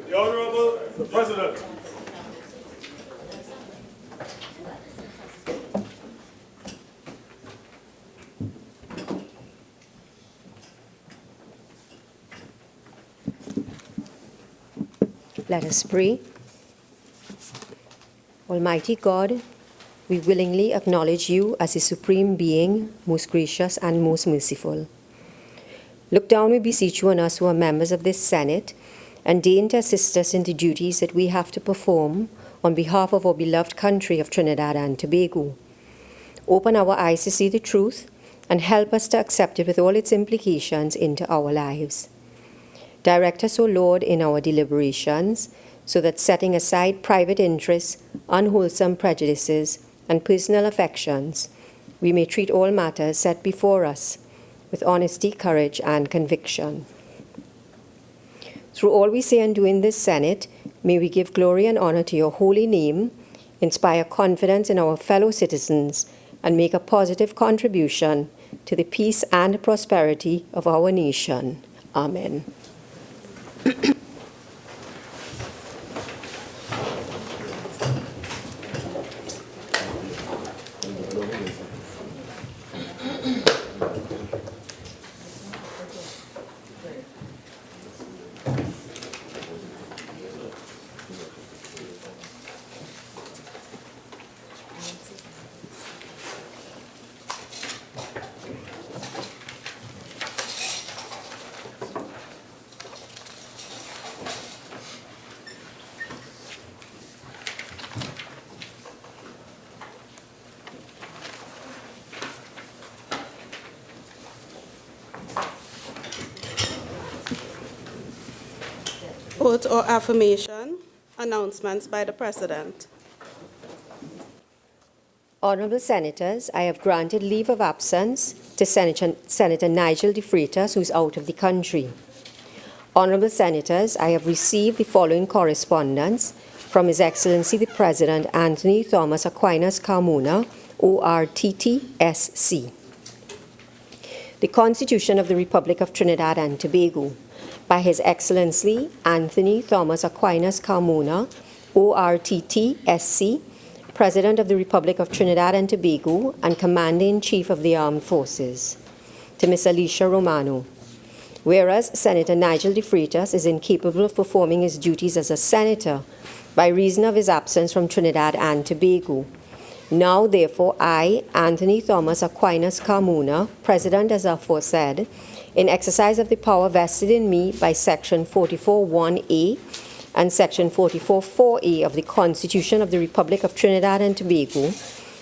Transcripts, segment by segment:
The Honorable the President. Let us pray. Almighty God, we willingly acknowledge you as a supreme being, most gracious and most merciful. Look down, we beseech you, on us who are members of this Senate, and deign to assist us in the duties that we have to perform on behalf of our beloved country of Trinidad and Tobago. Open our eyes to see the truth and help us to accept it with all its implications into our lives. Direct us, O Lord, in our deliberations, so that setting aside private interests, unwholesome prejudices, and personal affections, we may treat all matters set before us with honesty, courage, and conviction. Through all we say and do in this Senate, may we give glory and honor to your holy name, inspire confidence in our fellow citizens, and make a positive contribution to the peace and prosperity of our nation. Amen. Oath or affirmation. Announcements by the President. Honourable Senators, I have granted leave of absence to Senator Nigel de Freitas, who is out of the country. Honourable Senators, I have received the following correspondence from His Excellency the President Anthony Thomas Aquinas Carmona, ORTTSC. The Constitution of the Republic of Trinidad and Tobago, by His Excellency Anthony Thomas Aquinas Carmona, ORTTSC, President of the Republic of Trinidad and Tobago and Commander-in-Chief of the Armed Forces. To Ms. Alicia Romano. Whereas Senator Nigel de Freitas is incapable of performing his duties as a senator by reason of his absence from Trinidad and Tobago. Now, therefore, I, Anthony Thomas Aquinas Carmona, President as aforesaid, in exercise of the power vested in me by Section 44(1)(a) and Section 44(4)(a) of the Constitution of the Republic of Trinidad and Tobago,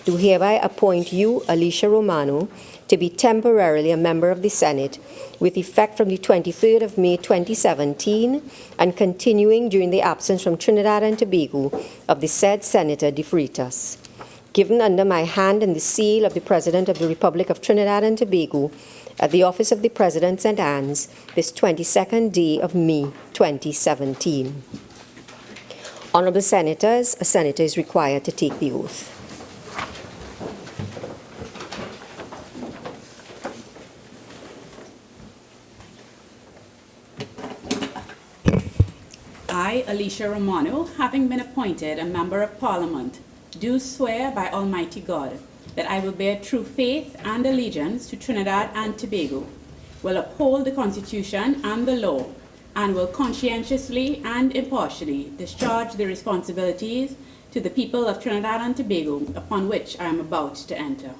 do hereby appoint you, Alicia Romano, to be temporarily a member of the Senate with effect from the 23rd of May 2017 and continuing during the absence from Trinidad and Tobago of the said Senator de Freitas. Given under my hand and the seal of the President of the Republic of Trinidad and Tobago at the Office of the President St. Anne's this 22nd day of May 2017. Honourable Senators, a senator is required to take the oath. I, Alicia Romano, having been appointed a Member of Parliament, do swear by Almighty God that I will bear true faith and allegiance to Trinidad and Tobago, will uphold the Constitution and the law, and will conscientiously and impartially discharge the responsibilities to the people of Trinidad and Tobago upon which I am about to enter.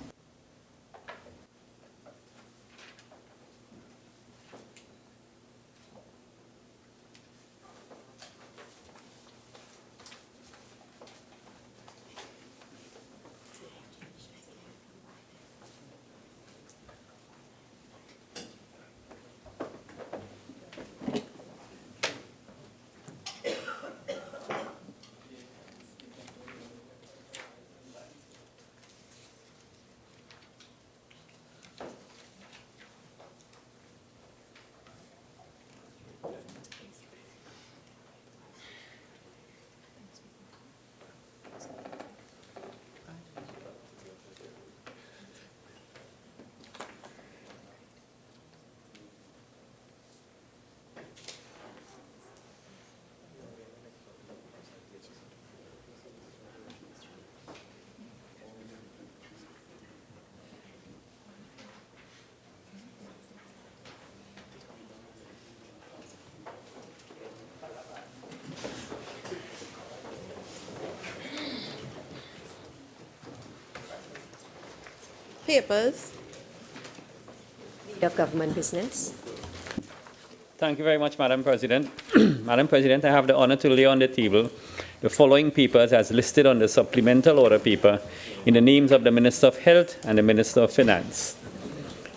Papers. Leader of Government Business. Thank you very much, Madam President. Madam President, I have the honor to lay on the table the following papers as listed on the supplemental order paper in the names of the Minister of Health and the Minister of Finance.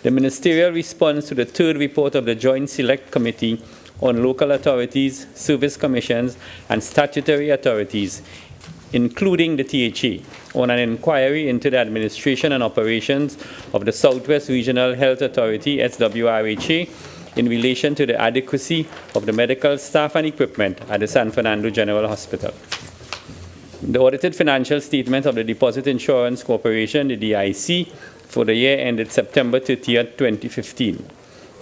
The ministerial response to the third report of the Joint Select Committee on Local Authorities, Service Commissions, and Statutory Authorities, including the THA, on an inquiry into the administration and operations of the Southwest Regional Health Authority, SWRHA, in relation to the adequacy of the medical staff and equipment at the San Fernando General Hospital. The audited financial statement of the Deposit Insurance Corporation, the DIC, for the year ended September 30th, 2015.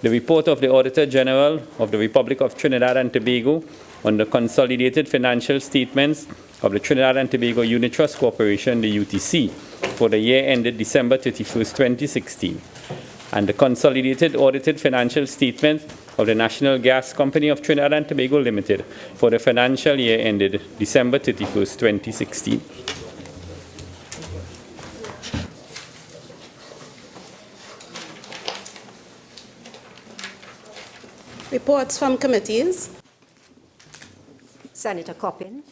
The report of the Auditor General of the Republic of Trinidad and Tobago on the consolidated financial statements of the Trinidad and Tobago Unit Trust Corporation, the UTC, for the year ended December 31st, 2016. And the consolidated audited financial statement of the National Gas Company of Trinidad and Tobago Limited for the financial year ended December 31st, 2016. Reports from committees. Senator Coppin.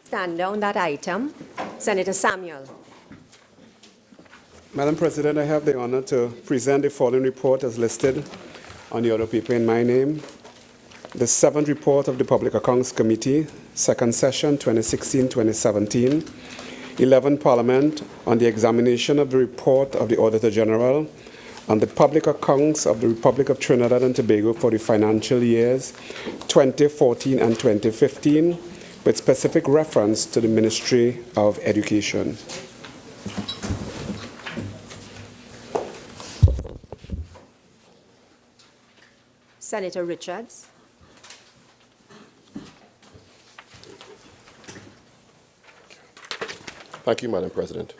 Stand on that item. Senator Samuel. Madam President, I have the honor to present the following report as listed on the order paper in my name. The 7th report of the Public Accounts Committee, 2nd session, 2016-2017. 11th Parliament on the examination of the report of the Auditor General on the public accounts of the Republic of Trinidad and Tobago for the financial years 2014 and 2015, with specific reference to the Ministry of Education. Senator Richards. Thank you, Madam President.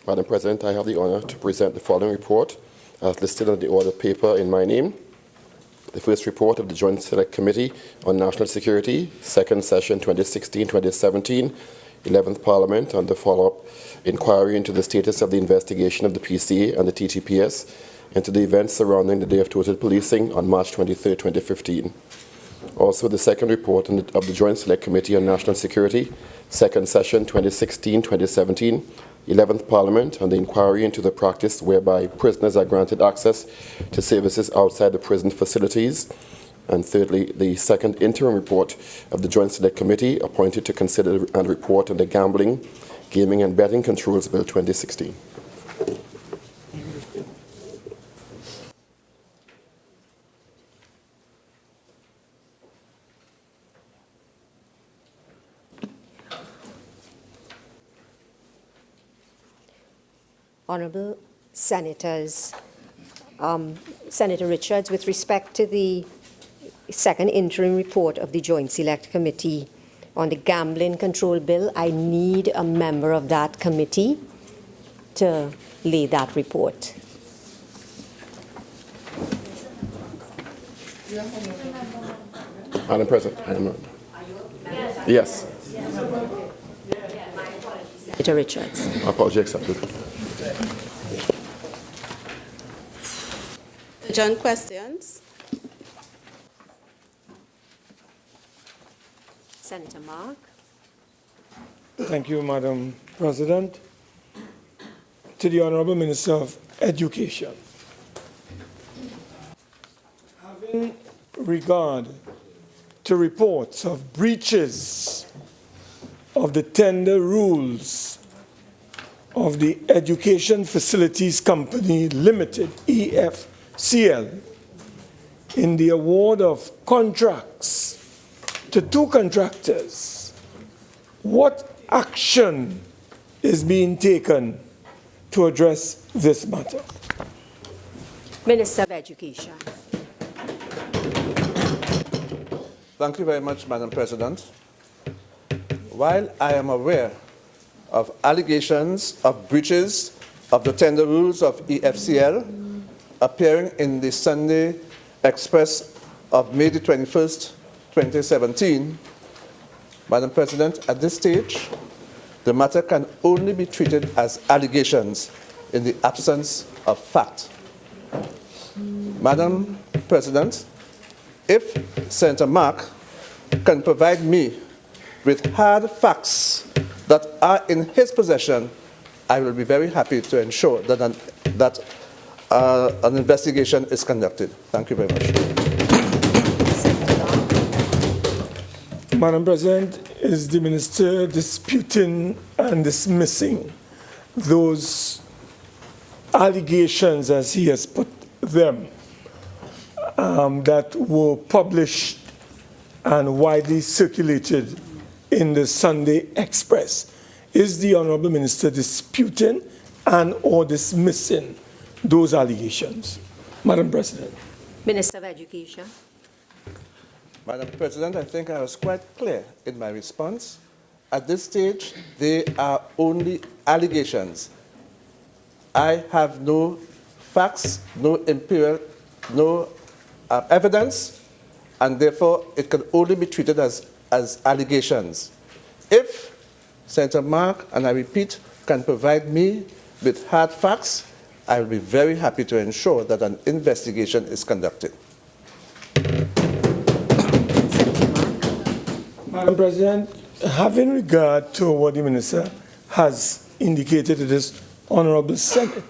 Madam President, I have the honor to present the following report as listed on the order paper in my name. The first report of the Joint Select Committee on National Security, 2nd session 2016-2017, 11th Parliament on the follow-up inquiry into the status of the investigation of the PCA and the TTPS into the events surrounding the Day of Total Policing on March 23, 2015. Also, the second report of the Joint Select Committee on National Security, 2nd session 2016-2017, 11th Parliament on the inquiry into the practice whereby prisoners are granted access to services outside the prison facilities. And thirdly, the second interim report of the Joint Select Committee appointed to consider and report on the Gambling, Gaming and Betting Controls Bill 2016. Honourable Senators, Senator Richards, with respect to the second interim report of the Joint Select Committee on the Gambling Control Bill, I need a member of that committee to lead that report. Madam President, I am not. Yes. Senator Richards. Apology accepted. Urgent questions. Senator Mark. Thank you, Madam President. To the Honourable Minister of Education. Having regard to reports of breaches of the tender rules of the Education Facilities Company Limited, EFCL, in the award of contracts to two contractors, what action is being taken to address this matter. Minister of Education. Thank you very much, Madam President. While I am aware of allegations of breaches of the tender rules of EFCL appearing in the Sunday Express of May the 21st, 2017, Madam President, at this stage, the matter can only be treated as allegations in the absence of fact. Madam President, if Senator Mark can provide me with hard facts that are in his possession, I will be very happy to ensure that an investigation is conducted. Thank you very much. Madam President, is the Minister disputing and dismissing those allegations as he has put them that were published and widely circulated in the Sunday Express? Is the Honourable Minister disputing and or dismissing those allegations? Madam President. Minister of Education. Madam President, I think I was quite clear in my response. At this stage, they are only allegations. I have no facts, no evidence, and therefore it can only be treated as allegations. If Senator Mark, and I repeat, can provide me with hard facts, I will be very happy to ensure that an investigation is conducted. Madam President, having regard to what the Minister has indicated to this Honourable Senate,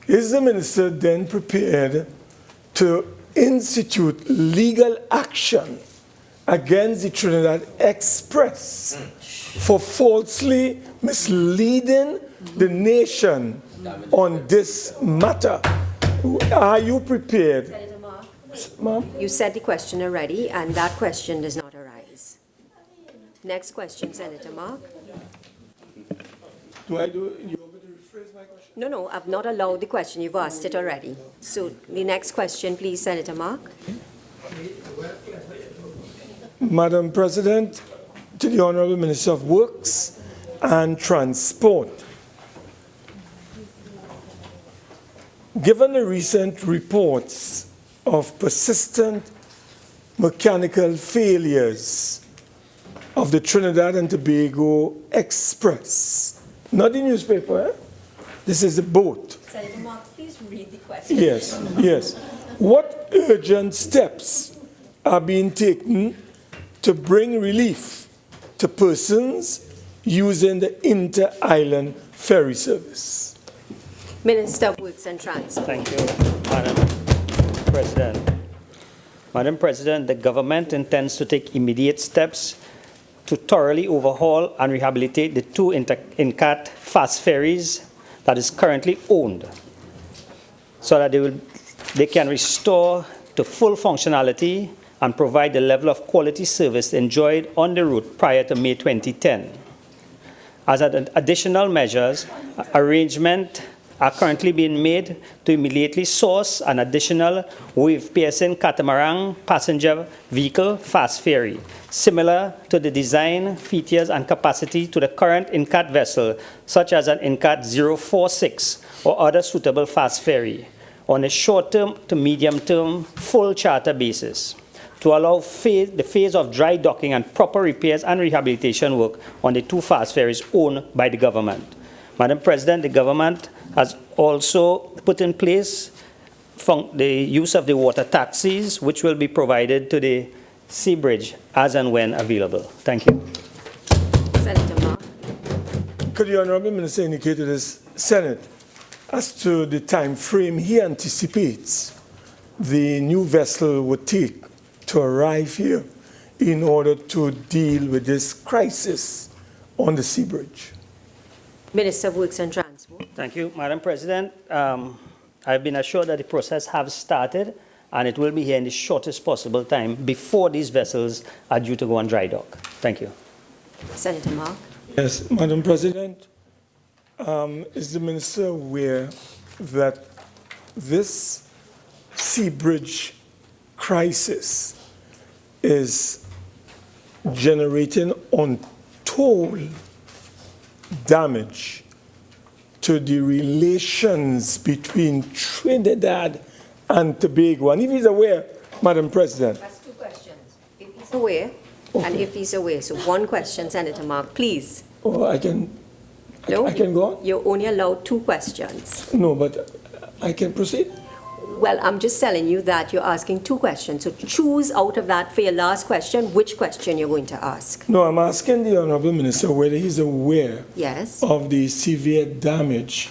is the Minister then prepared to institute legal action against the Trinidad Express for falsely misleading the nation on this matter? Are you prepared? Senator Mark, Ma'am? you said the question already, and that question does not arise. Next question, Senator Mark. You want me to rephrase my question? No, I've not allowed the question. You've asked it already. So the next question, please, Senator Mark. Madam President, to the Honourable Minister of Works and Transport. Given the recent reports of persistent mechanical failures of the Trinidad and Tobago Express, not the newspaper, this is the boat. Senator Mark, please read the question. Yes. What urgent steps are being taken to bring relief to persons using the inter-island ferry service? Minister of Works and Transport. Thank you, Madam President. Madam President, the government intends to take immediate steps to thoroughly overhaul and rehabilitate the two INCAT fast ferries that is currently owned, so that they can restore to full functionality and provide the level of quality service enjoyed on the route prior to May 2010. As additional measures, arrangements are currently being made to immediately source an additional wave-piercing catamaran passenger vehicle fast ferry, similar to the design, features, and capacity to the current INCAT vessel, such as an INCAT 046 or other suitable fast ferry, on a short-term to medium-term full charter basis, to allow the phase of dry docking and proper repairs and rehabilitation work on the two fast ferries owned by the government. Madam President, the government has also put in place the use of the water taxis, which will be provided to the Sea Bridge as and when available. Thank you. Senator Mark. Could the Honourable Minister indicate to this Senate as to the time frame he anticipates the new vessel would take to arrive here in order to deal with this crisis on the Sea Bridge? Minister of Works and Transport. Thank you, Madam President. I've been assured that the process has started, and it will be here in the shortest possible time before these vessels are due to go on dry dock. Thank you. Senator Mark. Yes, Madam President. Is the minister aware that this sea bridge crisis is generating untold damage to the relations between Trinidad and Tobago? And if he's aware, Madam President. That's two questions. If he's aware, and if he's aware. So one question, Senator Mark, please. Oh, I can No, go on? you're only allowed two questions. No, but I can proceed? Well, I'm just telling you that you're asking two questions. So choose out of that for your last question, which question you're going to ask. No, I'm asking the Honorable Minister whether he's aware Yes. of the severe damage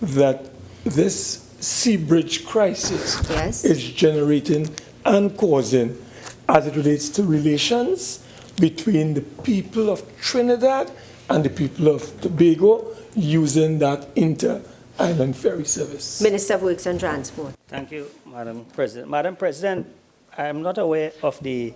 that this sea bridge crisis Yes. is generating and causing as it relates to relations between the people of Trinidad and the people of Tobago using that inter-island ferry service. Minister of Works and Transport. Thank you, Madam President. Madam President, I'm not aware of the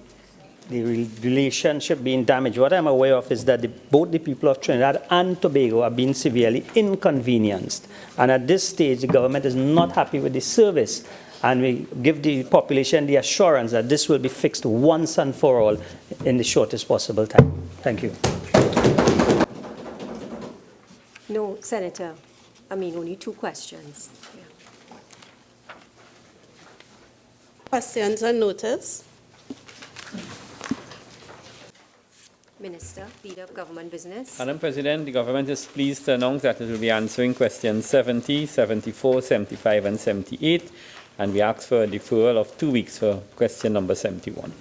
relationship being damaged. What I'm aware of is that both the people of Trinidad and Tobago are being severely inconvenienced. And at this stage, the government is not happy with the service. And we give the population the assurance that this will be fixed once and for all in the shortest possible time. Thank you. No, Senator. I mean, only two questions. Yeah. Questions on notice. Minister, Leader of Government Business. Madam President, the government is pleased to announce that it will be answering questions 70, 74, 75, and 78, and we ask for a deferral of 2 weeks for question number 71.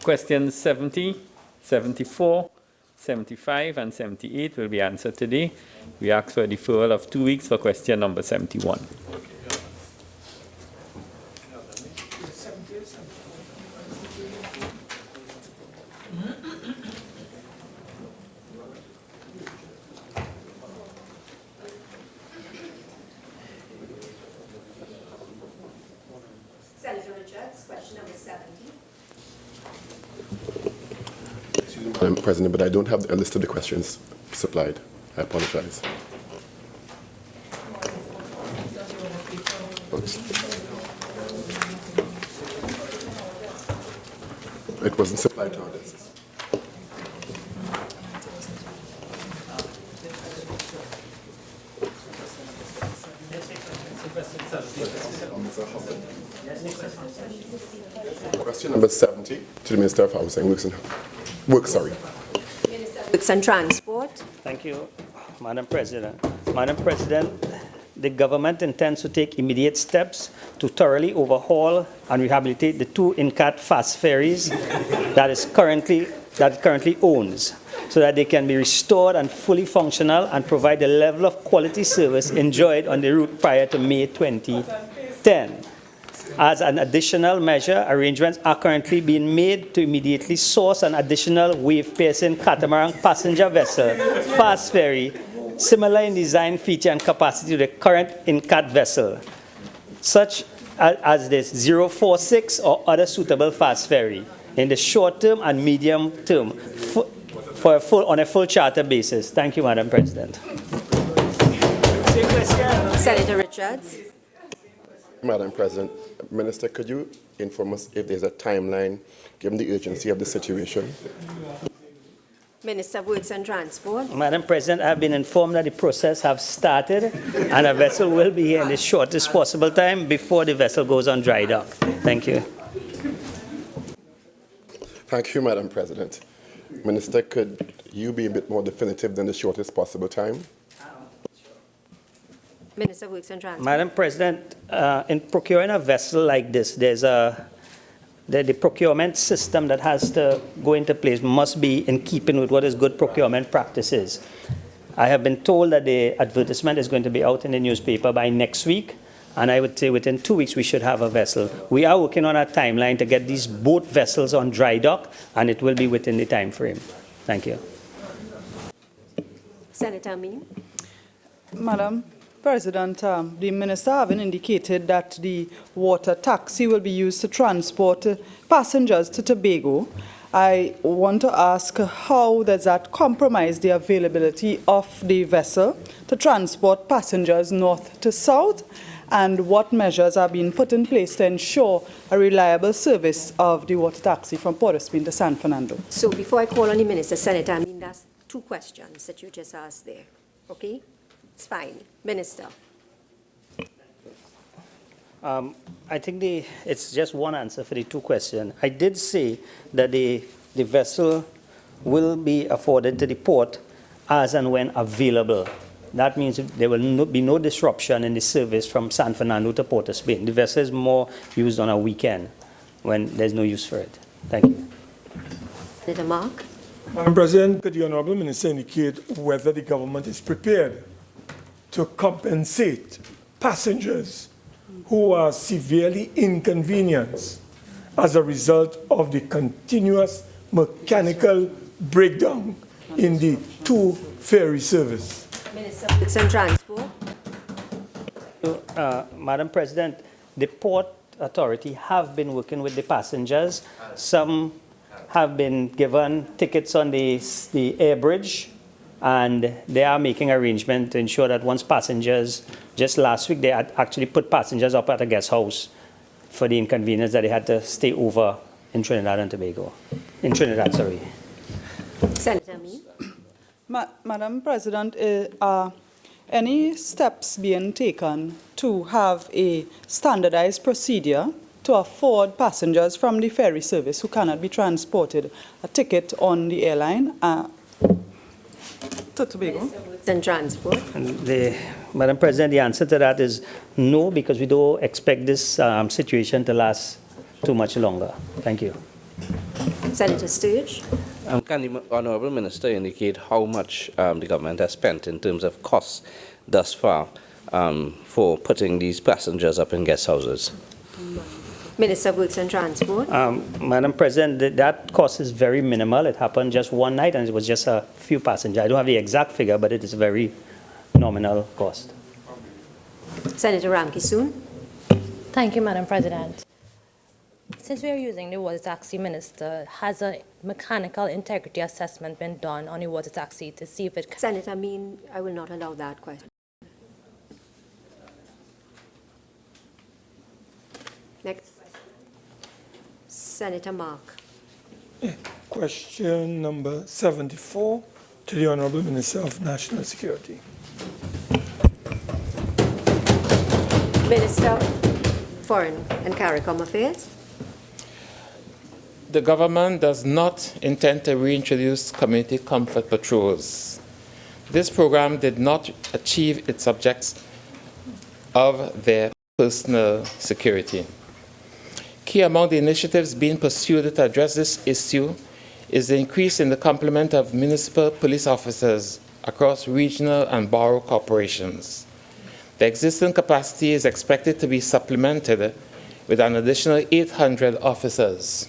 Questions 70, 74, 75, and 78 will be answered today. We ask for a deferral of 2 weeks for question number 71. Senator Richards, question number 70. Madam President, but I don't have a list of the questions supplied. I apologize. It wasn't supplied to our desks. Question number 70 to the Minister of Housing, Works, Works and Transport. Thank you, Madam President. Madam President, the government intends to take immediate steps to thoroughly overhaul and rehabilitate the two INCAT fast ferries that it currently owns, so that they can be restored and fully functional and provide the level of quality service enjoyed on the route prior to May 2010. As an additional measure, arrangements are currently being made to immediately source an additional wave-piercing catamaran passenger vessel, fast ferry, similar in design, feature, and capacity to the current INCAT vessel, such as this 046 or other suitable fast ferry, in the short term and medium term, on a full charter basis. Thank you, Madam President. Senator Richards. Madam President, Minister, could you inform us if there's a timeline, given the urgency of the situation? Minister of Works and Transport. Madam President, I have been informed that the process has started and a vessel will be here in the shortest possible time before the vessel goes on dry dock. Thank you. Thank you, Madam President. Minister, could you be a bit more definitive than the shortest possible time? Minister of Works and Transport. Madam President, in procuring a vessel like this, there's the procurement system that has to go into place must be in keeping with what is good procurement practices. I have been told that the advertisement is going to be out in the newspaper by next week, and I would say within 2 weeks we should have a vessel. We are working on a timeline to get these both vessels on dry dock, and it will be within the time frame. Thank you. Senator Amin. Madam President, the minister having indicated that the water taxi will be used to transport passengers to Tobago, I want to ask how does that compromise the availability of the vessel to transport passengers north to south, and what measures are being put in place to ensure a reliable service of the water taxi from Port of Spain to San Fernando? So before I call on the minister, Senator, I mean, that's two questions that you just asked there, okay? It's fine. Minister. I think it's just one answer for the two questions. I did say that the vessel will be afforded to the port as and when available. That means there will be no disruption in the service from San Fernando to Port of Spain. The vessel is more used on a weekend when there's no use for it. Thank you. Senator Mark. Madam President, could the Honourable Minister indicate whether the government is prepared to compensate passengers who are severely inconvenienced as a result of the continuous mechanical breakdown in the two ferry service? Minister of Works and Transport. Madam President, the Port Authority have been working with the passengers. Some have been given tickets on the air bridge, and they are making arrangements to ensure that once passengers, just last week, they had actually put passengers up at a guest house for the inconvenience that they had to stay over in Trinidad and Tobago. In Trinidad, sorry. Senator Mead. Madam President, are any steps being taken to have a standardized procedure to afford passengers from the ferry service who cannot be transported a ticket on the airline to Tobago? Works and Transport. Madam President, the answer to that is no, because we don't expect this situation to last too much longer. Thank you. Senator Sturge. Can the Honourable Minister indicate how much the government has spent in terms of costs thus far for putting these passengers up in guest houses? Minister of Works and Transport. Madam President, that cost is very minimal. It happened just one night, and it was just a few passengers. I don't have the exact figure, but it is a very nominal cost. Senator Ramkissoon. Thank you, Madam President. Since we are using the water taxi, Minister, has a mechanical integrity assessment been done on the water taxi to see if it... Senator, I will not allow that question. Next. Senator Mark. Question number 74 to the Honourable Minister of National Security. Minister of Foreign and CARICOM Affairs. The government does not intend to reintroduce community comfort patrols. This program did not achieve its objectives of their personal security. Key among the initiatives being pursued to address this issue is the increase in the complement of municipal police officers across regional and borough corporations. The existing capacity is expected to be supplemented with an additional 800 officers.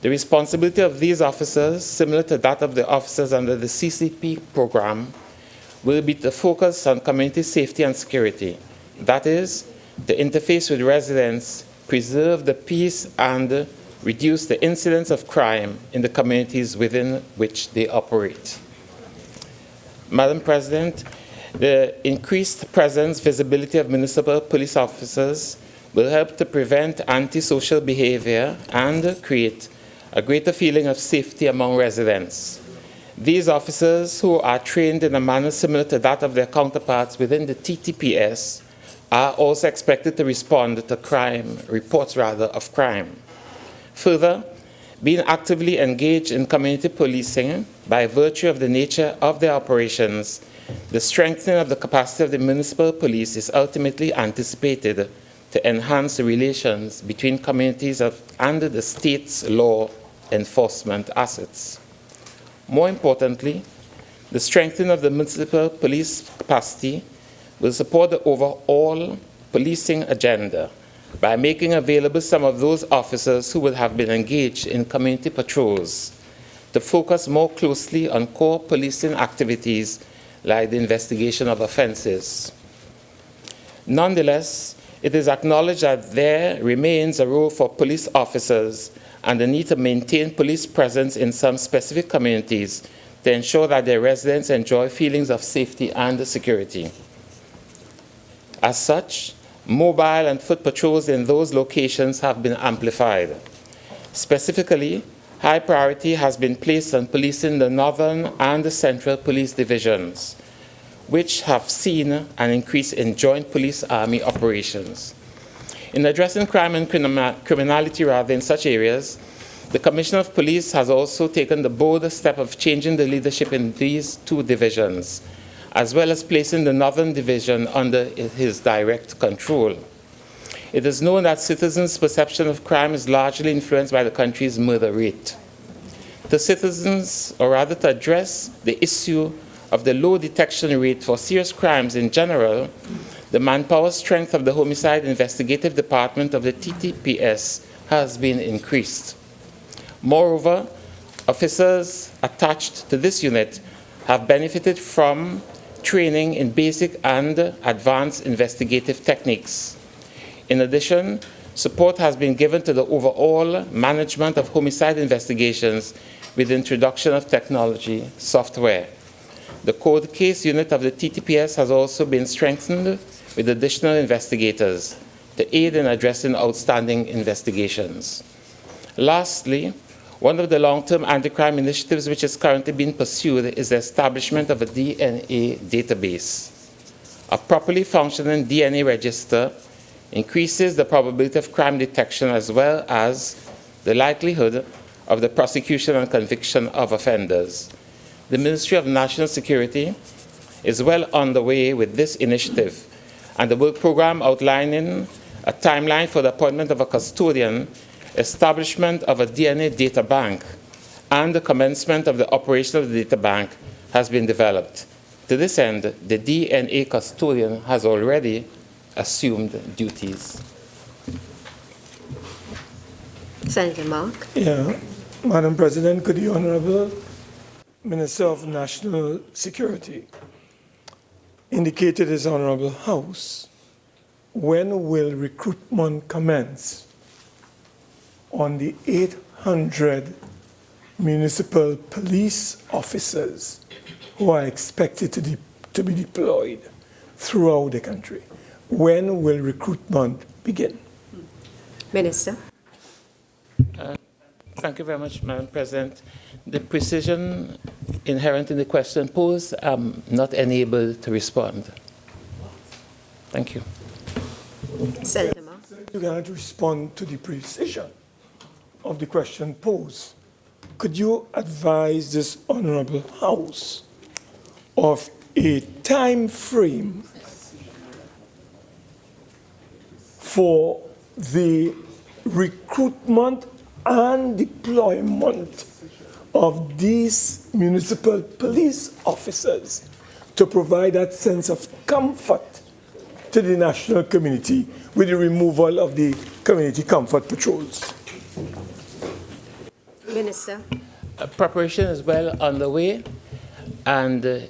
The responsibility of these officers, similar to that of the officers under the CCP program, will be to focus on community safety and security. That is, to interface with residents, preserve the peace, and reduce the incidence of crime in the communities within which they operate. Madam President, the increased presence, visibility of municipal police officers will help to prevent antisocial behavior and create a greater feeling of safety among residents. These officers, who are trained in a manner similar to that of their counterparts within the TTPS, are also expected to respond to reports of crime. Further, being actively engaged in community policing by virtue of the nature of their operations, the strengthening of the capacity of the municipal police is ultimately anticipated to enhance the relations between communities and the state's law enforcement assets. More importantly, the strengthening of the municipal police capacity will support the overall policing agenda by making available some of those officers who will have been engaged in community patrols to focus more closely on core policing activities like the investigation of offenses. Nonetheless, it is acknowledged that there remains a role for police officers and the need to maintain police presence in some specific communities to ensure that their residents enjoy feelings of safety and security. As such, mobile and foot patrols in those locations have been amplified. Specifically, high priority has been placed on policing the northern and the central police divisions, which have seen an increase in joint police-army operations. In addressing crime and criminality rather in such areas, the Commissioner of Police has also taken the bold step of changing the leadership in these two divisions, as well as placing the Northern Division under his direct control. It is known that citizens' perception of crime is largely influenced by the country's murder rate. To citizens, or rather to address the issue of the low detection rate for serious crimes in general, the manpower strength of the Homicide Investigative Department of the TTPS has been increased. Moreover, officers attached to this unit have benefited from training in basic and advanced investigative techniques. In addition, support has been given to the overall management of homicide investigations with the introduction of technology software. The cold case unit of the TTPS has also been strengthened with additional investigators to aid in addressing outstanding investigations. Lastly, one of the long-term anti-crime initiatives which is currently being pursued is the establishment of a DNA database. A properly functioning DNA register increases the probability of crime detection as well as the likelihood of the prosecution and conviction of offenders. The Ministry of National Security is well on the way with this initiative, and the work program outlining a timeline for the appointment of a custodian, establishment of a DNA data bank, and the commencement of the operation of the data bank has been developed. To this end, the DNA custodian has already assumed duties. Senator Mark. Yeah, Madam President, could the Honorable Minister of National Security indicate to this Honorable House when will recruitment commence on the 800 municipal police officers who are expected to be deployed throughout the country? When will recruitment begin? Minister. Thank you very much, Madam President. The precision inherent in the question posed, I'm not enabled to respond. Thank you. Senator Mark. You cannot respond to the precision of the question posed. Could you advise this Honorable House of a time frame for the recruitment and deployment of these municipal police officers to provide that sense of comfort to the national community with the removal of the community comfort patrols? Minister. Preparation is well underway, and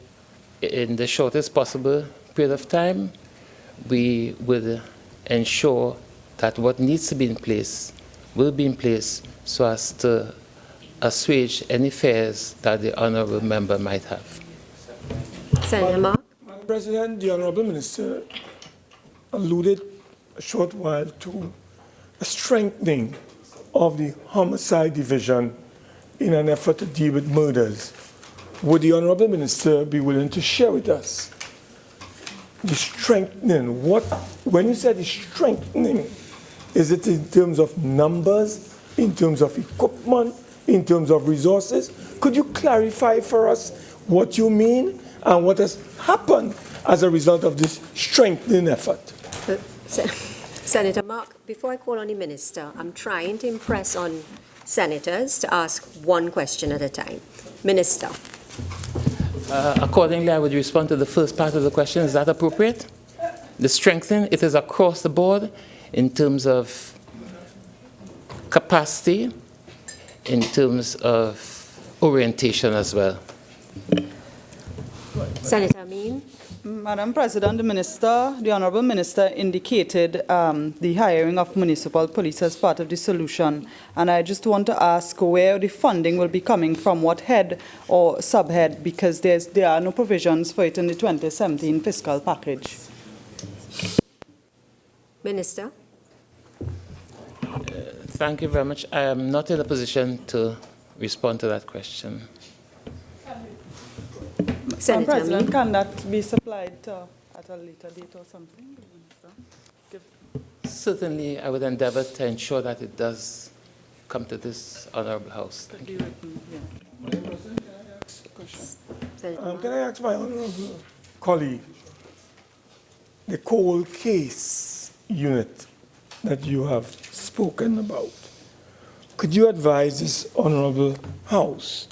in the shortest possible period of time, we will ensure that what needs to be in place will be in place so as to assuage any fears that the honourable member might have. Senator Mark. Madam President, the Honourable Minister alluded a short while to a strengthening of the homicide division in an effort to deal with murders. Would the Honourable Minister be willing to share with us the strengthening? When you said the strengthening, is it in terms of numbers, in terms of equipment, in terms of resources? Could you clarify for us what you mean and what has happened as a result of this strengthening effort? Senator Mark, before I call on the Minister, I'm trying to impress on senators to ask one question at a time. Minister. Accordingly, I would respond to the first part of the question. Is that appropriate? The strengthening, it is across the board in terms of capacity, in terms of orientation as well. Senator Amin. Madam President, the Honourable Minister indicated the hiring of municipal police as part of the solution. And I just want to ask where the funding will be coming from, what head or subhead, because there are no provisions for it in the 2017 fiscal package. Minister. Thank you very much. I am not in a position to respond to that question. Madam President, can that be supplied at a later date or something? Certainly, I would endeavor to ensure that it does come to this honorable House. Thank you. Can I ask my honorable colleague, the cold case unit that you have spoken about, could you advise this honorable House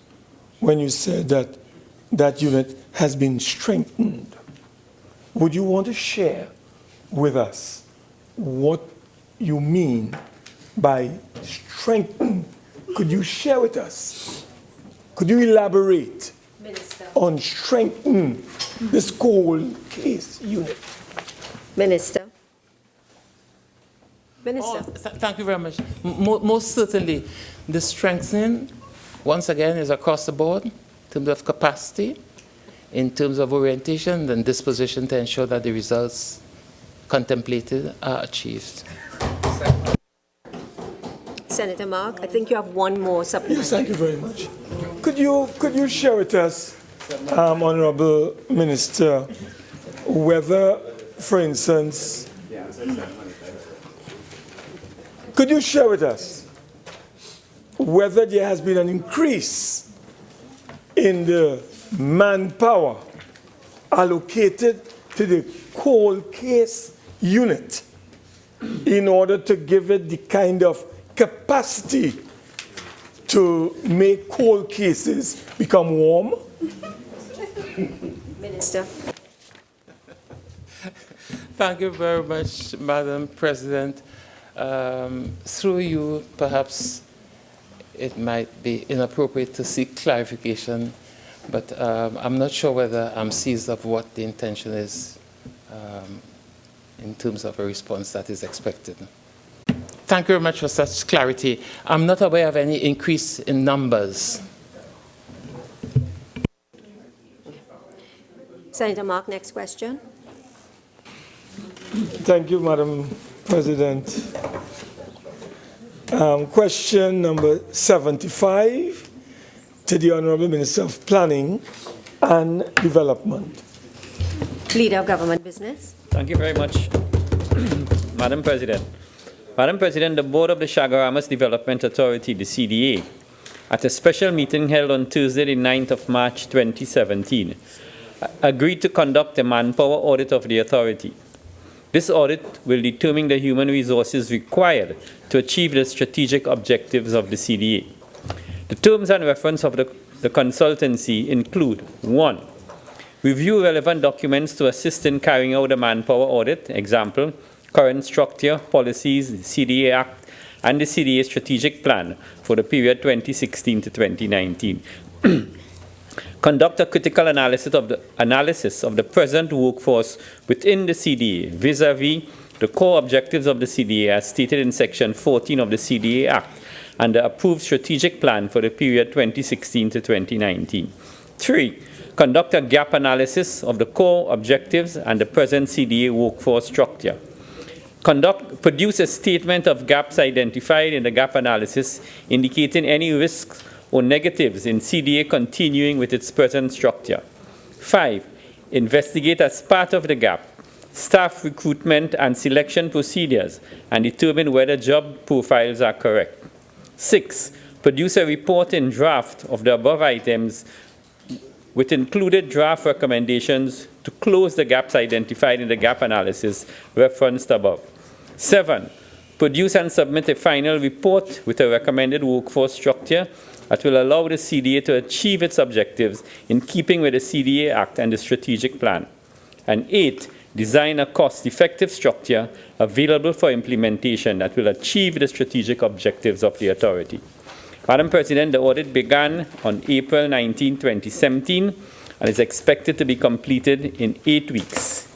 when you said that that unit has been strengthened? Would you want to share with us what you mean by strengthen? Could you share with us? Could you elaborate on strengthen this cold case unit? Minister. Minister. Thank you very much. Most certainly, the strengthening, once again, is across the board in terms of capacity, in terms of orientation and disposition to ensure that the results contemplated are achieved. Senator Mark, I think you have one more supplementary. Yes, thank you very much. Could you share with us, Honorable Minister, whether, for instance, could you share with us whether there has been an increase in the manpower allocated to the cold case unit in order to give it the kind of capacity to make cold cases become warm? Minister. Thank you very much, Madam President. Through you, perhaps it might be inappropriate to seek clarification, but I'm not sure whether I'm seized of what the intention is in terms of a response that is expected. Thank you very much for such clarity. I'm not aware of any increase in numbers. Senator Mark, next question. Thank you, Madam President. Question number 75 to the Honourable Minister of Planning and Development. Leader of Government Business. Thank you very much, Madam President. Madam President, the Board of the Chagaramas Development Authority, the CDA, at a special meeting held on Tuesday, the 9th of March 2017, agreed to conduct a manpower audit of the authority. This audit will determine the human resources required to achieve the strategic objectives of the CDA. The terms and reference of the consultancy include: 1. Review relevant documents to assist in carrying out the manpower audit, example, current structure, policies, the CDA Act, and the CDA strategic plan for the period 2016 to 2019. Conduct a critical analysis of the present workforce within the CDA vis-à-vis the core objectives of the CDA as stated in Section 14 of the CDA Act and the approved strategic plan for the period 2016 to 2019. 3. Conduct a gap analysis of the core objectives and the present CDA workforce structure. Produce a statement of gaps identified in the gap analysis indicating any risks or negatives in CDA continuing with its present structure. 5. Investigate as part of the gap staff recruitment and selection procedures and determine whether job profiles are correct. 6. Produce a report in draft of the above items with included draft recommendations to close the gaps identified in the gap analysis referenced above. 7. Produce and submit a final report with a recommended workforce structure that will allow the CDA to achieve its objectives in keeping with the CDA Act and the strategic plan. And 8. Design a cost-effective structure available for implementation that will achieve the strategic objectives of the authority. Madam President, the audit began on April 19, 2017 and is expected to be completed in 8 weeks.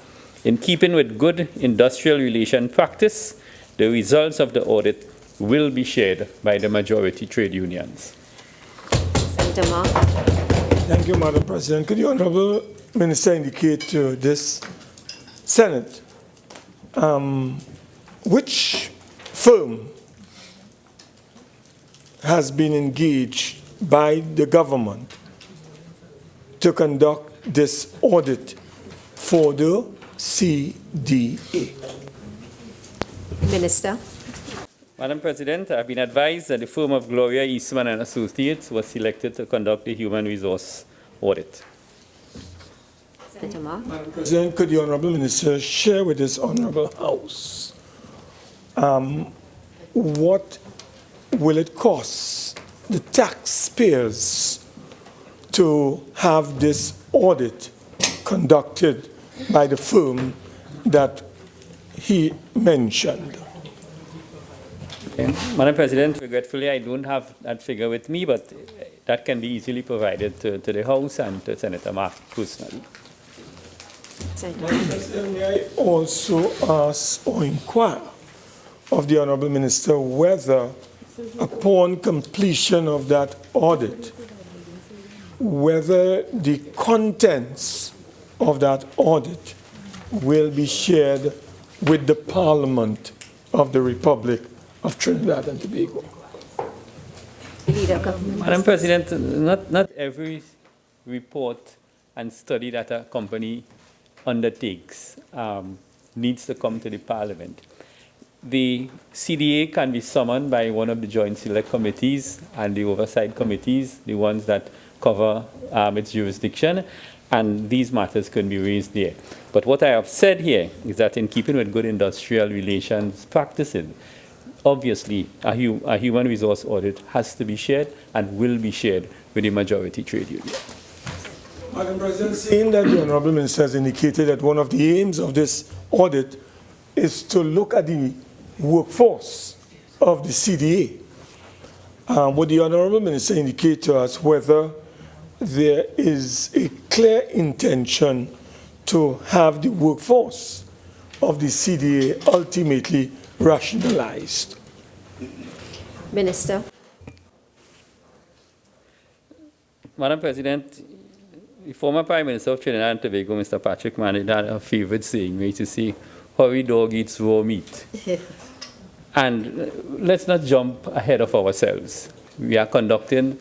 In keeping with good industrial relation practice, the results of the audit will be shared by the majority trade unions. Senator Ma. Thank you, Madam President. Could the Honourable Minister indicate to this Senate which firm has been engaged by the government to conduct this audit for the CDA? Minister. Madam President, I've been advised that the firm of Gloria Eastman and Associates was selected to conduct the human resource audit. Senator Ma. Madam President, could the Honourable Minister share with this Honourable House what will it cost the taxpayers to have this audit conducted by the firm that he mentioned? Madam President, regretfully, I don't have that figure with me, but that can be easily provided to the House and to Senator Mark personally. Madam President, may I also ask or inquire of the Honourable Minister whether, upon completion of that audit, whether the contents of that audit will be shared with the Parliament of the Republic of Trinidad and Tobago. Madam President, not every report and study that a company undertakes needs to come to the Parliament. The CDA can be summoned by one of the Joint Select Committees and the Oversight Committees, the ones that cover its jurisdiction, and these matters can be raised there. But what I have said here is that in keeping with good industrial relations practices, obviously a human resource audit has to be shared and will be shared with the majority trade union. Madam President, seeing that the Honourable Minister has indicated that one of the aims of this audit is to look at the workforce of the CDA, would the Honourable Minister indicate to us whether there is a clear intention to have the workforce of the CDA ultimately rationalized? Minister. Madam President, the former Prime Minister of Trinidad and Tobago, Mr. Patrick Manning, had a favorite saying, which is to say, hurry dog eats raw meat. And let's not jump ahead of ourselves. We are conducting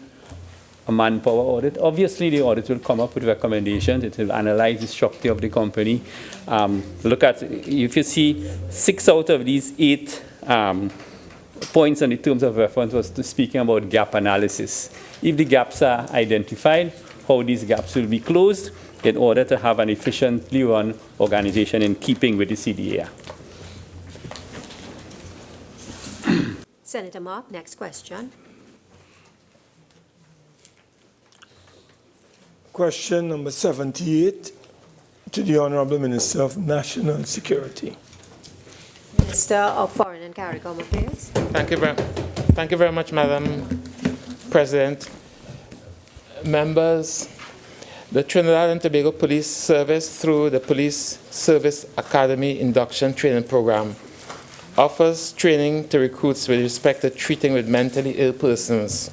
a manpower audit. Obviously, the audit will come up with recommendations. It will analyze the structure of the company. Look at, if you see 6 out of these 8 points on the terms of reference was to speaking about gap analysis. If the gaps are identified, how these gaps will be closed in order to have an efficiently run organization in keeping with the CDA Act. Senator Ma, next question. Question number 78 to the Honourable Minister of National Security. Minister of Foreign and CARICOM Affairs. Thank you very much, Madam President. Members, the Trinidad and Tobago Police Service, through the Police Service Academy Induction Training Program, offers training to recruits with respect to treating with mentally ill persons.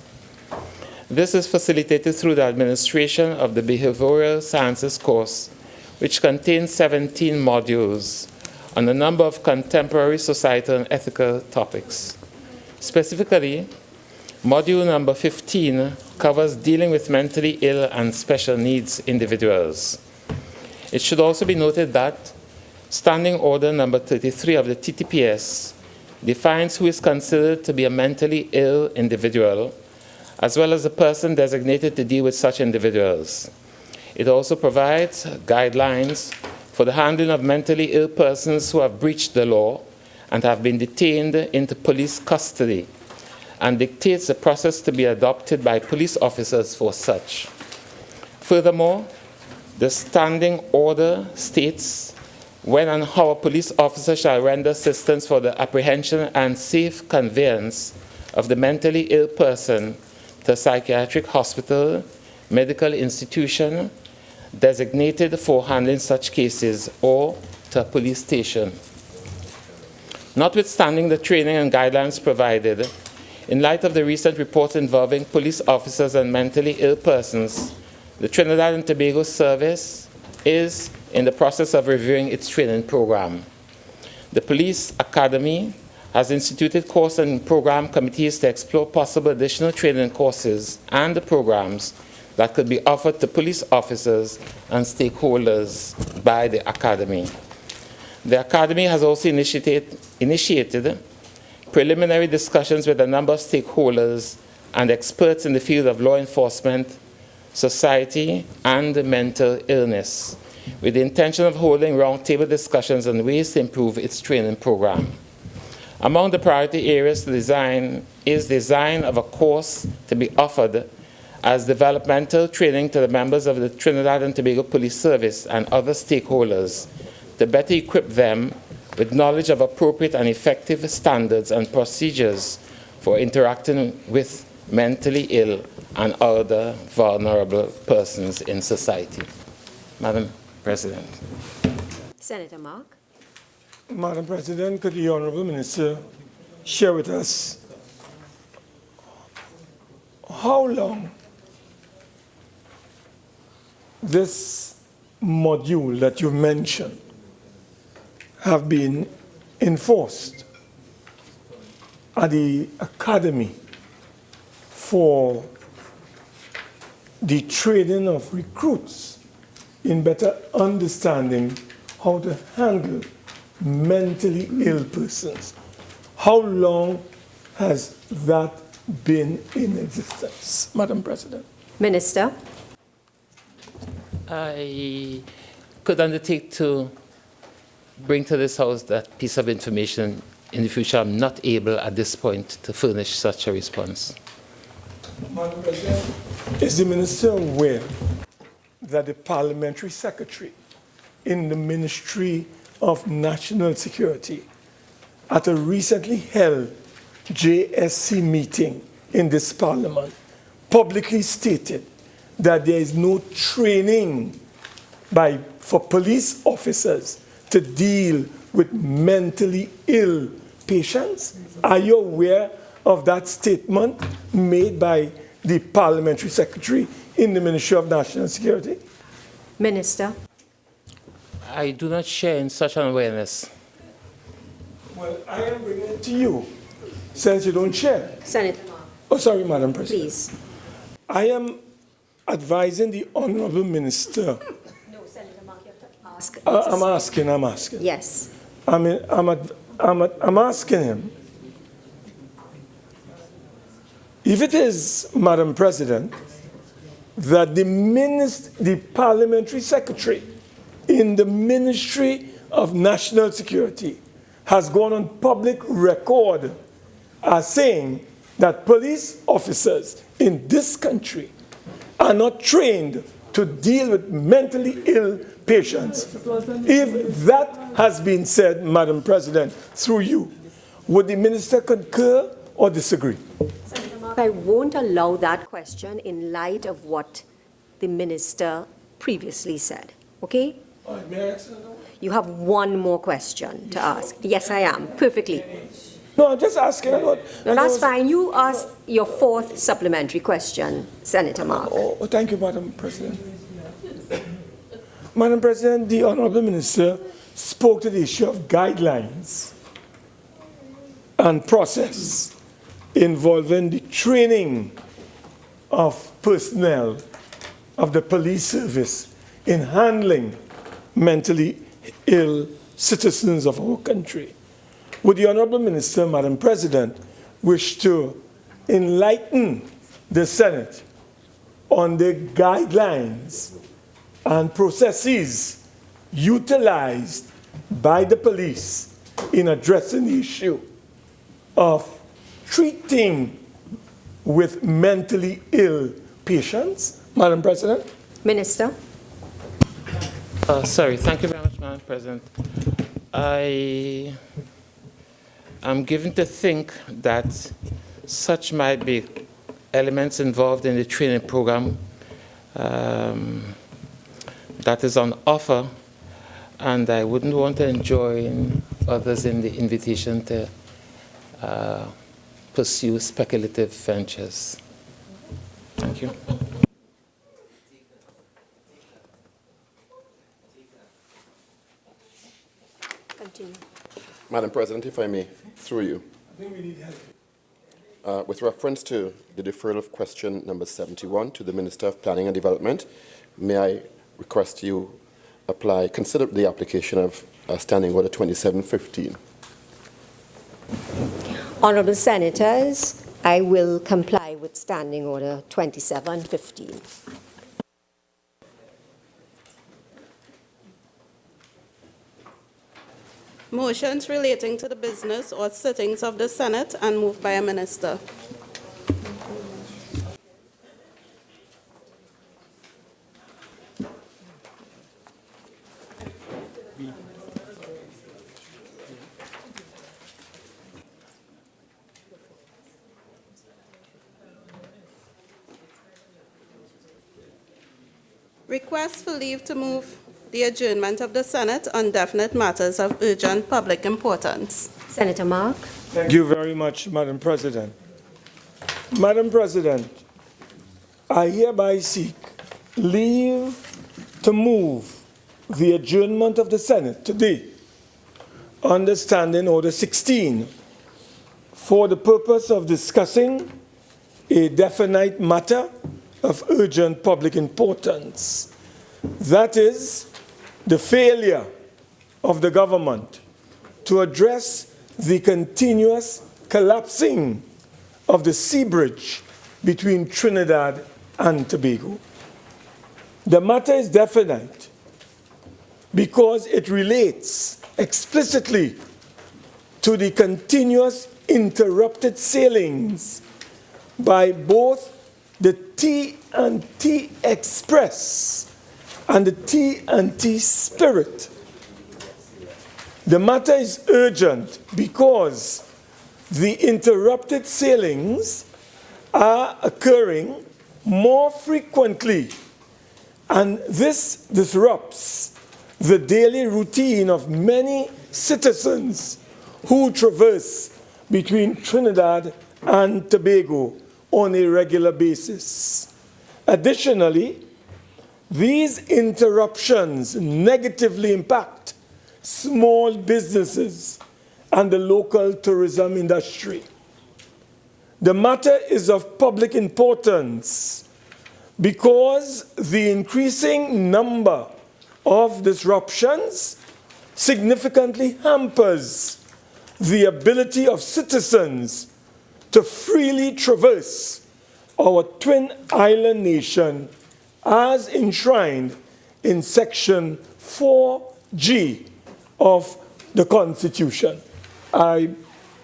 This is facilitated through the administration of the Behavioral Sciences course, which contains 17 modules on a number of contemporary societal and ethical topics. Specifically, module number 15 covers dealing with mentally ill and special needs individuals. It should also be noted that Standing Order number 33 of the TTPS defines who is considered to be a mentally ill individual, as well as a person designated to deal with such individuals. It also provides guidelines for the handling of mentally ill persons who have breached the law and have been detained into police custody, and dictates the process to be adopted by police officers for such. Furthermore, the Standing Order states when and how a police officer shall render assistance for the apprehension and safe conveyance of the mentally ill person to a psychiatric hospital, medical institution, designated for handling such cases or to a police station. Notwithstanding the training and guidelines provided, in light of the recent reports involving police officers and mentally ill persons, the Trinidad and Tobago Service is in the process of reviewing its training program. The Police Academy has instituted course and program committees to explore possible additional training courses and the programs that could be offered to police officers and stakeholders by the Academy. The Academy has also initiated preliminary discussions with a number of stakeholders and experts in the field of law enforcement, society, and mental illness, with the intention of holding roundtable discussions on ways to improve its training program. Among the priority areas to design is design of a course to be offered as developmental training to the members of the Trinidad and Tobago Police Service and other stakeholders to better equip them with knowledge of appropriate and effective standards and procedures for interacting with mentally ill and other vulnerable persons in society. Madam President. Senator Mark. Madam President, could the Honourable Minister share with us how long this module that you mentioned have been enforced at the Academy for the training of recruits in better understanding how to handle mentally ill persons? How long has that been in existence, Madam President? Minister. I could undertake to bring to this House that piece of information in the future. I'm not able at this point to furnish such a response. Madam President, is the Minister aware that the Parliamentary Secretary in the Ministry of National Security at a recently held JSC meeting in this Parliament publicly stated that there is no training for police officers to deal with mentally ill patients? Are you aware of that statement made by the Parliamentary Secretary in the Ministry of National Security? Minister. I do not share in such an awareness. Well, I am bringing it to you, since you don't share. Senator. Oh, sorry, Madam President. Please. I am advising the Honourable Minister. No, Senator Mark, you have to ask. I'm asking. Yes. I'm asking him. If it is, Madam President, that the Parliamentary Secretary in the Ministry of National Security has gone on public record as saying that police officers in this country are not trained to deal with mentally ill patients. If that has been said, Madam President, through you, would the Minister concur or disagree? Senator Mark, I won't allow that question in light of what the Minister previously said. Okay? May I ask another one? You have one more question to ask. Yes, I am. Perfectly. No, I'm just asking about... No, that's fine. You ask your fourth supplementary question, Senator Mark. Oh, thank you, Madam President. Madam President, the Honourable Minister spoke to the issue of guidelines and process involving the training of personnel of the police service in handling mentally ill citizens of our country. Would the Honourable Minister, Madam President, wish to enlighten the Senate on the guidelines and processes utilized by the police in addressing the issue of treating with mentally ill patients? Madam President? Minister. Sorry, thank you very much, Madam President. I am given to think that such might be elements involved in the training program that is on offer, and I wouldn't want to join others in the invitation to pursue speculative ventures. Thank you. Continue. Madam President, if I may, through you. I think we need help. With reference to the deferral of question number 71 to the Minister of Planning and Development, may I request you consider the application of Standing Order 2715. Honourable Senators, I will comply with Standing Order 2715. Motions relating to the business or sittings of the Senate and moved by a minister. Request for leave to move the adjournment of the Senate on definite matters of urgent public importance. Senator Mark. Thank you very much, Madam President. Madam President, I hereby seek leave to move the adjournment of the Senate today under Standing Order 16 for the purpose of discussing a definite matter of urgent public importance. That is, the failure of the government to address the continuous collapsing of the sea bridge between Trinidad and Tobago. The matter is definite because it relates explicitly to the continuous interrupted sailings by both the T&T Express and the T&T Spirit. The matter is urgent because the interrupted sailings are occurring more frequently, and this disrupts the daily routine of many citizens who traverse between Trinidad and Tobago on a regular basis. Additionally, these interruptions negatively impact small businesses and the local tourism industry. The matter is of public importance because the increasing number of disruptions significantly hampers the ability of citizens to freely traverse our twin island nation as enshrined in Section 4G of the Constitution. I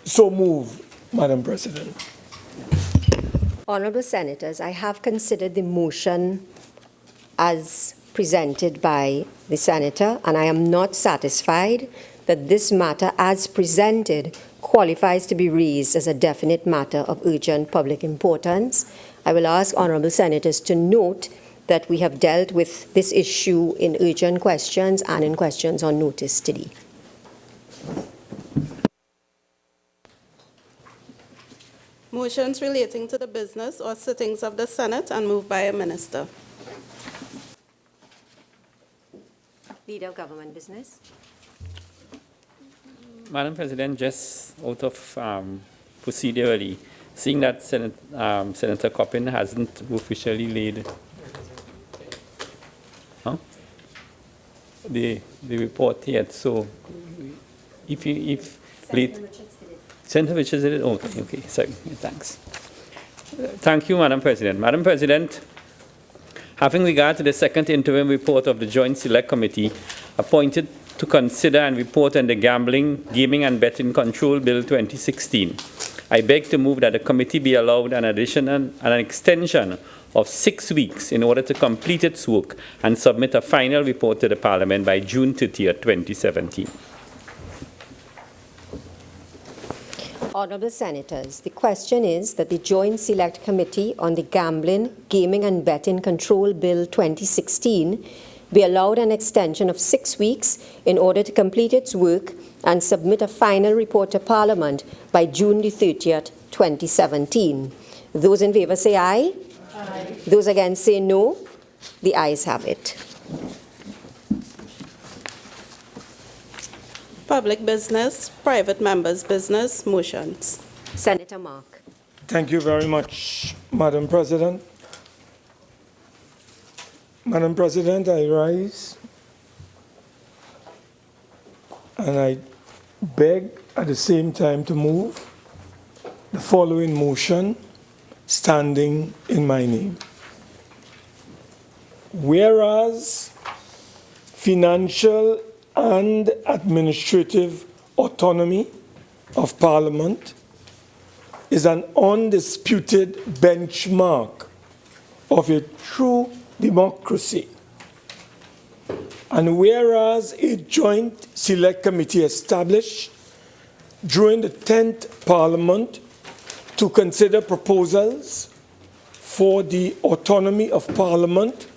so move, Madam President. Honourable Senators, I have considered the motion as presented by the Senator, and I am not satisfied that this matter as presented qualifies to be raised as a definite matter of urgent public importance. I will ask Honourable Senators to note that we have dealt with this issue in urgent questions and in questions on notice today. Motions relating to the business or sittings of the Senate and moved by a minister. Leader of Government Business. Madam President, just out of procedurally, seeing that Senator Coppin hasn't officially laid the report yet, so if Senator Richards did it? Okay, sorry, thanks. Thank you, Madam President. Madam President, having regard to the second interim report of the Joint Select Committee appointed to consider and report on the Gambling, Gaming and Betting Control Bill 2016, I beg to move that the committee be allowed an additional and an extension of 6 weeks in order to complete its work and submit a final report to the Parliament by June 30th, 2017. Honourable Senators, the question is that the Joint Select Committee on the Gambling, Gaming and Betting Control Bill 2016 be allowed an extension of 6 weeks in order to complete its work and submit a final report to Parliament by June the 30th, 2017. Those in favor say aye. Aye. Those against say no. The ayes have it. Public business, private members' business, motions. Senator Mark. Thank you very much, Madam President. Madam President, I rise and I beg at the same time to move the following motion standing in my name. Whereas financial and administrative autonomy of Parliament is an undisputed benchmark of a true democracy. And whereas a joint select committee established during the 10th Parliament to consider proposals for the autonomy of Parliament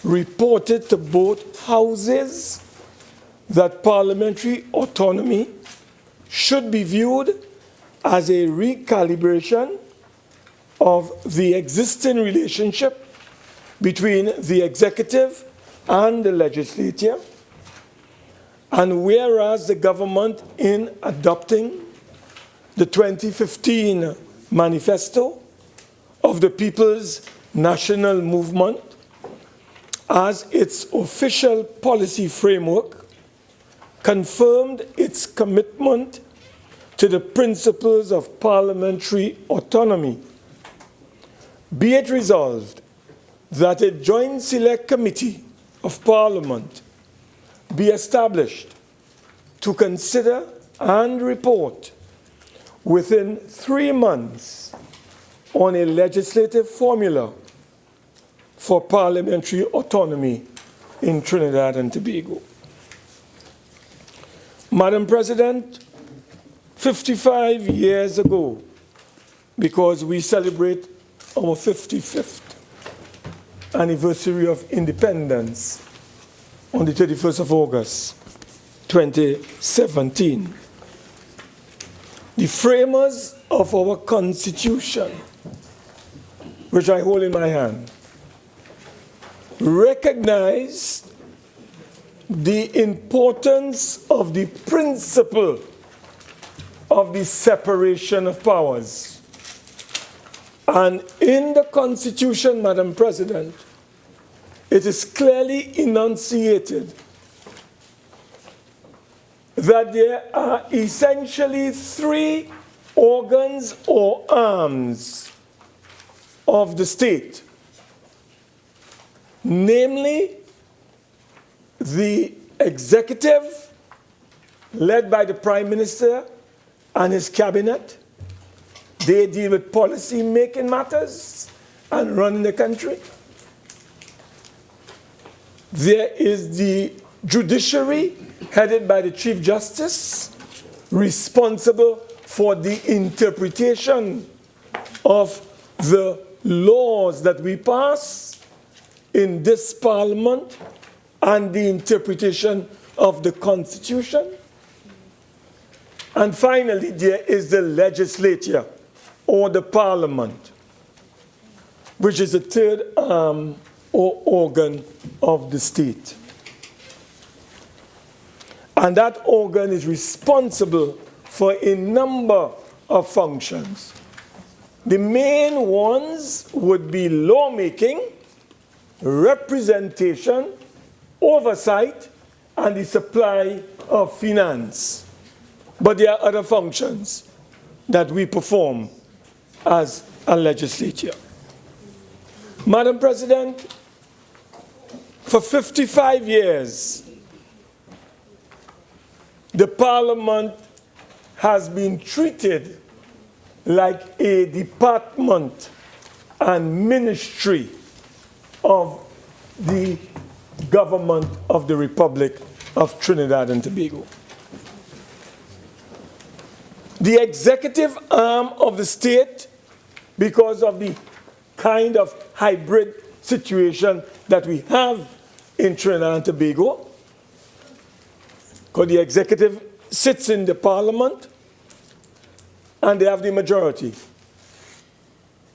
reported to both houses that parliamentary autonomy should be viewed as a recalibration of the existing relationship between the executive and the legislature. And whereas the government, in adopting the 2015 manifesto of the People's National Movement as its official policy framework, confirmed its commitment to the principles of parliamentary autonomy, be it resolved that a joint select committee of Parliament be established to consider and report within 3 months on a legislative formula for parliamentary autonomy in Trinidad and Tobago. Madam President, 55 years ago, because we celebrate our 55th anniversary of independence on the 31st of August, 2017, the framers of our Constitution, which I hold in my hand, recognized the importance of the principle of the separation of powers. And in the Constitution, Madam President, it is clearly enunciated that there are essentially 3 organs or arms of the state, namely the executive, led by the Prime Minister and his cabinet. They deal with policy-making matters and running the country. There is the judiciary, headed by the Chief Justice, responsible for the interpretation of the laws that we pass in this Parliament and the interpretation of the Constitution. And finally, there is the legislature, or the Parliament, which is the 3rd arm or organ of the state. And that organ is responsible for a number of functions. The main ones would be lawmaking, representation, oversight, and the supply of finance. But there are other functions that we perform as a legislature. Madam President, for 55 years, the Parliament has been treated like a department and ministry of the government of the Republic of Trinidad and Tobago. The executive arm of the state, because of the kind of hybrid situation that we have in Trinidad and Tobago, because the executive sits in the parliament and they have the majority.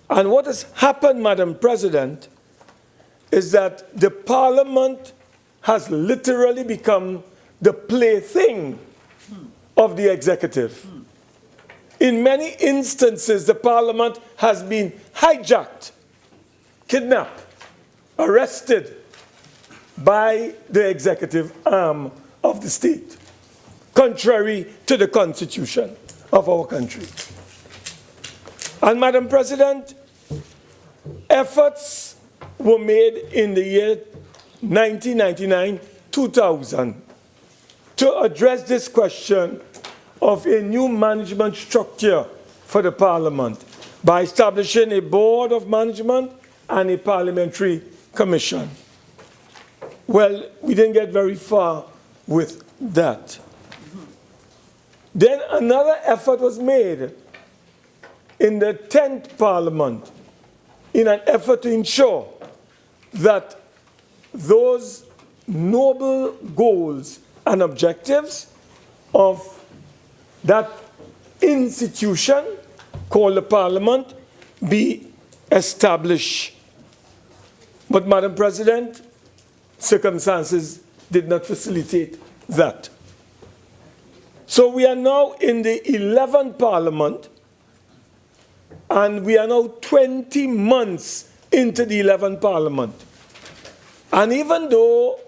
And what has happened, Madam President, is that the parliament has literally become the plaything of the executive. In many instances, the parliament has been hijacked, kidnapped, arrested by the executive arm of the state, contrary to the constitution of our country. And Madam President, efforts were made in the year 1999-2000 to address this question of a new management structure for the Parliament by establishing a board of management and a parliamentary commission. Well, we didn't get very far with that. Then another effort was made in the 10th Parliament in an effort to ensure that those noble goals and objectives of that institution called the Parliament be established. But, Madam President, circumstances did not facilitate that. So we are now in the 11th Parliament, and we are now 20 months into the 11th Parliament. And even though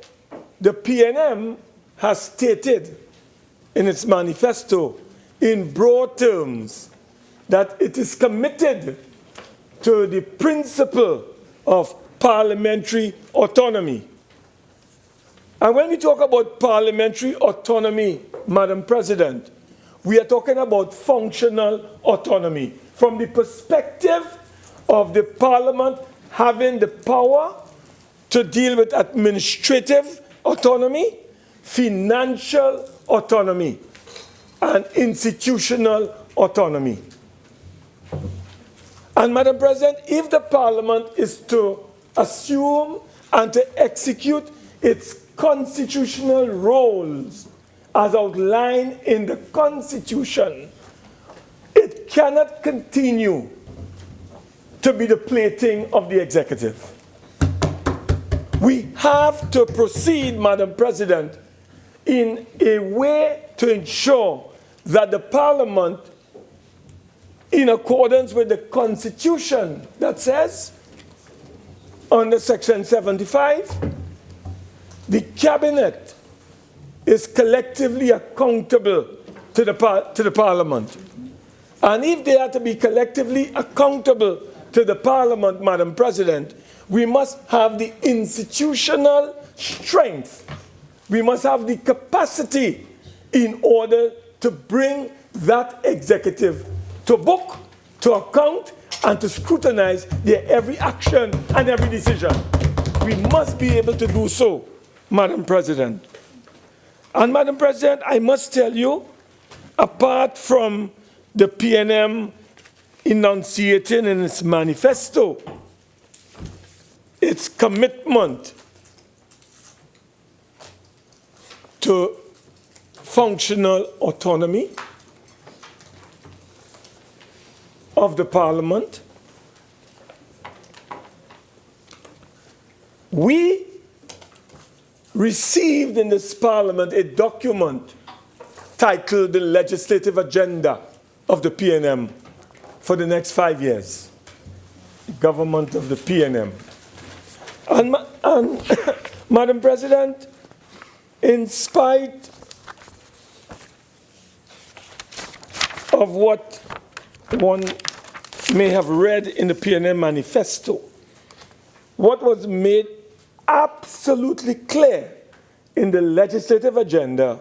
the PNM has stated in its manifesto in broad terms that it is committed to the principle of parliamentary autonomy. And when we talk about parliamentary autonomy, Madam President, we are talking about functional autonomy from the perspective of the Parliament having the power to deal with administrative autonomy, financial autonomy, and institutional autonomy. And Madam President, if the Parliament is to assume and to execute its constitutional roles as outlined in the Constitution, it cannot continue to be the plaything of the executive. We have to proceed, Madam President, in a way to ensure that the Parliament, in accordance with the Constitution that says, under Section 75, the Cabinet is collectively accountable to the Parliament. And if they are to be collectively accountable to the Parliament, Madam President, we must have the institutional strength. We must have the capacity in order to bring that executive to book, to account, and to scrutinize their every action and every decision. We must be able to do so, Madam President. And Madam President, I must tell you, apart from the PNM enunciating in its manifesto its commitment to functional autonomy of the Parliament, we received in this Parliament a document titled the Legislative Agenda of the PNM for the next 5 years, the government of the PNM. And Madam President, in spite of what one may have read in the PNM manifesto, what was made absolutely clear in the legislative agenda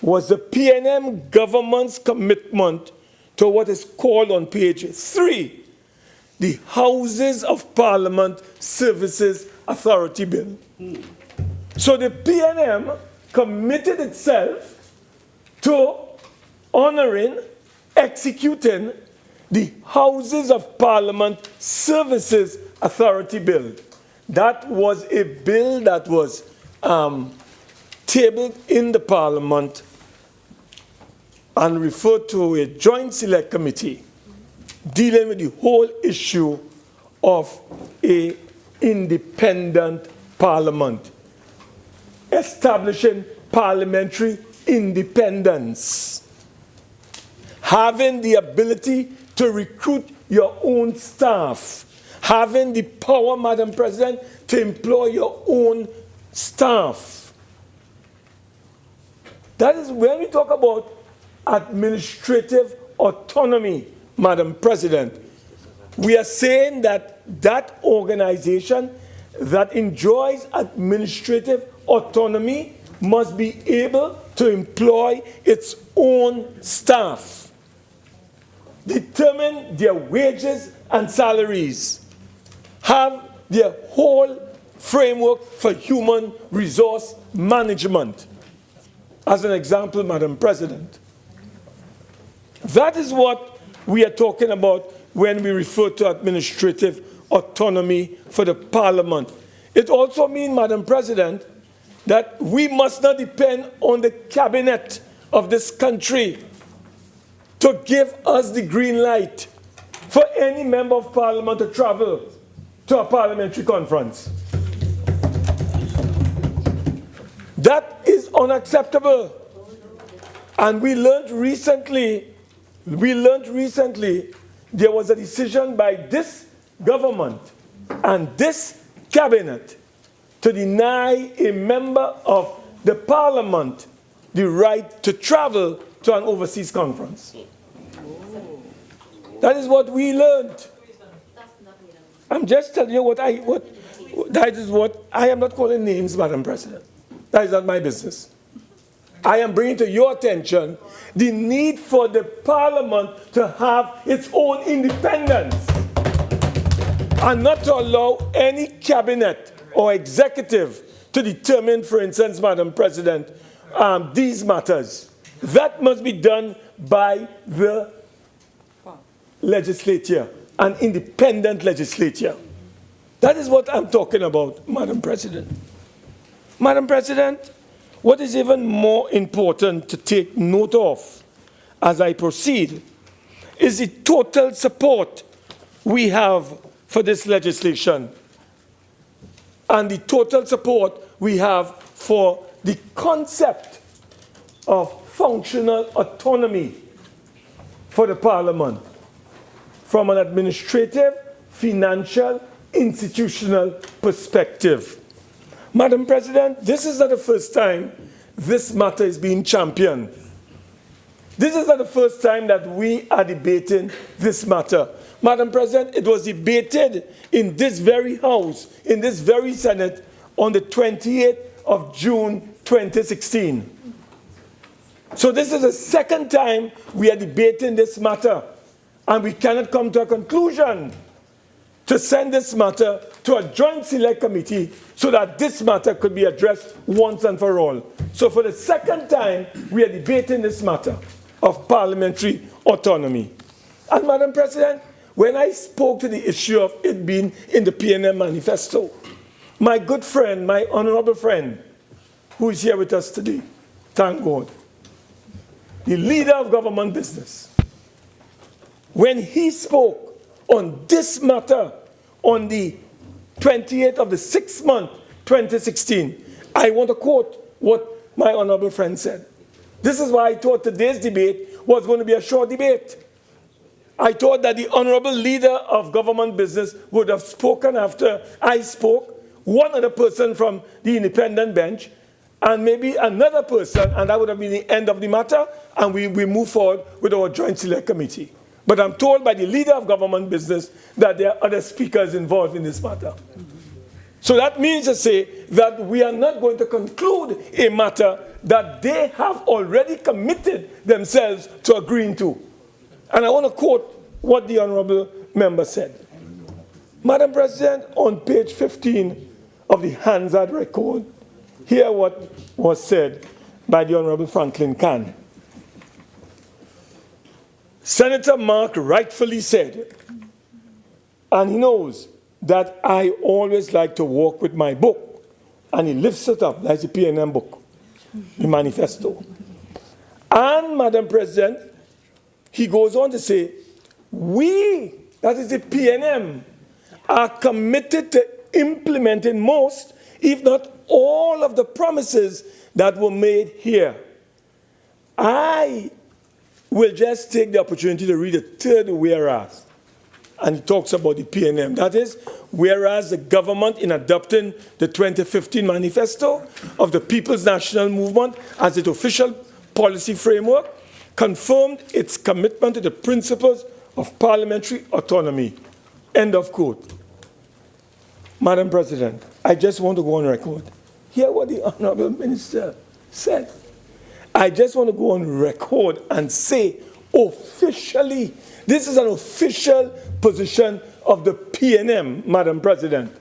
was the PNM government's commitment to what is called on page 3, the Houses of Parliament Services Authority Bill. So the PNM committed itself to honoring, executing the Houses of Parliament Services Authority Bill. That was a bill that was tabled in the Parliament and referred to a joint select committee dealing with the whole issue of an independent parliament, establishing parliamentary independence, having the ability to recruit your own staff, having the power, Madam President, to employ your own staff. That is when we talk about administrative autonomy, Madam President. We are saying that that organization that enjoys administrative autonomy must be able to employ its own staff, determine their wages and salaries, have their whole framework for human resource management. As an example, Madam President, that is what we are talking about when we refer to administrative autonomy for the Parliament. It also means, Madam President, that we must not depend on the cabinet of this country to give us the green light for any member of Parliament to travel to a parliamentary conference. That is unacceptable. And we learned recently there was a decision by this government and this cabinet to deny a member of the Parliament the right to travel to an overseas conference. That is what we learned. I'm just telling you that is what I am not calling names, Madam President. That is not my business. I am bringing to your attention the need for the Parliament to have its own independence and not to allow any cabinet or executive to determine, for instance, Madam President, these matters. That must be done by the legislature, an independent legislature. That is what I'm talking about, Madam President. Madam President, what is even more important to take note of as I proceed is the total support we have for this legislation and the total support we have for the concept of functional autonomy for the Parliament from an administrative, financial, institutional perspective. Madam President, this is not the first time this matter is being championed. This is not the first time that we are debating this matter. Madam President, it was debated in this very House, in this very Senate, on the 28th of June 2016. So this is the second time we are debating this matter, and we cannot come to a conclusion to send this matter to a joint select committee so that this matter could be addressed once and for all. So for the second time, we are debating this matter of parliamentary autonomy. And Madam President, when I spoke to the issue of it being in the PNM manifesto, my good friend, my honorable friend, who is here with us today, thank God, the leader of government business, when he spoke on this matter on the 28th of the 6th month, 2016, I want to quote what my honorable friend said. This is why I thought today's debate was going to be a short debate. I thought that the honorable leader of government business would have spoken after I spoke, one other person from the independent bench, and maybe another person, and that would have been the end of the matter, and we move forward with our joint select committee. But I'm told by the leader of government business that there are other speakers involved in this matter. So that means to say that we are not going to conclude a matter that they have already committed themselves to agreeing to. And I want to quote what the honorable member said. Madam President, on page 15 of the Hansard record, hear what was said by the Honorable Franklin Kahn. Senator Mark rightfully said, and he knows that I always like to walk with my book and he lifts it up. That's the PNM book, the manifesto. And, Madam President, he goes on to say, we, that is the PNM, are committed to implementing most, if not all, of the promises that were made here. I will just take the opportunity to read the third whereas. And he talks about the PNM. That is, whereas the government, in adopting the 2015 manifesto of the People's National Movement as its official policy framework, confirmed its commitment to the principles of parliamentary autonomy. End of quote. Madam President, I just want to go on record. Hear what the Honorable Minister said. I just want to go on record and say officially, this is an official position of the PNM, Madam President,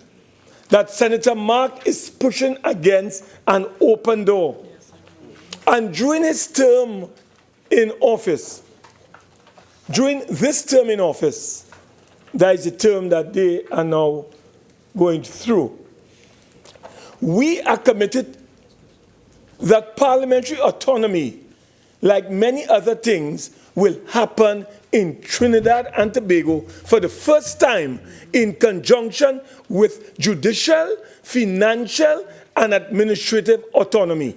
that Senator Mark is pushing against an open door. And during his term in office, during this term in office, that is the term that they are now going through, we are committed that parliamentary autonomy, like many other things, will happen in Trinidad and Tobago for the first time in conjunction with judicial, financial, and administrative autonomy.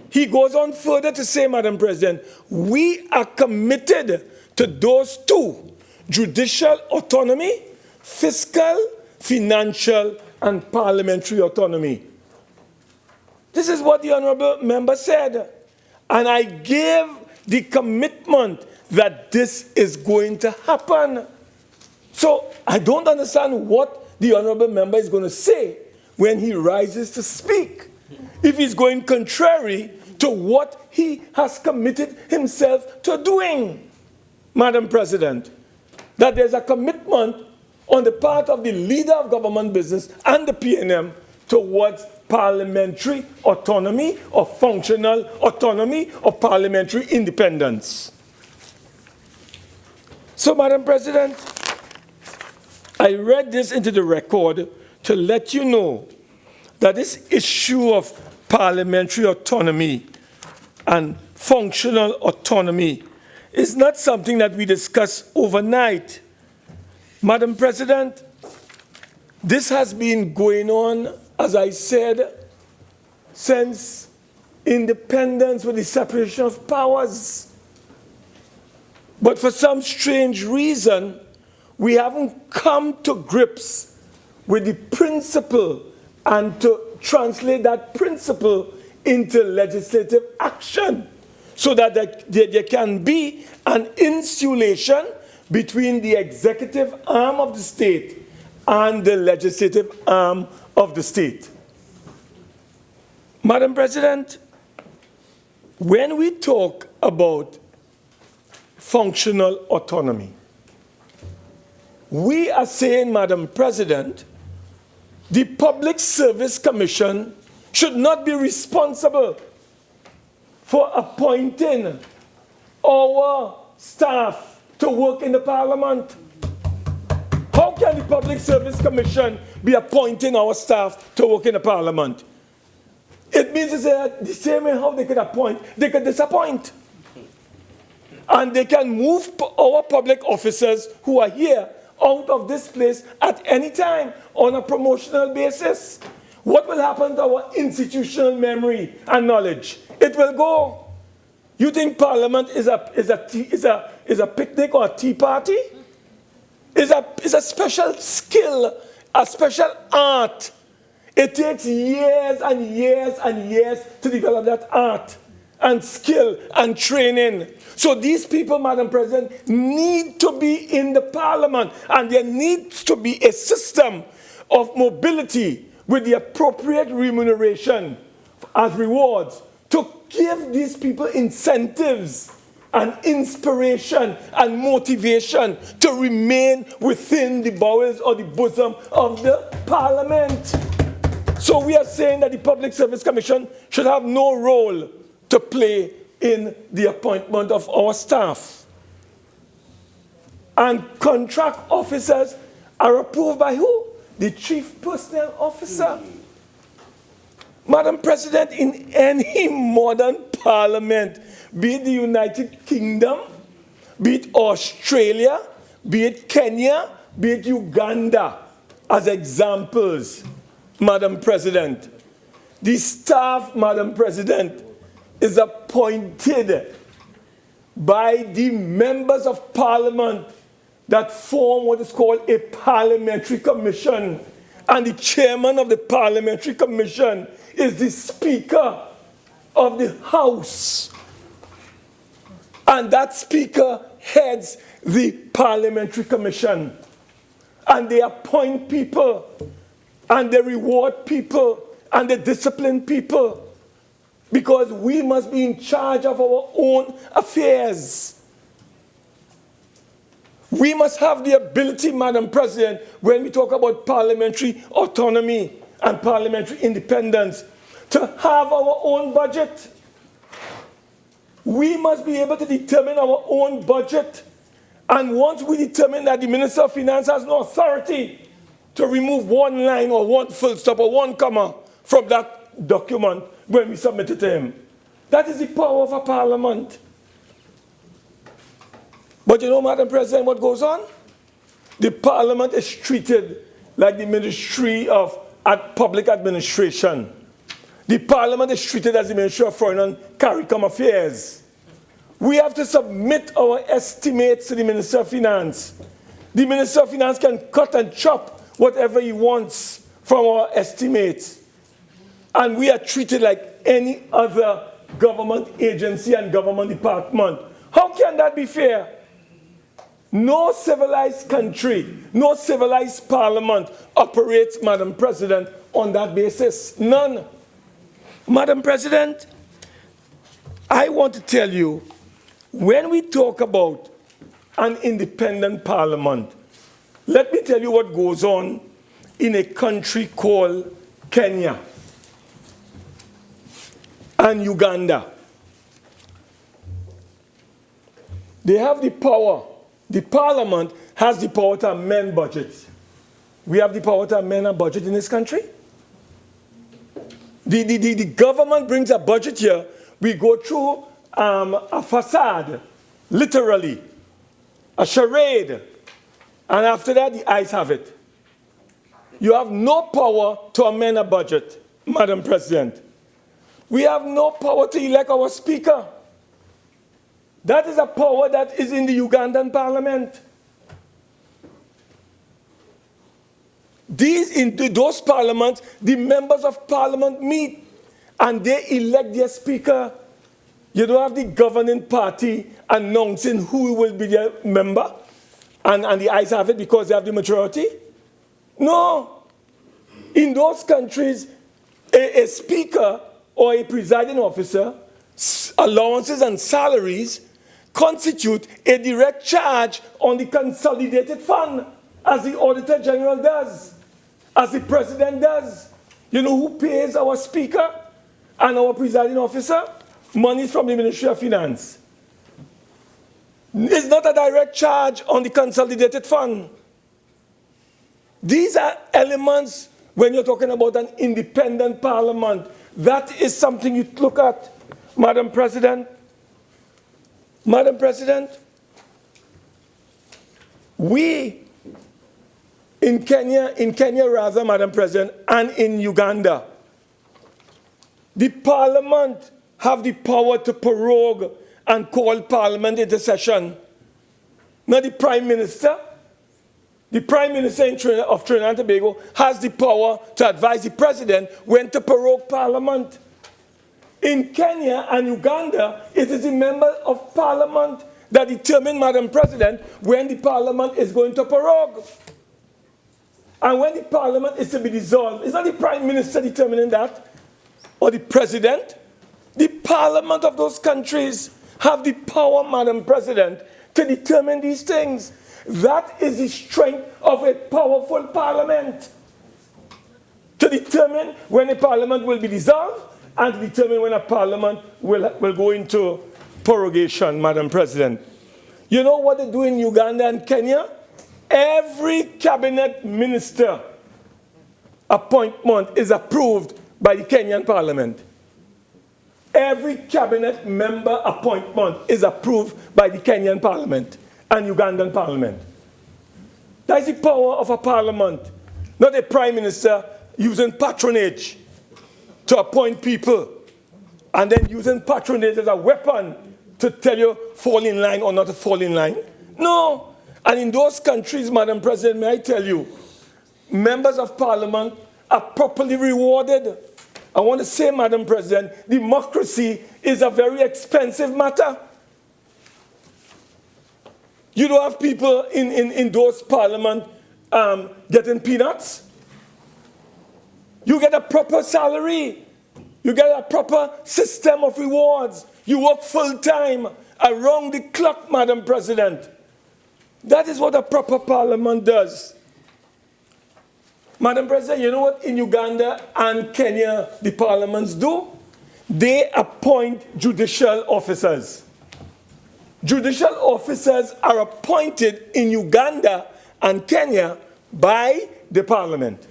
He goes on further to say, Madam President, we are committed to those two, judicial autonomy, fiscal, financial, and parliamentary autonomy. This is what the Honourable Member said. And I gave the commitment that this is going to happen. So I don't understand what the Honourable Member is going to say when he rises to speak, if he's going contrary to what he has committed himself to doing. Madam President, that there's a commitment on the part of the leader of government business and the PNM towards parliamentary autonomy or functional autonomy or parliamentary independence. So, Madam President, I read this into the record to let you know that this issue of parliamentary autonomy and functional autonomy is not something that we discuss overnight. Madam President, this has been going on, as I said, since independence with the separation of powers. But for some strange reason, we haven't come to grips with the principle and to translate that principle into legislative action so that there can be an insulation between the executive arm of the state and the legislative arm of the state. Madam President, when we talk about functional autonomy, we are saying, Madam President, the Public Service Commission should not be responsible for appointing our staff to work in the Parliament. How can the Public Service Commission be appointing our staff to work in the Parliament? It means that the same way how they could appoint, they could disappoint. And they can move our public officers who are here out of this place at any time on a promotional basis. What will happen to our institutional memory and knowledge? It will go. You think Parliament is a picnic or a tea party? It's a special skill, a special art. It takes years and years and years to develop that art and skill and training. So these people, Madam President, need to be in the Parliament, and there needs to be a system of mobility with the appropriate remuneration as rewards to give these people incentives and inspiration and motivation to remain within the bowels or the bosom of the Parliament. So we are saying that the Public Service Commission should have no role to play in the appointment of our staff. And contract officers are approved by who? The Chief Personnel Officer. Madam President, in any modern parliament, be it the United Kingdom, be it Australia, be it Kenya, be it Uganda, as examples, Madam President, the staff, Madam President, is appointed by the members of parliament that form what is called a parliamentary commission. And the chairman of the parliamentary commission is the Speaker of the House. And that Speaker heads the parliamentary commission. And they appoint people, and they reward people, and they discipline people. Because we must be in charge of our own affairs. We must have the ability, Madam President, when we talk about parliamentary autonomy and parliamentary independence, to have our own budget. We must be able to determine our own budget. And once we determine that the Minister of Finance has no authority to remove one line or one full stop or one comma from that document when we submit it to him, that is the power of a parliament. But you know, Madam President, what goes on? The parliament is treated like the Ministry of Public Administration. The parliament is treated as the Ministry of Foreign and CARICOM Affairs. We have to submit our estimates to the Minister of Finance. The Minister of Finance can cut and chop whatever he wants from our estimates. And we are treated like any other government agency and government department. How can that be fair? No civilized country, no civilized parliament operates, Madam President, on that basis. None. Madam President, I want to tell you, when we talk about an independent parliament, let me tell you what goes on in a country called Kenya and Uganda. They have the power. The parliament has the power to amend budgets. We have the power to amend a budget in this country. The government brings a budget here. We go through a facade, literally, a charade. And after that, the ayes have it. You have no power to amend a budget, Madam President. We have no power to elect our speaker. That is a power that is in the Ugandan parliament. In those parliaments, the members of parliament meet and they elect their speaker. You don't have the governing party announcing who will be their member and the ayes have it because they have the majority. No. In those countries, a speaker or a presiding officer, allowances and salaries constitute a direct charge on the consolidated fund, as the Auditor General does, as the President does. You know who pays our speaker and our presiding officer? Money from the Ministry of Finance. It's not a direct charge on the consolidated fund. These are elements when you're talking about an independent parliament. That is something you look at, Madam President. Madam President, we in Kenya, Madam President, and in Uganda, the parliament have the power to prorogue and call parliament into session. Not the Prime Minister. The Prime Minister of Trinidad and Tobago has the power to advise the President when to prorogue parliament. In Kenya and Uganda, it is the member of parliament that determine, Madam President, when the parliament is going to prorogue. And when the parliament is to be dissolved, it's not the Prime Minister determining that, or the President. The parliament of those countries have the power, Madam President, to determine these things. That is the strength of a powerful parliament. To determine when a parliament will be dissolved and to determine when a parliament will go into prorogation, Madam President. You know what they do in Uganda and Kenya? Every cabinet minister appointment is approved by the Kenyan Parliament. Every cabinet member appointment is approved by the Kenyan Parliament and Ugandan Parliament. That is the power of a parliament, not a prime minister using patronage to appoint people and then using patronage as a weapon to tell you fall in line or not to fall in line. No. And in those countries, Madam President, may I tell you, members of parliament are properly rewarded. I want to say, Madam President, democracy is a very expensive matter. You don't have people in those parliament getting peanuts. You get a proper salary. You get a proper system of rewards. You work full time, around the clock, Madam President. That is what a proper parliament does. Madam President, you know what in Uganda and Kenya the parliaments do? They appoint judicial officers. Judicial officers are appointed in Uganda and Kenya by the parliament.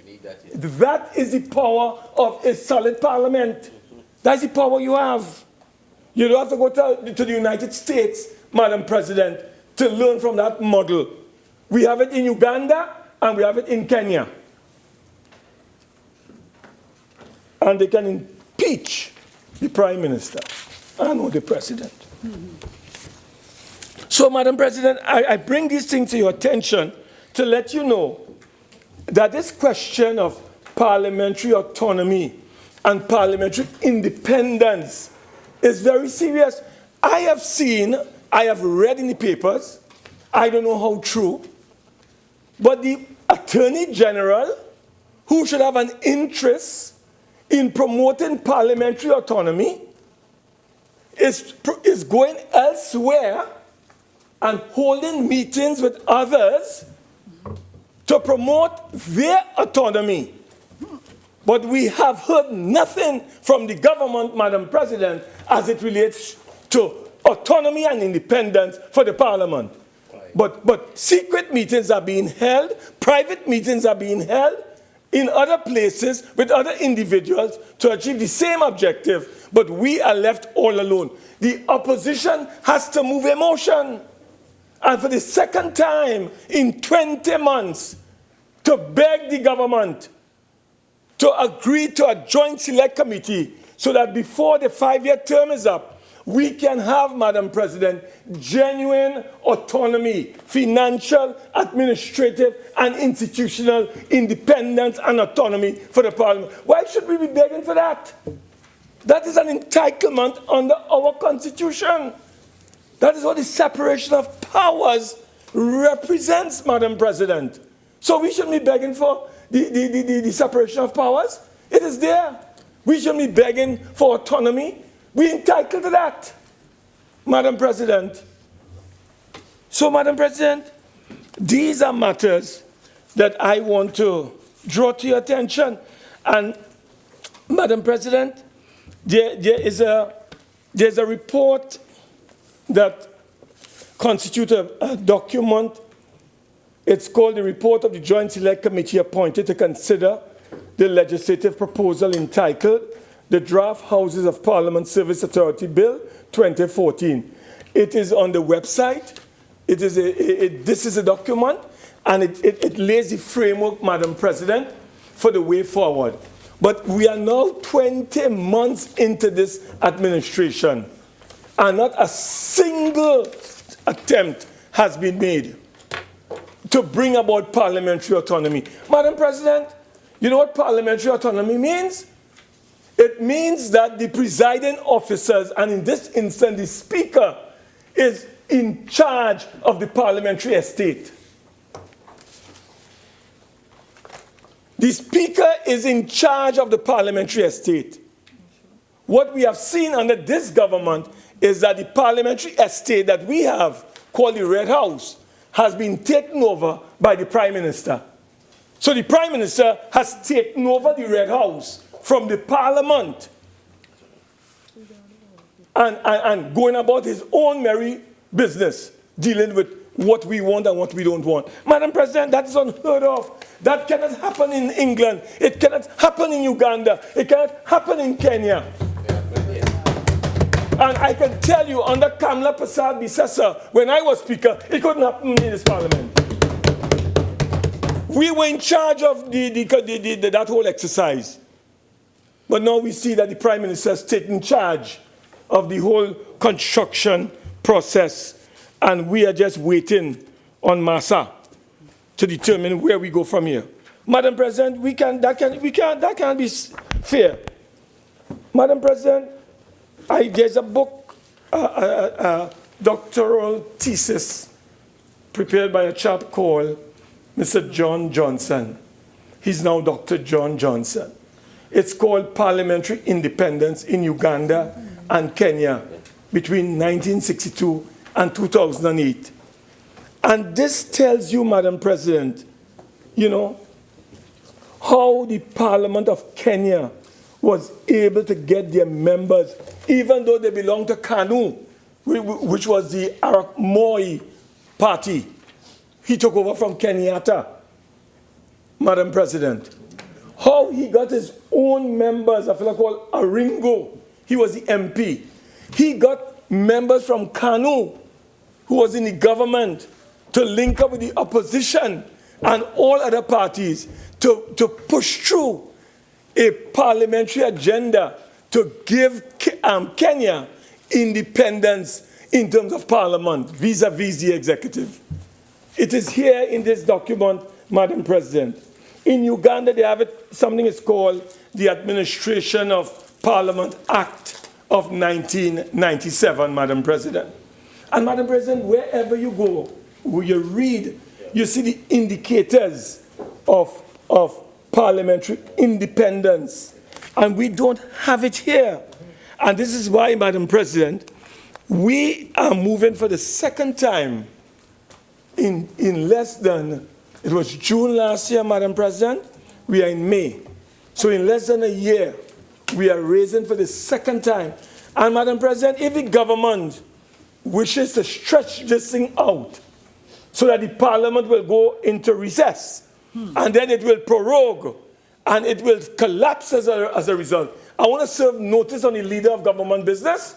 That is the power of a solid parliament. That's the power you have. You don't have to go to the United States, Madam President, to learn from that model. We have it in Uganda and we have it in Kenya. And they can impeach the Prime Minister and or the President. So, Madam President, I bring these things to your attention to let you know that this question of parliamentary autonomy and parliamentary independence is very serious. I have read in the papers, I don't know how true, but the Attorney General, who should have an interest in promoting parliamentary autonomy, is going elsewhere and holding meetings with others to promote their autonomy. But we have heard nothing from the government, Madam President, as it relates to autonomy and independence for the parliament. But secret meetings are being held, private meetings are being held in other places with other individuals to achieve the same objective, but we are left all alone. The opposition has to move a motion. And for the second time in 20 months, to beg the government to agree to a joint select committee so that before the 5-year term is up, we can have, Madam President, genuine autonomy, financial, administrative, and institutional independence and autonomy for the parliament. Why should we be begging for that? That is an entitlement under our constitution. That is what the separation of powers represents, Madam President. So we shouldn't be begging for the separation of powers. It is there. We shouldn't be begging for autonomy. We're entitled to that, Madam President. So, Madam President, these are matters that I want to draw to your attention. And, Madam President, there's a report that constitutes a document. It's called the Report of the Joint Select Committee appointed to consider the legislative proposal entitled the Draft Houses of Parliament Service Authority Bill 2014. It is on the website. This is a document, and it lays the framework, Madam President, for the way forward. But we are now 20 months into this administration, and not a single attempt has been made to bring about parliamentary autonomy. Madam President, you know what parliamentary autonomy means? It means that the presiding officers, and in this instance the Speaker, is in charge of the parliamentary estate. The Speaker is in charge of the parliamentary estate. What we have seen under this government is that the parliamentary estate that we have, called the Red House, has been taken over by the Prime Minister. So the Prime Minister has taken over the Red House from the Parliament and going about his own merry business, dealing with what we want and what we don't want. Madam President, that is unheard of. That cannot happen in England. It cannot happen in Uganda. It cannot happen in Kenya. And I can tell you, under Kamla Prasad Bisesa, when I was Speaker, it couldn't happen in this Parliament. We were in charge of that whole exercise. But now we see that the Prime Minister has taken charge of the whole construction process, and we are just waiting on Massa to determine where we go from here. Madam President, that can't be fair. Madam President, there's a book, a doctoral thesis prepared by a chap called Mr. John Johnson. He's now Dr. John Johnson. It's called Parliamentary Independence in Uganda and Kenya between 1962 and 2008. And this tells you, Madam President, you know, how the Parliament of Kenya was able to get their members, even though they belonged to KANU, which was the Arap Moi party. He took over from Kenyatta, Madam President. How he got his own members, a fellow called Aringo, he was the MP. He got members from KANU, who was in the government, to link up with the opposition and all other parties to push through a parliamentary agenda to give Kenya independence in terms of parliament vis-a-vis the executive. It is here in this document, Madam President. In Uganda, they have something is called the Administration of Parliament Act of 1997, Madam President. And Madam President, wherever you go, where you read, you see the indicators of parliamentary independence. And we don't have it here. And this is why, Madam President, we are moving for the second time in less than, it was June last year, Madam President, we are in May. So in less than a year, we are raising for the second time. And Madam President, if the government wishes to stretch this thing out so that the Parliament will go into recess, and then it will prorogue, and it will collapse as a result, I want to serve notice on the leader of government business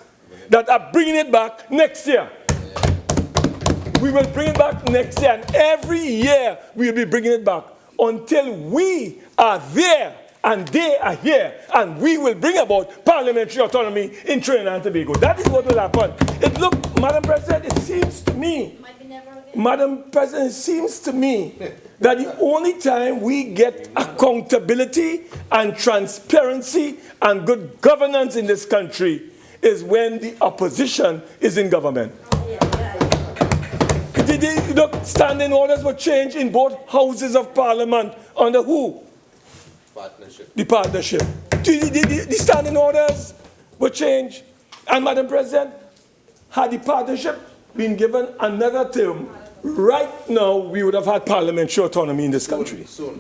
that I'm bringing it back next year. We will bring it back next year, and every year we will be bringing it back until we are there and they are here, and we will bring about parliamentary autonomy in Trinidad and Tobago. That is what will happen. Madam President, it seems to me, Madam President, it seems to me that the only time we get accountability and transparency and good governance in this country is when the opposition is in government. The standing orders were changed in both houses of parliament under who? Partnership. The partnership. The standing orders were changed. And Madam President, had the partnership been given another term, right now we would have had parliamentary autonomy in this country. So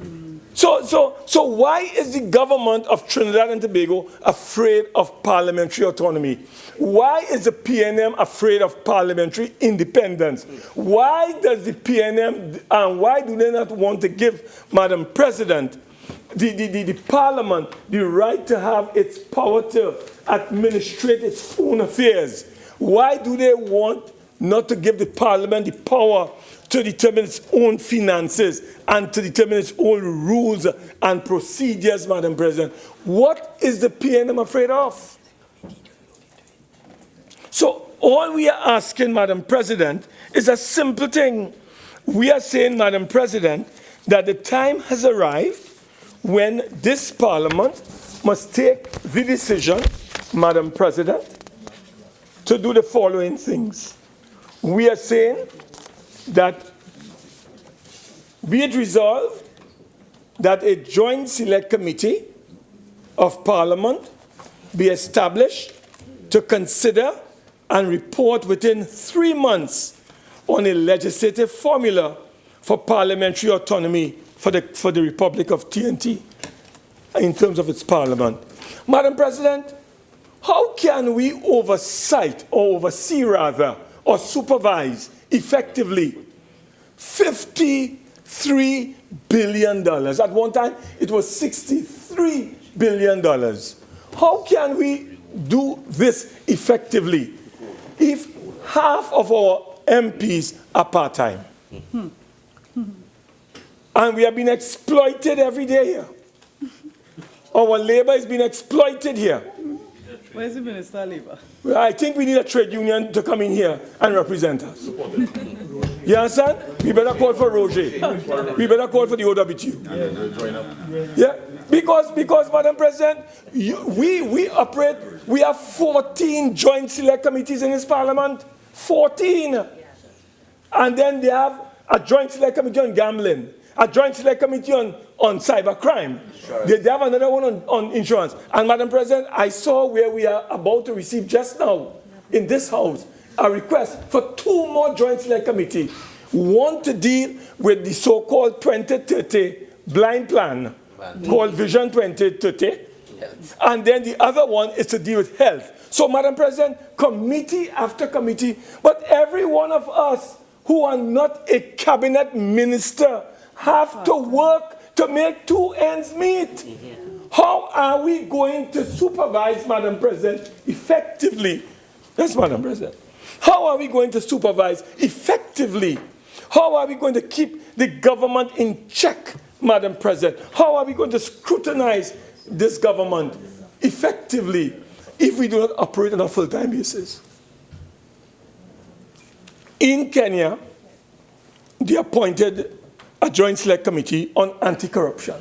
why is the government of Trinidad and Tobago afraid of parliamentary autonomy? Why is the PNM afraid of parliamentary independence? Why does the PNM, and why do they not want to give, Madam President, the Parliament the right to have its power to administrate its own affairs? Why do they want not to give the Parliament the power to determine its own finances and to determine its own rules and procedures, Madam President? What is the PNM afraid of? So all we are asking, Madam President, is a simple thing. We are saying, Madam President, that the time has arrived when this Parliament must take the decision, Madam President, to do the following things. We are saying that be it resolved that a joint select committee of Parliament be established to consider and report within 3 months on a legislative formula for parliamentary autonomy for the Republic of TNT in terms of its parliament. Madam President, how can we oversight, or oversee rather, or supervise effectively $53 billion. At one time, it was $63 billion. How can we do this effectively if half of our MPs are part-time? And we have been exploited every day here. Our labor is being exploited here. Where's the Minister of Labour? I think we need a trade union to come in here and represent us. You understand? We better call for Roger. We better call for the OWTU. Yeah, because Madam President, we operate, we have 14 joint select committees in this parliament. 14. And then they have a joint select committee on gambling, a joint select committee on cybercrime. They have another one on insurance. And Madam President, I saw where we are about to receive just now in this house a request for 2 more joint select committees. One to deal with the so-called 2030 blind plan called Vision 2030. And then the other one is to deal with health. So Madam President, committee after committee, but every one of us who are not a cabinet minister have to work to make 2 ends meet. How are we going to supervise, Madam President, effectively? Yes, Madam President. How are we going to supervise effectively? How are we going to keep the government in check, Madam President? How are we going to scrutinize this government effectively if we do not operate on a full-time basis? In Kenya, they appointed a joint select committee on anti-corruption.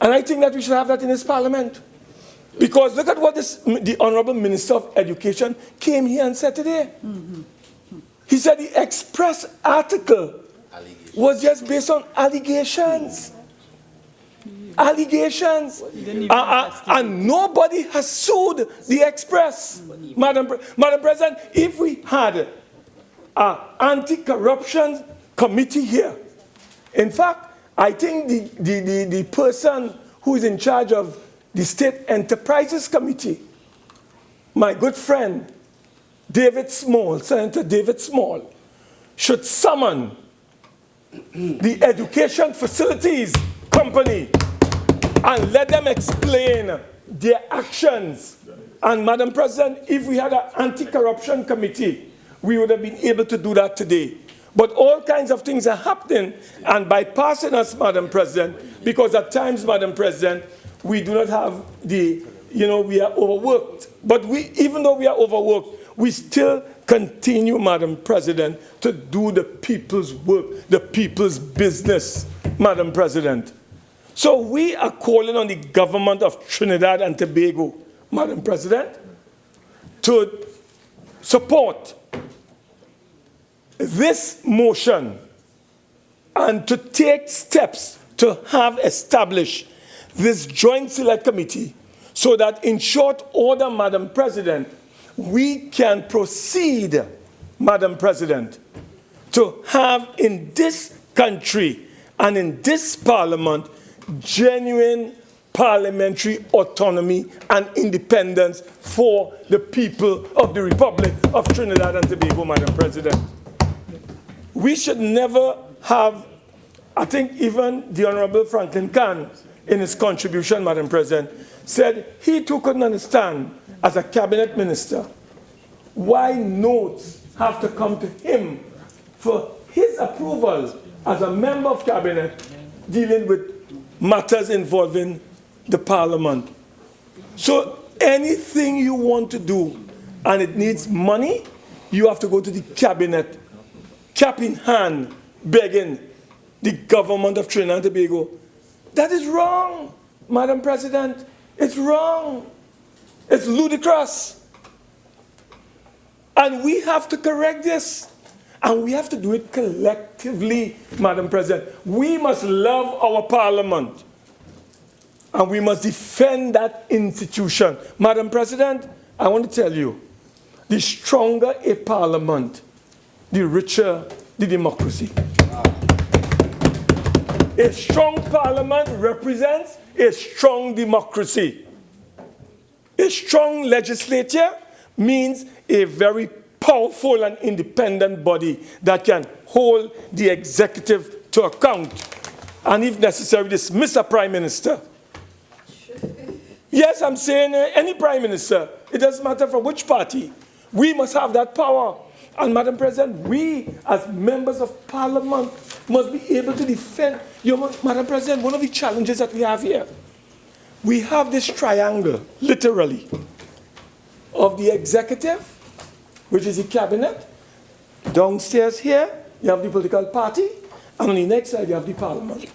And I think that we should have that in this parliament. Because look at what the Honorable Minister of Education came here and said today. He said the Express article was just based on allegations. Allegations. And nobody has sued the Express. Madam President, if we had an anti-corruption committee here, in fact, I think the person who is in charge of the State Enterprises Committee, my good friend, David Small, Senator David Small, should summon the Education Facilities Company and let them explain their actions. And Madam President, if we had an anti-corruption committee, we would have been able to do that today. But all kinds of things are happening and bypassing us, Madam President, because at times, Madam President, we do not have the, we are overworked. But even though we are overworked, we still continue, Madam President, to do the people's work, the people's business, Madam President. So we are calling on the government of Trinidad and Tobago, Madam President, to support this motion and to take steps to have established this joint select committee so that in short order, Madam President, we can proceed, Madam President, to have in this country and in this parliament genuine parliamentary autonomy and independence for the people of the Republic of Trinidad and Tobago, Madam President. We should never have, I think even the Honorable Franklin Khan, in his contribution, Madam President, said he too couldn't understand, as a cabinet minister, why notes have to come to him for his approval as a member of cabinet dealing with matters involving the parliament. So anything you want to do and it needs money, you have to go to the cabinet, cap in hand, begging the government of Trinidad and Tobago. That is wrong, Madam President. It's wrong. It's ludicrous. And we have to correct this. And we have to do it collectively, Madam President. We must love our parliament. And we must defend that institution. Madam President, I want to tell you, the stronger a parliament, the richer the democracy. A strong parliament represents a strong democracy. A strong legislature means a very powerful and independent body that can hold the executive to account and, if necessary, dismiss a prime minister. Yes, I'm saying any prime minister. It doesn't matter from which party. We must have that power. And, Madam President, we, as members of Parliament, must be able to defend. Madam President, one of the challenges that we have here, we have this triangle, literally, of the executive, which is the cabinet. Downstairs here, you have the political party, and on the next side, you have the Parliament.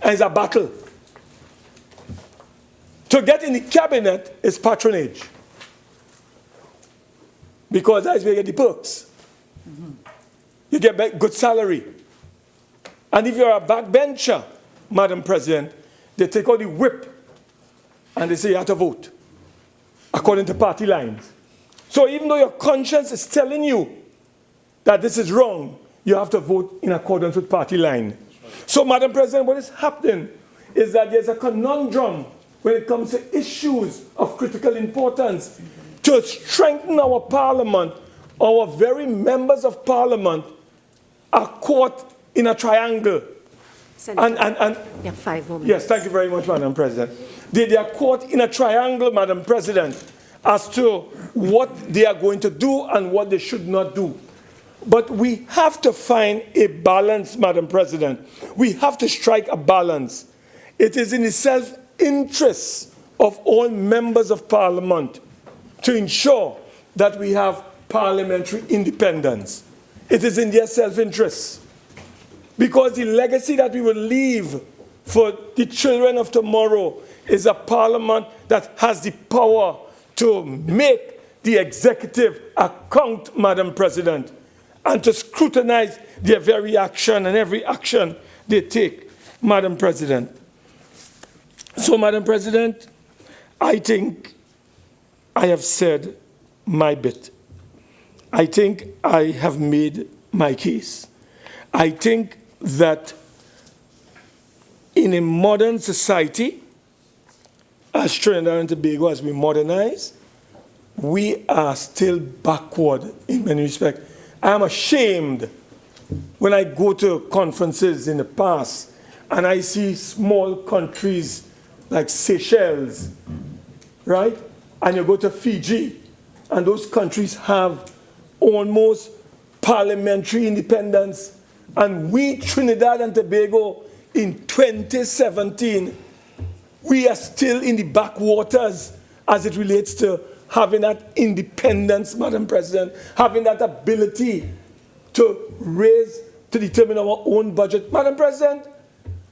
And it's a battle. To get in the cabinet is patronage, because that's where you get the perks. You get good salary. And if you're a backbencher, Madam President, they take out the whip and they say you have to vote according to party lines. So even though your conscience is telling you that this is wrong, you have to vote in accordance with party line. So, Madam President, what is happening is that there's a conundrum when it comes to issues of critical importance. To strengthen our Parliament, our very members of Parliament are caught in a triangle. Senator, you have 5 more minutes. Yes, thank you very much, Madam President. They are caught in a triangle, Madam President, as to what they are going to do and what they should not do. But we have to find a balance, Madam President. We have to strike a balance. It is in the self-interest of all members of Parliament to ensure that we have parliamentary independence. It is in their self-interest. Because the legacy that we will leave for the children of tomorrow is a Parliament that has the power to make the executive account, Madam President, and to scrutinize their very action and every action they take, Madam President. So, Madam President, I think I have said my bit. I think I have made my case. I think that in a modern society, as Trinidad and Tobago, as we modernize, we are still backward in many respects. I am ashamed when I go to conferences in the past and I see small countries like Seychelles, right? And you go to Fiji, and those countries have almost parliamentary independence. And we, Trinidad and Tobago, in 2017, we are still in the backwaters as it relates to having that independence, Madam President, having that ability to raise, to determine our own budget. Madam President,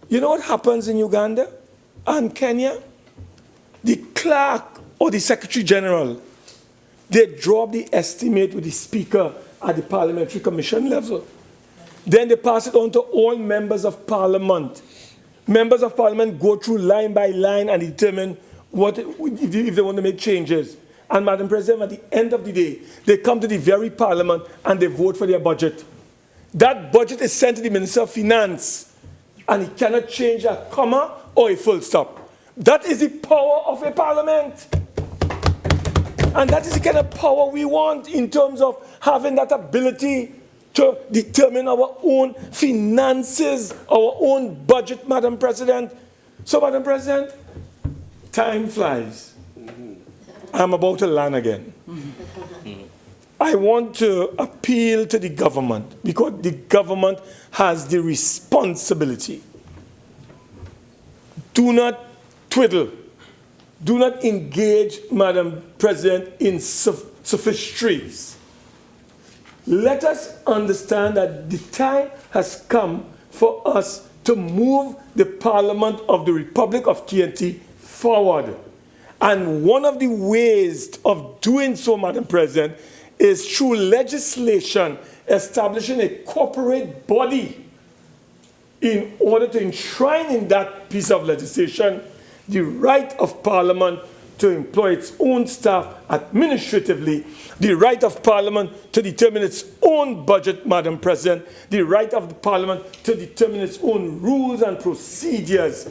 you know what happens in Uganda and Kenya? The clerk or the Secretary General, they drop the estimate with the Speaker at the Parliamentary Commission level. Then they pass it on to all members of Parliament. Members of Parliament go through line by line and determine what, if they want to make changes. And, Madam President, at the end of the day, they come to the very Parliament and they vote for their budget. That budget is sent to the Minister of Finance, and he cannot change a comma or a full stop. That is the power of a Parliament. And that is the kind of power we want in terms of having that ability to determine our own finances, our own budget, Madam President. So, Madam President, time flies. I'm about to land again. I want to appeal to the government, because the government has the responsibility. Do not twiddle. Do not engage, Madam President, in sophistries. Let us understand that the time has come for us to move the Parliament of the Republic of TNT forward. And one of the ways of doing so, Madam President, is through legislation establishing a corporate body in order to enshrine in that piece of legislation the right of Parliament to employ its own staff administratively, the right of Parliament to determine its own budget, Madam President, the right of the Parliament to determine its own rules and procedures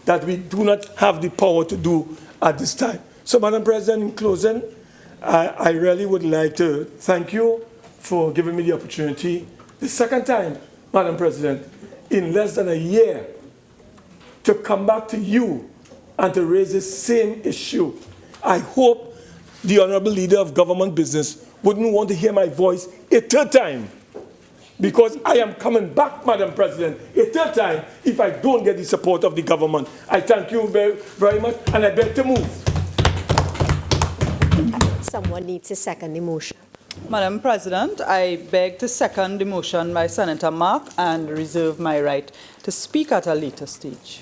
that we do not have the power to do at this time. So, Madam President, in closing, I really would like to thank you for giving me the opportunity, the second time, Madam President, in less than a year, to come back to you and to raise the same issue. I hope the Honorable Leader of Government Business wouldn't want to hear my voice a third time, because I am coming back, Madam President, a third time if I don't get the support of the government. I thank you very, very much, and I beg to move. Someone needs to second the motion. Madam President, I beg to second the motion by Senator Mark and reserve my right to speak at a later stage.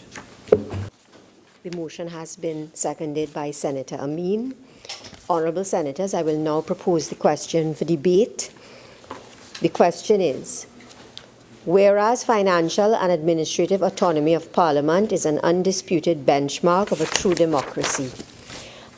The motion has been seconded by Senator Amin. Honourable Senators, I will now propose the question for debate. The question is, whereas financial and administrative autonomy of Parliament is an undisputed benchmark of a true democracy,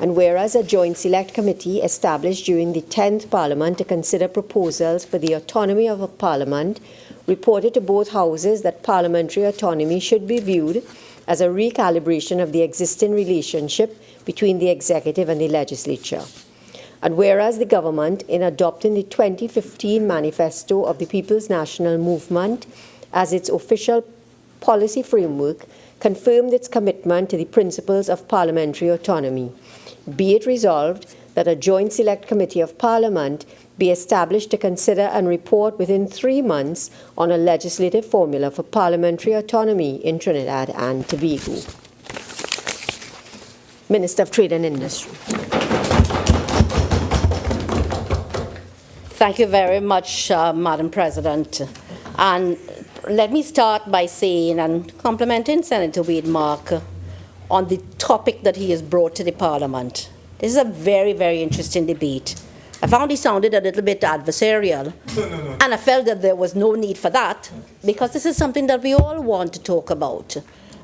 and whereas a joint select committee established during the 10th Parliament to consider proposals for the autonomy of a Parliament reported to both houses that parliamentary autonomy should be viewed as a recalibration of the existing relationship between the executive and the legislature. And whereas the government, in adopting the 2015 manifesto of the People's National Movement as its official policy framework, confirmed its commitment to the principles of parliamentary autonomy, be it resolved that a joint select committee of Parliament be established to consider and report within 3 months on a legislative formula for parliamentary autonomy in Trinidad and Tobago. Minister of Trade and Industry. Thank you very much, Madam President. And let me start by saying and complimenting Senator Wade Mark on the topic that he has brought to the Parliament. This is a very, very interesting debate. I found he sounded a little bit adversarial, and I felt that there was no need for that, because this is something that we all want to talk about.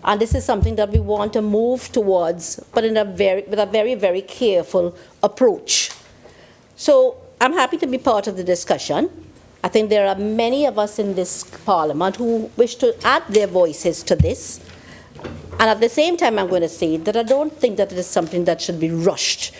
And this is something that we want to move towards, but with a very, very careful approach. So I'm happy to be part of the discussion. I think there are many of us in this Parliament who wish to add their voices to this. And at the same time, I'm going to say that I don't think that it is something that should be rushed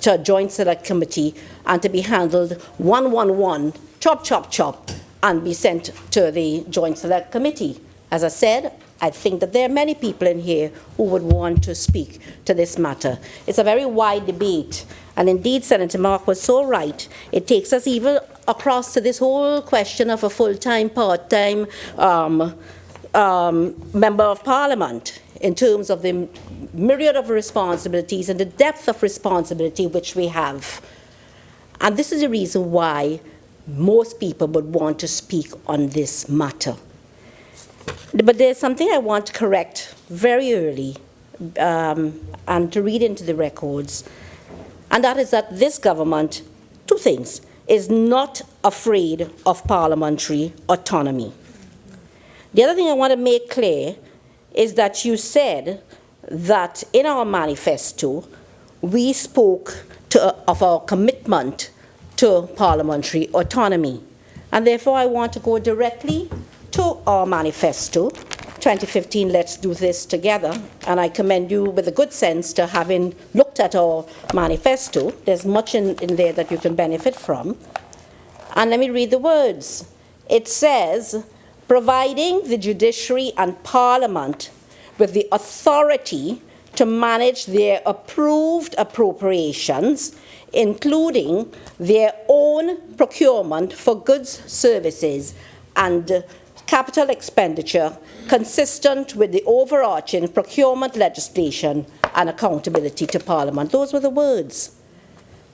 to a joint select committee and to be handled 1-1-1, chop, chop, chop, and be sent to the joint select committee. As I said, I think that there are many people in here who would want to speak to this matter. It's a very wide debate, and indeed, Senator Mark was so right. It takes us even across to this whole question of a full-time, part-time member of Parliament in terms of the myriad of responsibilities and the depth of responsibility which we have. And this is the reason why most people would want to speak on this matter. But there's something I want to correct very early and to read into the records, and that is that this government, two things, is not afraid of parliamentary autonomy. The other thing I want to make clear is that you said that in our manifesto, we spoke of our commitment to parliamentary autonomy. And therefore, I want to go directly to our manifesto, 2015, Let's Do This Together. And I commend you with a good sense to having looked at our manifesto. There's much in there that you can benefit from. And let me read the words. It says, providing the judiciary and Parliament with the authority to manage their approved appropriations, including their own procurement for goods, services, and capital expenditure consistent with the overarching procurement legislation and accountability to Parliament. Those were the words.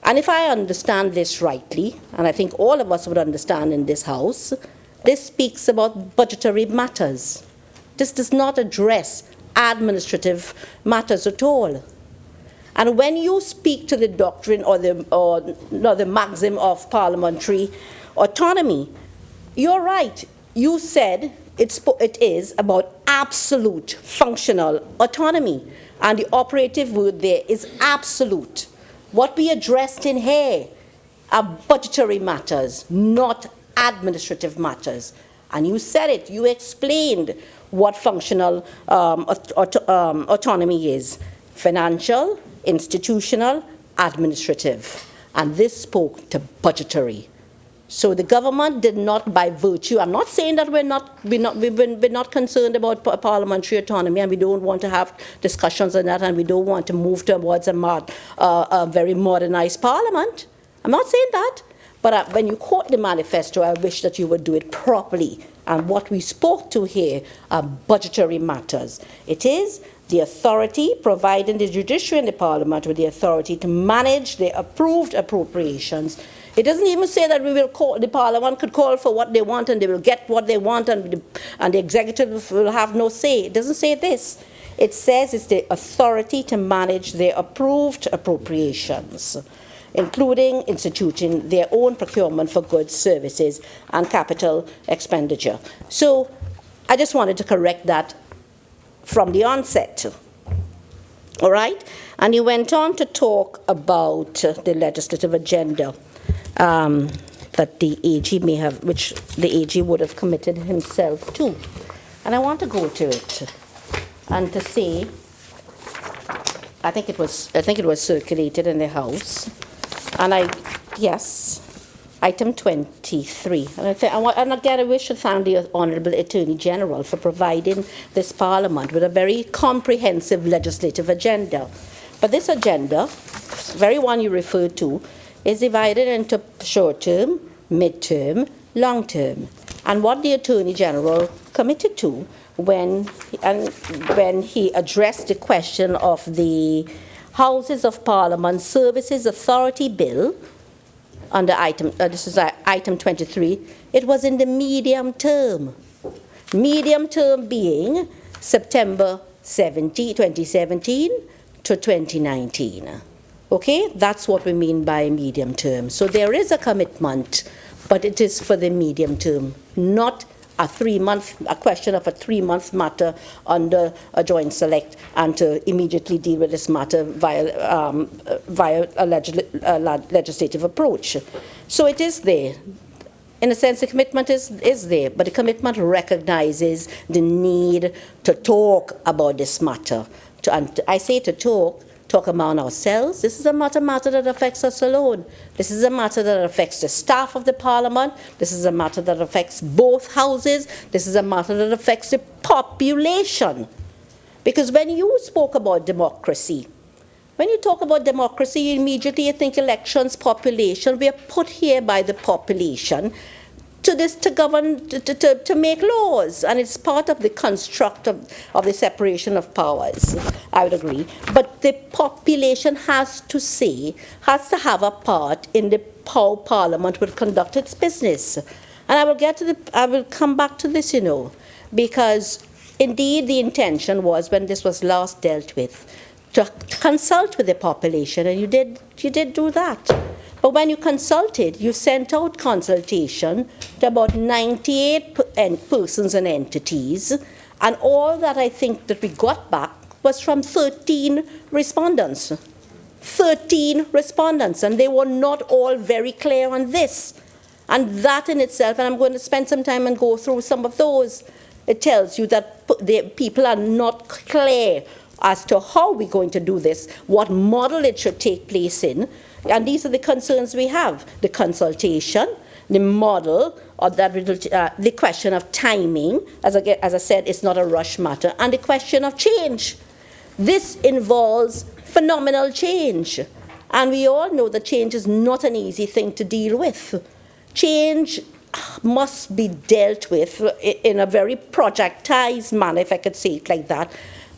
And if I understand this rightly, and I think all of us would understand in this House, this speaks about budgetary matters. This does not address administrative matters at all. And when you speak to the doctrine or the maxim of parliamentary autonomy, you're right. You said it is about absolute functional autonomy, and the operative word there is absolute. What we addressed in here are budgetary matters, not administrative matters. And you said it, you explained what functional autonomy is: financial, institutional, administrative. and this spoke to budgetary. So the government did not, by virtue, I'm not saying that we're not concerned about parliamentary autonomy, and we don't want to have discussions on that, and we don't want to move towards a very modernized parliament. I'm not saying that. But when you quote the manifesto, I wish that you would do it properly. And what we spoke to here are budgetary matters. It is the authority, providing the judiciary and the parliament with the authority to manage the approved appropriations. It doesn't even say that the parliament could call for what they want and they will get what they want and the executive will have no say. It doesn't say this. It says it's the authority to manage their approved appropriations, including instituting their own procurement for goods, services, and capital expenditure. So I just wanted to correct that from the onset. All right? And he went on to talk about the legislative agenda that the AG may have, which the AG would have committed himself to. And I want to go to it and to say, I think it was circulated in the House. And item 23. And again, I wish to thank the Honourable Attorney General for providing this Parliament with a very comprehensive legislative agenda. But this agenda, very one you referred to, is divided into short-term, mid-term, long-term. And what the Attorney General committed to when he addressed the question of the Houses of Parliament Services Authority Bill, under this is item 23, it was in the medium term. Medium term being September 2017 to 2019. Okay, that's what we mean by medium term. So there is a commitment, but it is for the medium term, not a question of a 3-month matter under a joint select and to immediately deal with this matter via a legislative approach. So it is there. In a sense, the commitment is there, but the commitment recognizes the need to talk about this matter. And I say to talk among ourselves. This is a matter that affects us alone. This is a matter that affects the staff of the Parliament. This is a matter that affects both houses. This is a matter that affects the population. Because when you spoke about democracy, when you talk about democracy, you immediately think elections, population. We are put here by the population to govern, to make laws, and it's part of the construct of the separation of powers. I would agree, but the population has to have a part in how Parliament will conduct its business. And I will come back to this, because indeed the intention was, when this was last dealt with, to consult with the population, and you did do that. But when you consulted, you sent out consultation to about 98 persons and entities, and all that I think that we got back was from 13 respondents. 13 respondents, and they were not all very clear on this. And that in itself, and I'm going to spend some time and go through some of those, it tells you that the people are not clear as to how we're going to do this, what model it should take place in. And these are the concerns we have: the consultation, the model, or the question of timing. As I said, it's not a rush matter, and the question of change. This involves phenomenal change, and we all know that change is not an easy thing to deal with. Change must be dealt with in a very projectized manner, if I could say it like that.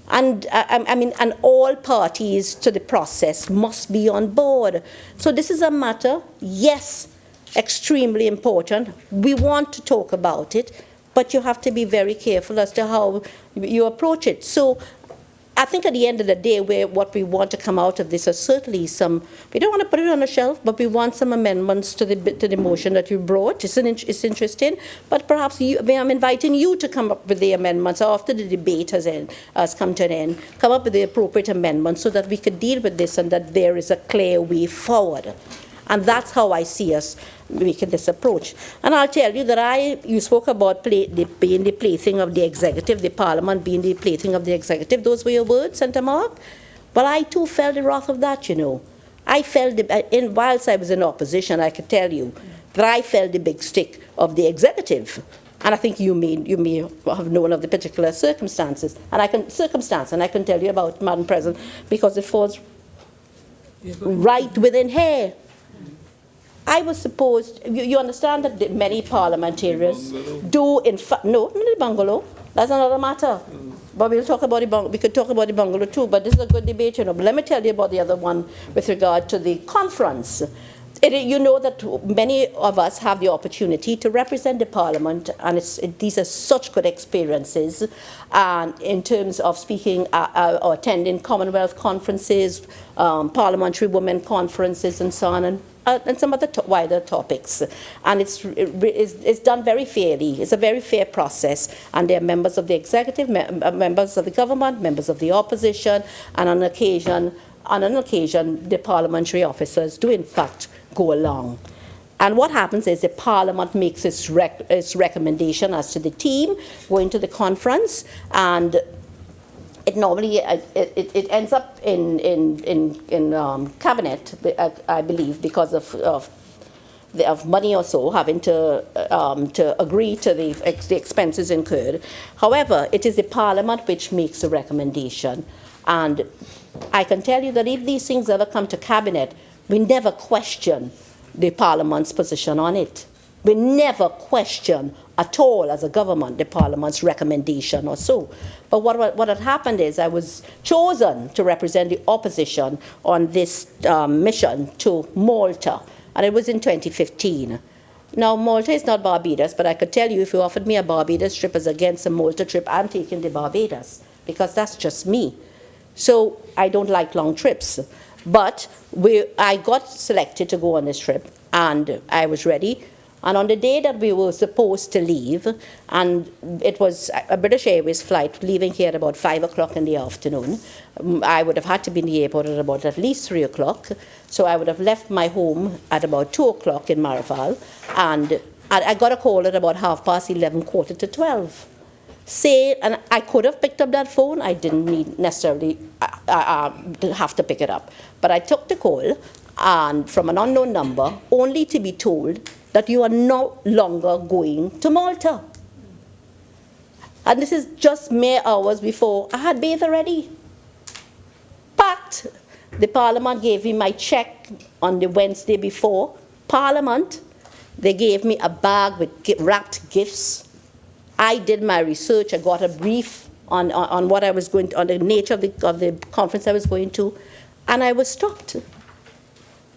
And and all parties to the process must be on board. So this is a matter, yes, extremely important. We want to talk about it, but you have to be very careful as to how you approach it. So I think at the end of the day, what we want to come out of this is certainly we don't want to put it on a shelf, but we want some amendments to the motion that you brought. It's interesting, but perhaps I'm inviting you to come up with the amendments after the debate has come to an end. Come up with the appropriate amendments so that we could deal with this and that there is a clear way forward. And that's how I see us making this approach. And I'll tell you that you spoke about being the plaything of the executive, the Parliament being the plaything of the executive. Those were your words, Senator Mark. But I too felt the wrath of that, I felt, whilst I was in opposition, I could tell you that I felt the big stick of the executive. And I think you may have known of the particular circumstances. And I can tell you about, Madam President, because it falls right within here. I was supposed, you understand that many parliamentarians do, in fact, no, not the bungalow, that's another matter. But we could talk about the bungalow too, but this is a good debate, you know. But let me tell you about the other one with regard to the conference. You know that many of us have the opportunity to represent the Parliament, and these are such good experiences in terms of speaking or attending Commonwealth conferences, parliamentary women conferences, and so on, and some other wider topics. And it's done very fairly. It's a very fair process, and there are members of the executive, members of the government, members of the opposition, and on occasion, the parliamentary officers do in fact go along. And what happens is the Parliament makes its recommendation as to the team going to the conference, and it normally it ends up in cabinet, I believe, because of money or so having to agree to the expenses incurred. However, it is the Parliament which makes the recommendation, and I can tell you that if these things ever come to cabinet, we never question the Parliament's position on it. We never question at all as a government the Parliament's recommendation or so. But what had happened is I was chosen to represent the opposition on this mission to Malta, and it was in 2015. Now, Malta is not Barbados, but I could tell you if you offered me a Barbados trip as against a Malta trip, I'm taking the Barbados, because that's just me. So I don't like long trips. But I got selected to go on this trip, and I was ready. And on the day that we were supposed to leave, and it was a British Airways flight leaving here at about 5 o'clock in the afternoon, I would have had to be in the airport at about at least 3 o'clock. So I would have left my home at about 2 o'clock in Maraval, and I got a call at about 11:30, 12. And I could have picked up that phone. I didn't need necessarily have to pick it up. But I took the call, and from an unknown number, only to be told that you are no longer going to Malta. And this is just mere hours before I had bathed already. Packed. The Parliament gave me my check on the Wednesday before Parliament. They gave me a bag with wrapped gifts. I did my research. I got a brief on what I was going to, on the nature of the conference I was going to, and I was stopped.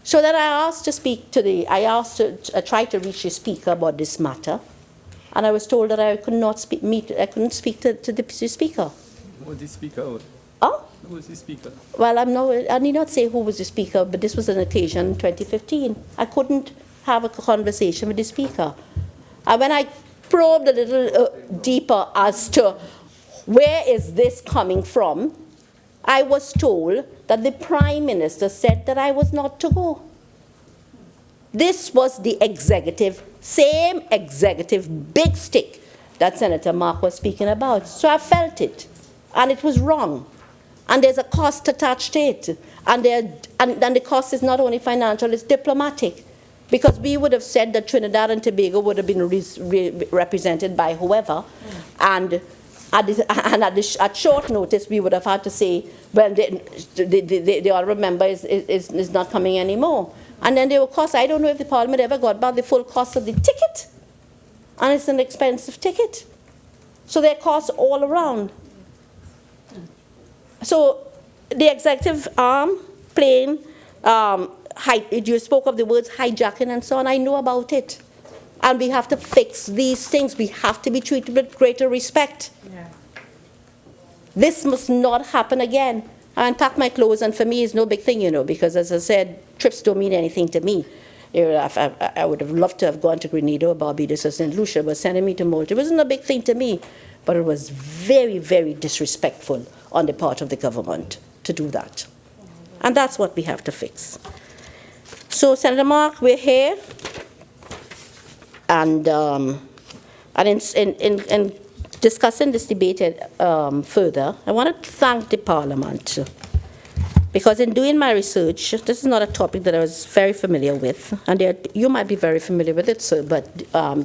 So then I asked to speak to I tried to reach the speaker about this matter, and I was told that I could not I couldn't speak to the speaker. Who was the speaker? Oh? Who was the speaker? Well, I need not say who was the speaker, but this was an occasion in 2015. I couldn't have a conversation with the speaker. And when I probed a little deeper as to where is this coming from, I was told that the Prime Minister said that I was not to go. This was the same executive big stick that Senator Mark was speaking about. So I felt it, and it was wrong. And there's a cost attached to it. And the cost is not only financial, it's diplomatic. Because we would have said that Trinidad and Tobago would have been represented by whoever, and at short notice we would have had to say, well, the honourable member is not coming anymore. And then there were costs. I don't know if the Parliament ever got back the full cost of the ticket, and it's an expensive ticket. So there are costs all around. So the executive arm playing. You spoke of the words hijacking and so on. I know about it. And we have to fix these things. We have to be treated with greater respect. Yeah. This must not happen again. I unpack my clothes, and for me it's no big thing, you know, because as I said, trips don't mean anything to me. I would have loved to have gone to Grenada or Barbados or St. Lucia, but sending me to Malta, it wasn't a big thing to me. But it was very, very disrespectful on the part of the government to do that. And that's what we have to fix. So, Senator Mark, we're here, and in discussing this debate further, I want to thank the Parliament Because in doing my research, this is not a topic that I was very familiar with, and you might be very familiar with it, sir, but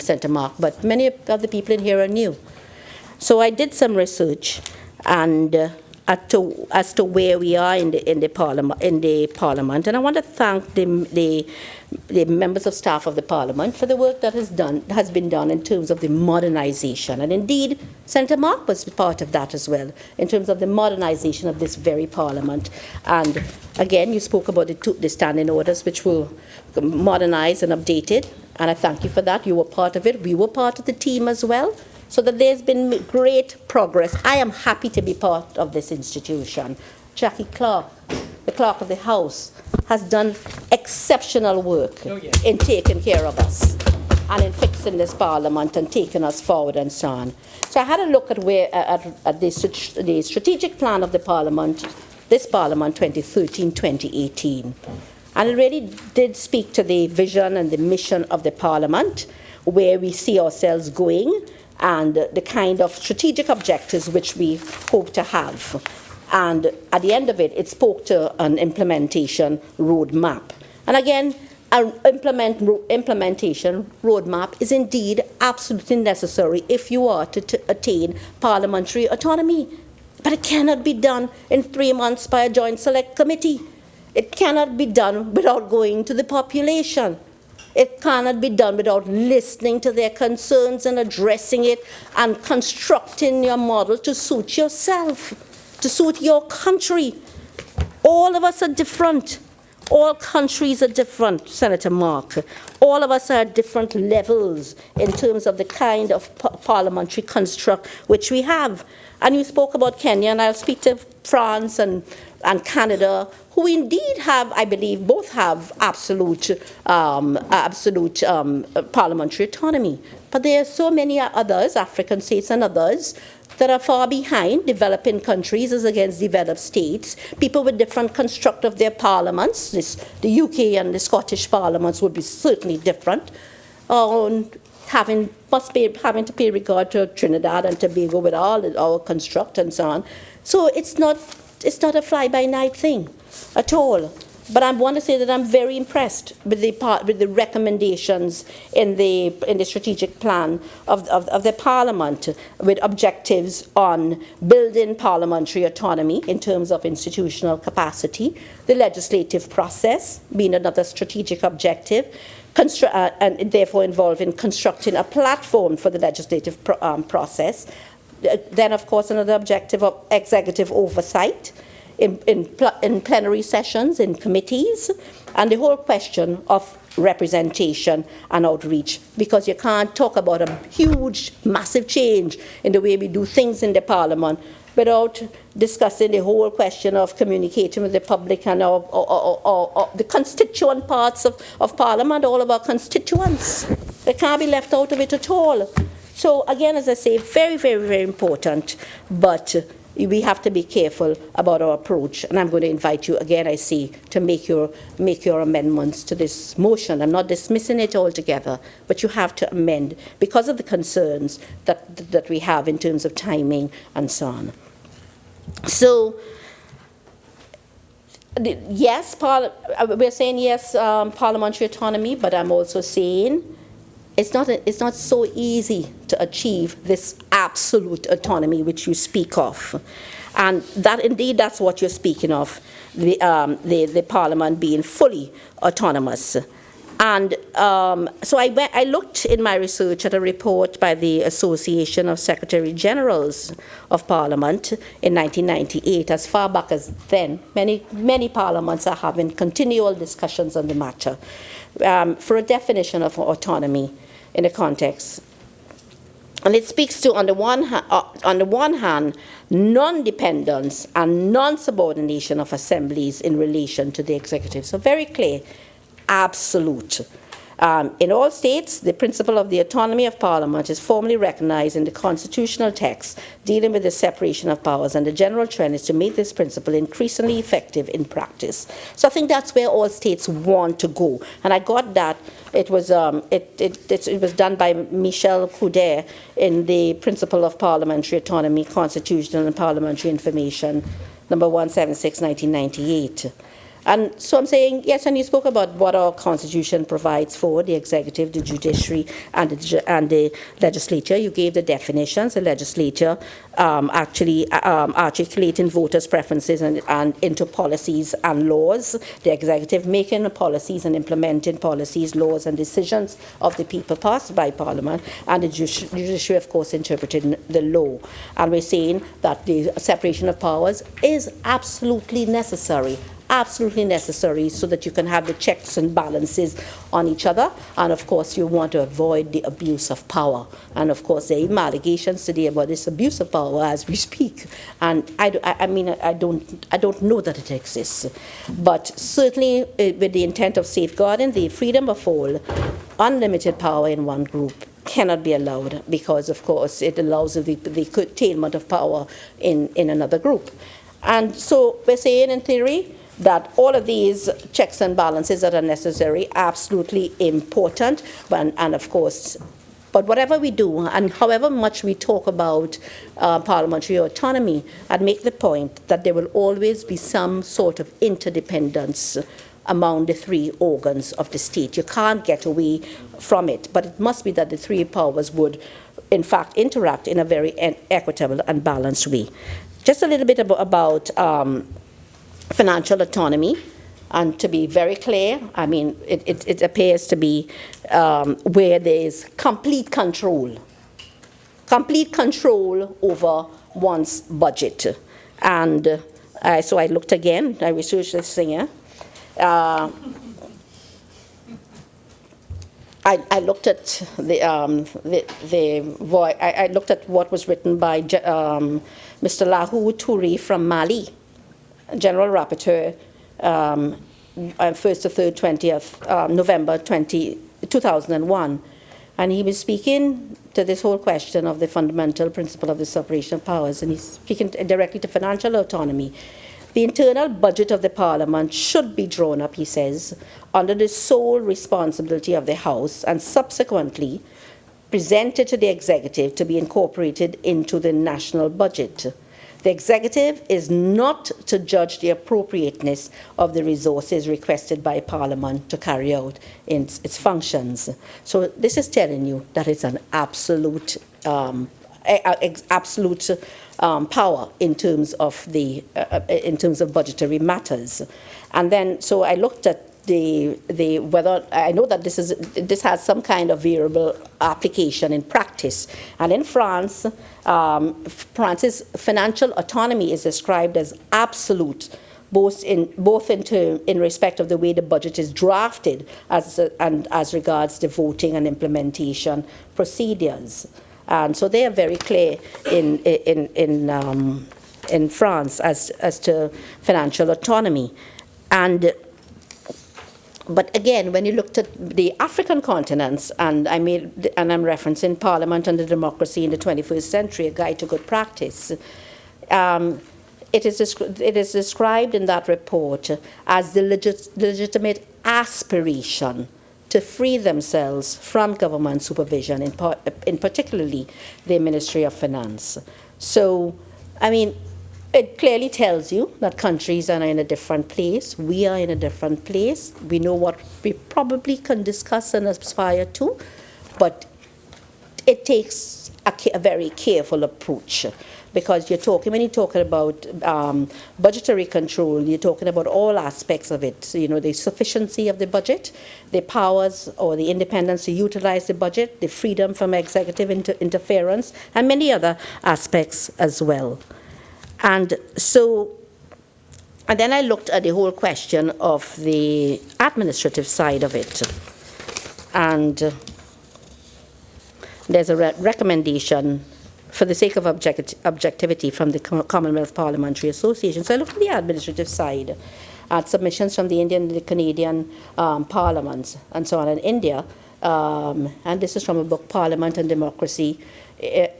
Senator Mark, but many of the people in here are new. So I did some research, and as to where we are in the parliament, and I want to thank the members of staff of the Parliament for the work that has been done in terms of the modernization. And indeed, Senator Mark was part of that as well, in terms of the modernization of this very Parliament. And again, you spoke about the standing orders, which were modernized and updated, and I thank you for that. You were part of it. We were part of the team as well, so that there's been great progress. I am happy to be part of this institution. Jackie Clark, the Clerk of the House, has done exceptional work in taking care of us and in fixing this Parliament and taking us forward and so on. So I had a look at the strategic plan of the Parliament, this Parliament 2013-2018. And it really did speak to the vision and the mission of the Parliament, where we see ourselves going, and the kind of strategic objectives which we hope to have. And at the end of it, it spoke to an implementation roadmap. And again, an implementation roadmap is indeed absolutely necessary if you are to attain parliamentary autonomy. But it cannot be done in 3 months by a joint select committee. It cannot be done without going to the population. It cannot be done without listening to their concerns and addressing it and constructing your model to suit yourself, to suit your country. All of us are different. All countries are different, Senator Mark. All of us are at different levels in terms of the kind of parliamentary construct which we have. And you spoke about Kenya, and I'll speak to France and Canada, who indeed have, I believe, both have absolute parliamentary autonomy. But there are so many others, African states and others, that are far behind developing countries as against developed states, people with different construct of their parliaments. The UK and the Scottish parliaments would be certainly different, having to pay regard to Trinidad and Tobago with all our construct and so on. So it's not a fly-by-night thing at all. But I want to say that I'm very impressed with the recommendations in the strategic plan of the Parliament, with objectives on building parliamentary autonomy in terms of institutional capacity, the legislative process being another strategic objective, and therefore involving constructing a platform for the legislative process. Then, of course, another objective of executive oversight in plenary sessions, in committees, and the whole question of representation and outreach, because you can't talk about a huge, massive change in the way we do things in the Parliament without discussing the whole question of communicating with the public and the constituent parts of Parliament, all of our constituents. They can't be left out of it at all. So again, as I say, very, very, very important, but we have to be careful about our approach. And I'm going to invite you again, I see, to make your amendments to this motion. I'm not dismissing it altogether, but you have to amend because of the concerns that we have in terms of timing and so on. So, yes, we're saying yes, parliamentary autonomy, but I'm also saying it's not so easy to achieve this absolute autonomy which you speak of. And that's what you're speaking of, the Parliament being fully autonomous. And so I looked in my research at a report by the Association of Secretary Generals of Parliament in 1998. As far back as then, many parliaments are having continual discussions on the matter for a definition of autonomy in a context. And it speaks to, on the one hand, non-dependence and non-subordination of assemblies in relation to the executive. So very clear, absolute. In all states, the principle of the autonomy of Parliament is formally recognized in the constitutional text dealing with the separation of powers, and the general trend is to make this principle increasingly effective in practice. So I think that's where all states want to go. And I got that. It was done by Michel Couder in the Principle of Parliamentary Autonomy, Constitutional and Parliamentary Information, number 176, 1998. And so I'm saying, yes, and you spoke about what our Constitution provides for the executive, the judiciary, and the legislature. You gave the definitions. The legislature actually articulating voters' preferences and into policies and laws. The executive making the policies and implementing policies, laws, and decisions of the people passed by Parliament. And the judiciary, of course, interpreting the law. And we're saying that the separation of powers is absolutely necessary so that you can have the checks and balances on each other. And of course, you want to avoid the abuse of power. And of course, there are even allegations today about this abuse of power as we speak. And I don't know that it exists. But certainly, with the intent of safeguarding the freedom of all, unlimited power in one group cannot be allowed, because of course it allows the curtailment of power in another group. And so we're saying in theory that all of these checks and balances that are necessary, absolutely important, and of course, but whatever we do, and however much we talk about parliamentary autonomy, I'd make the point that there will always be some sort of interdependence among the three organs of the state. You can't get away from it, but it must be that the three powers would, in fact, interact in a very equitable and balanced way. Just a little bit about financial autonomy, and to be very clear, I mean, it appears to be where there is complete control over one's budget. And so I looked again, I researched this thing here. I looked at I looked at what was written by Mr. Lahu Touré from Mali, General Rapporteur, 1st to 3rd, 20th November 2001, and he was speaking to this whole question of the fundamental principle of the separation of powers, and he's speaking directly to financial autonomy. The internal budget of the Parliament should be drawn up, he says, under the sole responsibility of the House, and subsequently presented to the Executive to be incorporated into the national budget. The Executive is not to judge the appropriateness of the resources requested by Parliament to carry out its functions. So this is telling you that it's an absolute power in terms of budgetary matters. And then, so I looked at whether I know that this has some kind of variable application in practice. And in France, France's financial autonomy is described as absolute, both in respect of the way the budget is drafted and as regards the voting and implementation procedures. And so they are very clear in France as to financial autonomy. But again, when you looked at the African continents, and I'm referencing Parliament and the Democracy in the 21st Century, a guide to good practice, it is described in that report as the legitimate aspiration to free themselves from government supervision, in particularly the Ministry of Finance. So, I mean, it clearly tells you that countries are in a different place. We are in a different place. We know what we probably can discuss and aspire to, but it takes a very careful approach, because when you're talking about budgetary control, you're talking about all aspects of it. So, the sufficiency of the budget, the powers or the independence to utilize the budget, the freedom from executive interference, and many other aspects as well. And then I looked at the whole question of the administrative side of it. And there's a recommendation for the sake of objectivity from the Commonwealth Parliamentary Association. So I looked at the administrative side, at submissions from the Indian and the Canadian parliaments, and so on in India. And this is from a book, Parliament and Democracy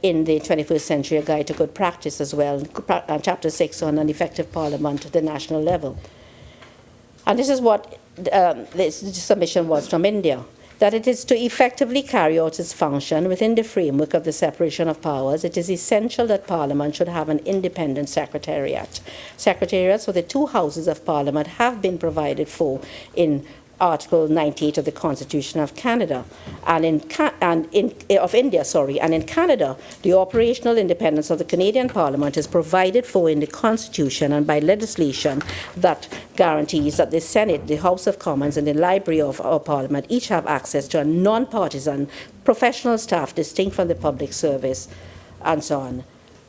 in the 21st Century, a Guide to Good Practice as well, Chapter 6 on an effective parliament at the national level. And this is what this submission was from India. that it is to effectively carry out its function within the framework of the separation of powers, it is essential that Parliament should have an independent secretariat. Secretariats for the two houses of Parliament have been provided for in Article 98 of the Constitution of Canada and in India, and in Canada, the operational independence of the Canadian Parliament is provided for in the Constitution and by legislation that guarantees that the Senate, the House of Commons, and the Library of our Parliament each have access to a non-partisan professional staff distinct from the public service, and so on.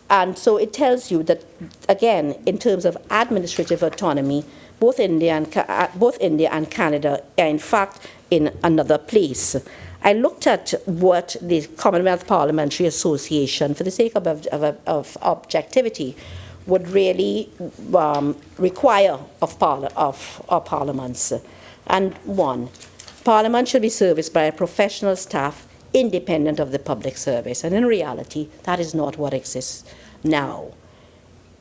And so it tells you that, again, in terms of administrative autonomy, both India and Canada are in fact in another place. I looked at what the Commonwealth Parliamentary Association, for the sake of objectivity, would really require of our parliaments. And one, Parliament should be serviced by a professional staff independent of the public service. And in reality, that is not what exists now.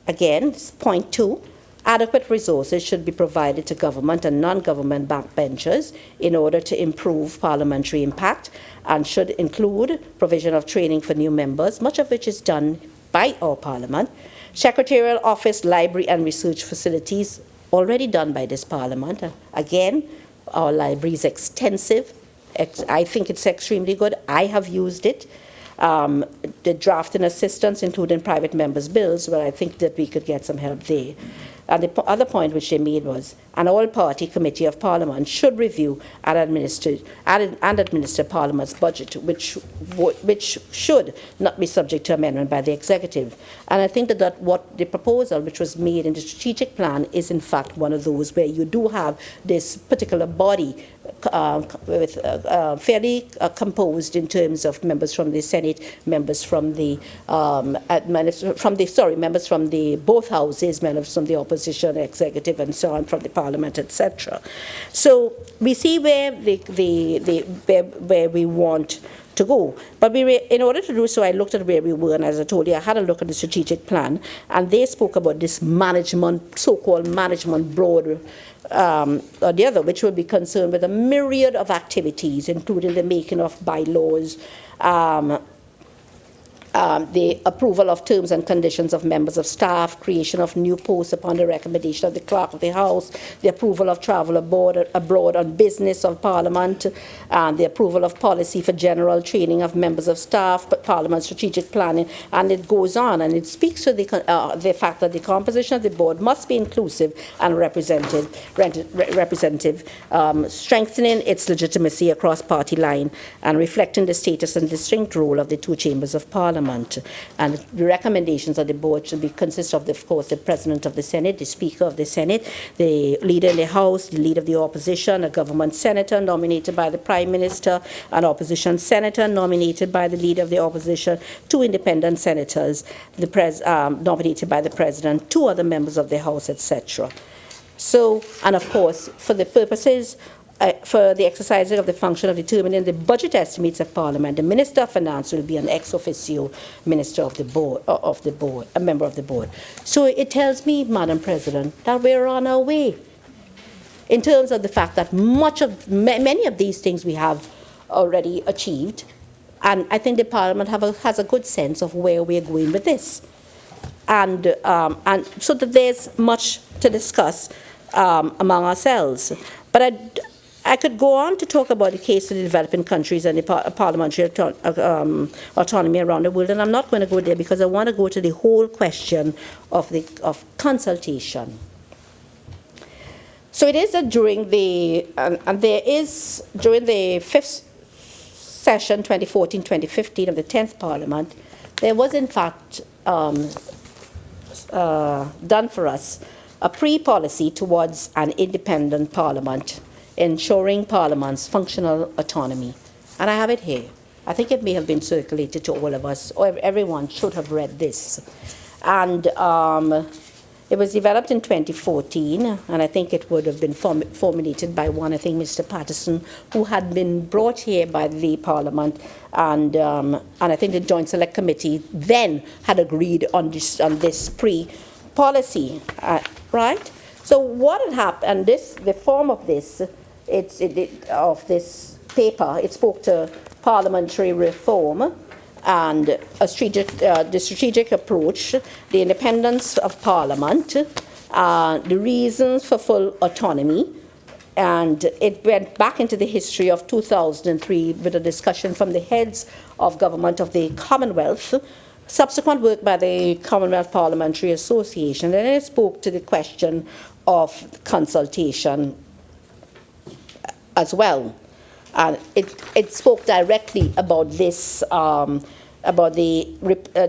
Again, point two, adequate resources should be provided to government and non-government backbenchers in order to improve parliamentary impact and should include provision of training for new members, much of which is done by our Parliament. Secretarial office, library and research facilities already done by this Parliament. Again, our library is extensive. I think it's extremely good. I have used it. The drafting assistance, including private members' bills, where I think that we could get some help there. And the other point which they made was an all-party committee of Parliament should review and administer Parliament's budget, which should not be subject to amendment by the executive. And I think that what the proposal which was made in the strategic plan is in fact one of those where you do have this particular body with fairly composed in terms of members from the Senate, members from the members from the both houses, members from the opposition, executive, and so on, from the Parliament, etc. So we see where where we want to go. But in order to do so, I looked at where we were, and as I told you, I had a look at the strategic plan, and they spoke about this management, so-called management board, or the other, which will be concerned with a myriad of activities, including the making of bylaws, the approval of terms and conditions of members of staff, creation of new posts upon the recommendation of the Clerk of the House, the approval of travel abroad on business of Parliament, and the approval of policy for general training of members of staff, Parliament strategic planning, and it goes on. And it speaks to the fact that the composition of the board must be inclusive and representative, strengthening its legitimacy across party line and reflecting the status and distinct role of the two chambers of Parliament. And the recommendations of the board should consist of course, the President of the Senate, the Speaker of the Senate, the Leader in the House, the Leader of the Opposition, a government senator nominated by the Prime Minister, an opposition senator nominated by the Leader of the Opposition, two independent senators nominated by the President, two other members of the House, etc. So, and of course, for the purposes for the exercising of the function of determining the budget estimates of Parliament, the Minister of Finance will be an ex officio minister of the board, a member of the board. So it tells me, Madam President, that we're on our way in terms of the fact that many of these things we have already achieved, and I think the Parliament has a good sense of where we're going with this, and so that there's much to discuss among ourselves. But I could go on to talk about the case of the developing countries and the parliamentary autonomy around the world, and I'm not going to go there because I want to go to the whole question of consultation. So it is that during the fifth session, 2014-2015 of the 10th Parliament, there was in fact done for us a pre-policy towards an independent Parliament, ensuring Parliament's functional autonomy. And I have it here. I think it may have been circulated to all of us, or everyone should have read this. And it was developed in 2014, and I think it would have been formulated by Mr. Patterson, who had been brought here by the Parliament, and I think the Joint Select Committee then had agreed on this pre-policy, right? So what had happened, and the form of this, this paper, it spoke to parliamentary reform and the strategic approach, the independence of Parliament, the reasons for full autonomy, and it went back into the history of 2003 with a discussion from the heads of government of the Commonwealth, subsequent work by the Commonwealth Parliamentary Association, and it spoke to the question of consultation as well. And it spoke directly about this, about the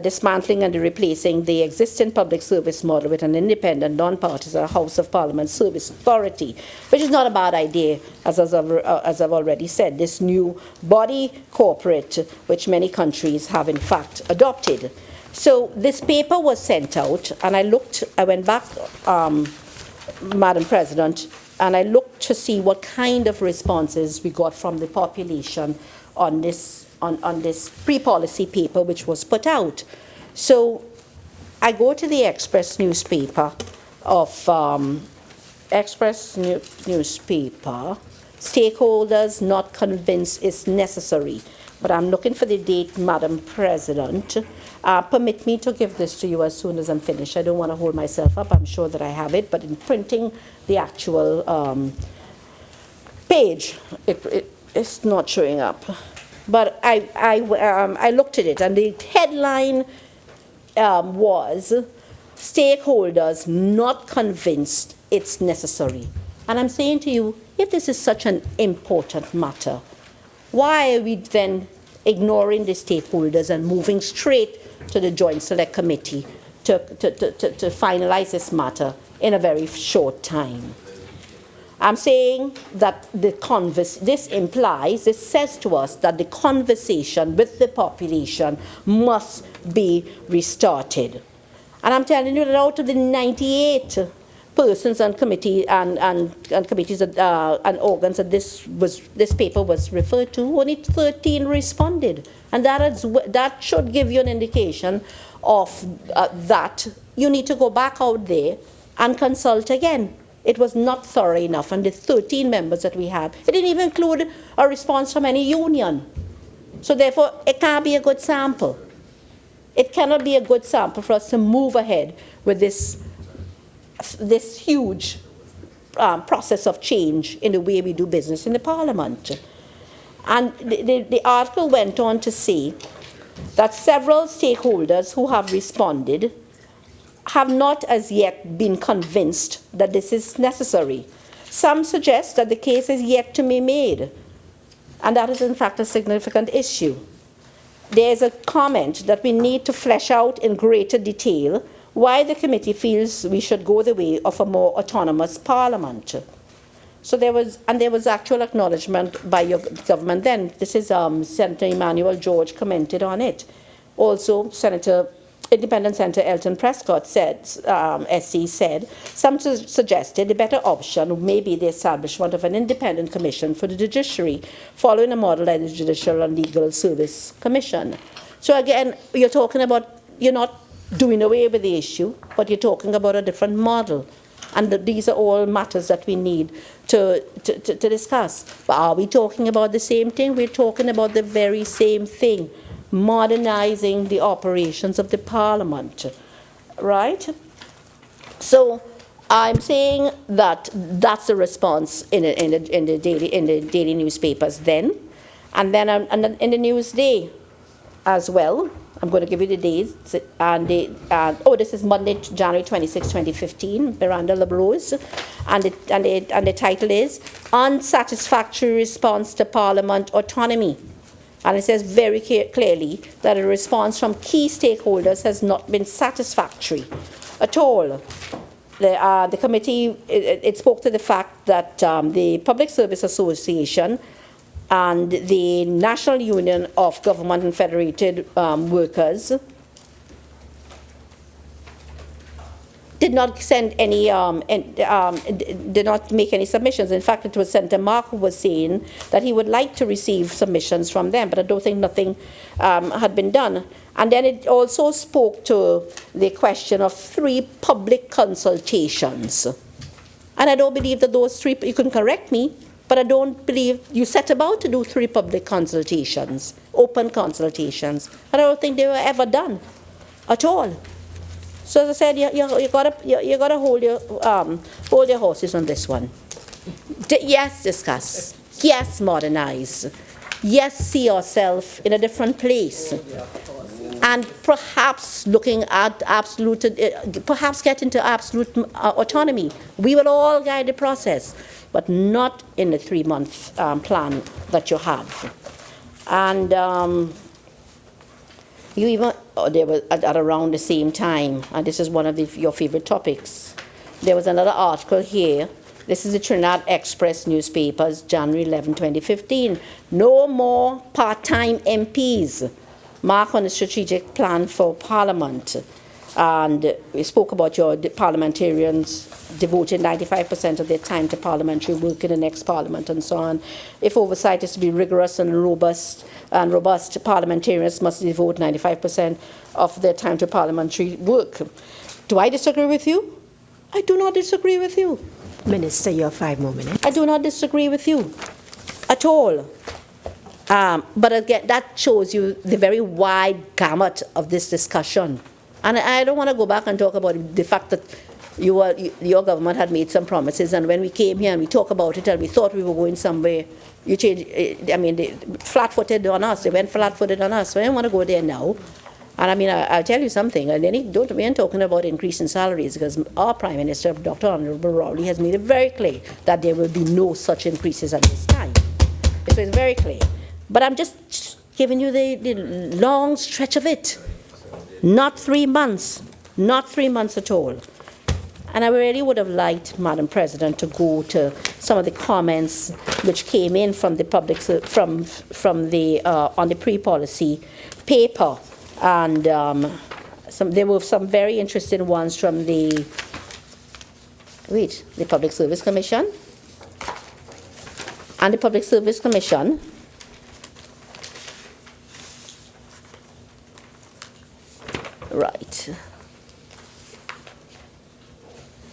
dismantling and the replacing the existing public service model with an independent, non-partisan House of Parliament Service Authority, which is not a bad idea, as I've already said. This new body corporate, which many countries have in fact adopted. So this paper was sent out, and I went back, Madam President, and I looked to see what kind of responses we got from the population on this pre-policy paper which was put out. So I go to the Express newspaper newspaper, stakeholders not convinced it's necessary. But I'm looking for the date, Madam President. Permit me to give this to you as soon as I'm finished. I don't want to hold myself up. I'm sure that I have it, but in printing the actual page, it's not showing up. But I looked at it, and the headline was, stakeholders not convinced it's necessary. And I'm saying to you, if this is such an important matter, why are we then ignoring the stakeholders and moving straight to the Joint Select Committee to finalize this matter in a very short time? I'm saying that this says to us that the conversation with the population must be restarted. And I'm telling you that out of the 98 persons and committees and organs that this paper was referred to, only 13 responded. And that should give you an indication of that you need to go back out there and consult again. It was not thorough enough, and the 13 members that we have, it didn't even include a response from any union. So therefore, it can't be a good sample. It cannot be a good sample for us to move ahead with this huge process of change in the way we do business in the Parliament. And the article went on to say that several stakeholders who have responded have not as yet been convinced that this is necessary. Some suggest that the case is yet to be made, and that is in fact a significant issue. There is a comment that we need to flesh out in greater detail why the committee feels we should go the way of a more autonomous Parliament. So there was actual acknowledgement by your government then. This is Senator Emmanuel George commented on it. Also, Independent Senator Elton Prescott said, SC said, some suggested the better option may be the establishment of an independent commission for the judiciary, following a model like the Judicial and Legal Service Commission. So again, you're talking about, you're not doing away with the issue, but you're talking about a different model. And these are all matters that we need to discuss. But are we talking about the same thing? We're talking about the very same thing. Modernizing the operations of the Parliament, right? So I'm saying that that's the response in the daily newspapers then, and then in the Newsday as well. I'm going to give you the dates, and this is Monday, January 26, 2015, Miranda LaBrose, and the title is Unsatisfactory Response to Parliament Autonomy. And it says very clearly that a response from key stakeholders has not been satisfactory at all. The committee, it spoke to the fact that the Public Service Association and the National Union of Government and Federated Workers did not send any, did not make any submissions. In fact, it was Senator Mark who was saying that he would like to receive submissions from them, but I don't think nothing had been done. And then it also spoke to the question of 3 public consultations. And I don't believe that those 3, you can correct me, But I don't believe you set about to do 3 public consultations, open consultations, and I don't think they were ever done at all. So as I said, you gotta hold your horses on this one. Yes, discuss. Yes, modernize. Yes, see yourself in a different place. And perhaps looking at perhaps get into absolute autonomy. We will all guide the process, but not in the 3-month plan that you have. And you even, there was at around the same time, and this is one of your favorite topics, there was another article here. This is the Trinidad Express newspapers, January 11, 2015. No more part-time MPs. Mark on the strategic plan for Parliament. And we spoke about your parliamentarians devoting 95% of their time to parliamentary work in the next Parliament and so on. If oversight is to be rigorous and robust, parliamentarians must devote 95% of their time to parliamentary work. Do I disagree with you? I do not disagree with you. Minister, you have 5 more minutes. I do not disagree with you at all. But again, that shows you the very wide gamut of this discussion. And I don't want to go back and talk about the fact that your government had made some promises, and when we came here and we talked about it and we thought we were going somewhere, you changed. I mean, they flat-footed on us. They went flat-footed on us. So I don't want to go there now. And I mean, I'll tell you something. And then we ain't talking about increase in salaries, because our Prime Minister, Dr. Honorable Rowley, has made it very clear that there will be no such increases at this time. So it's very clear. But I'm just giving you the long stretch of it. Not 3 months. Not 3 months at all. And I really would have liked, Madam President, to go to some of the comments which came in from the public, from the on the pre-policy paper, and there were some very interesting ones from the Public Service Commission, and the Public Service Commission. Right.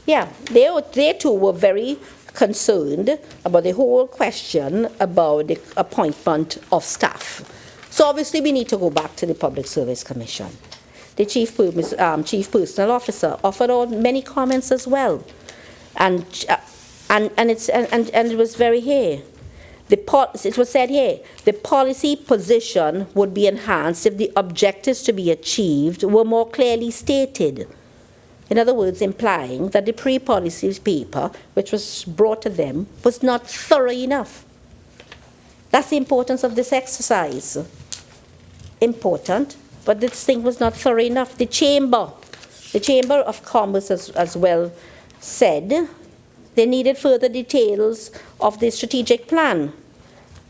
Yeah, they too were very concerned about the whole question about the appointment of staff. So obviously we need to go back to the Public Service Commission. The Chief Personal Officer offered on many comments as well, and it was very here. It was said here, the policy position would be enhanced if the objectives to be achieved were more clearly stated. In other words, implying that the pre-policy paper, which was brought to them, was not thorough enough. That's the importance of this exercise. Important, but this thing was not thorough enough. The Chamber of Commerce as well said they needed further details of the strategic plan.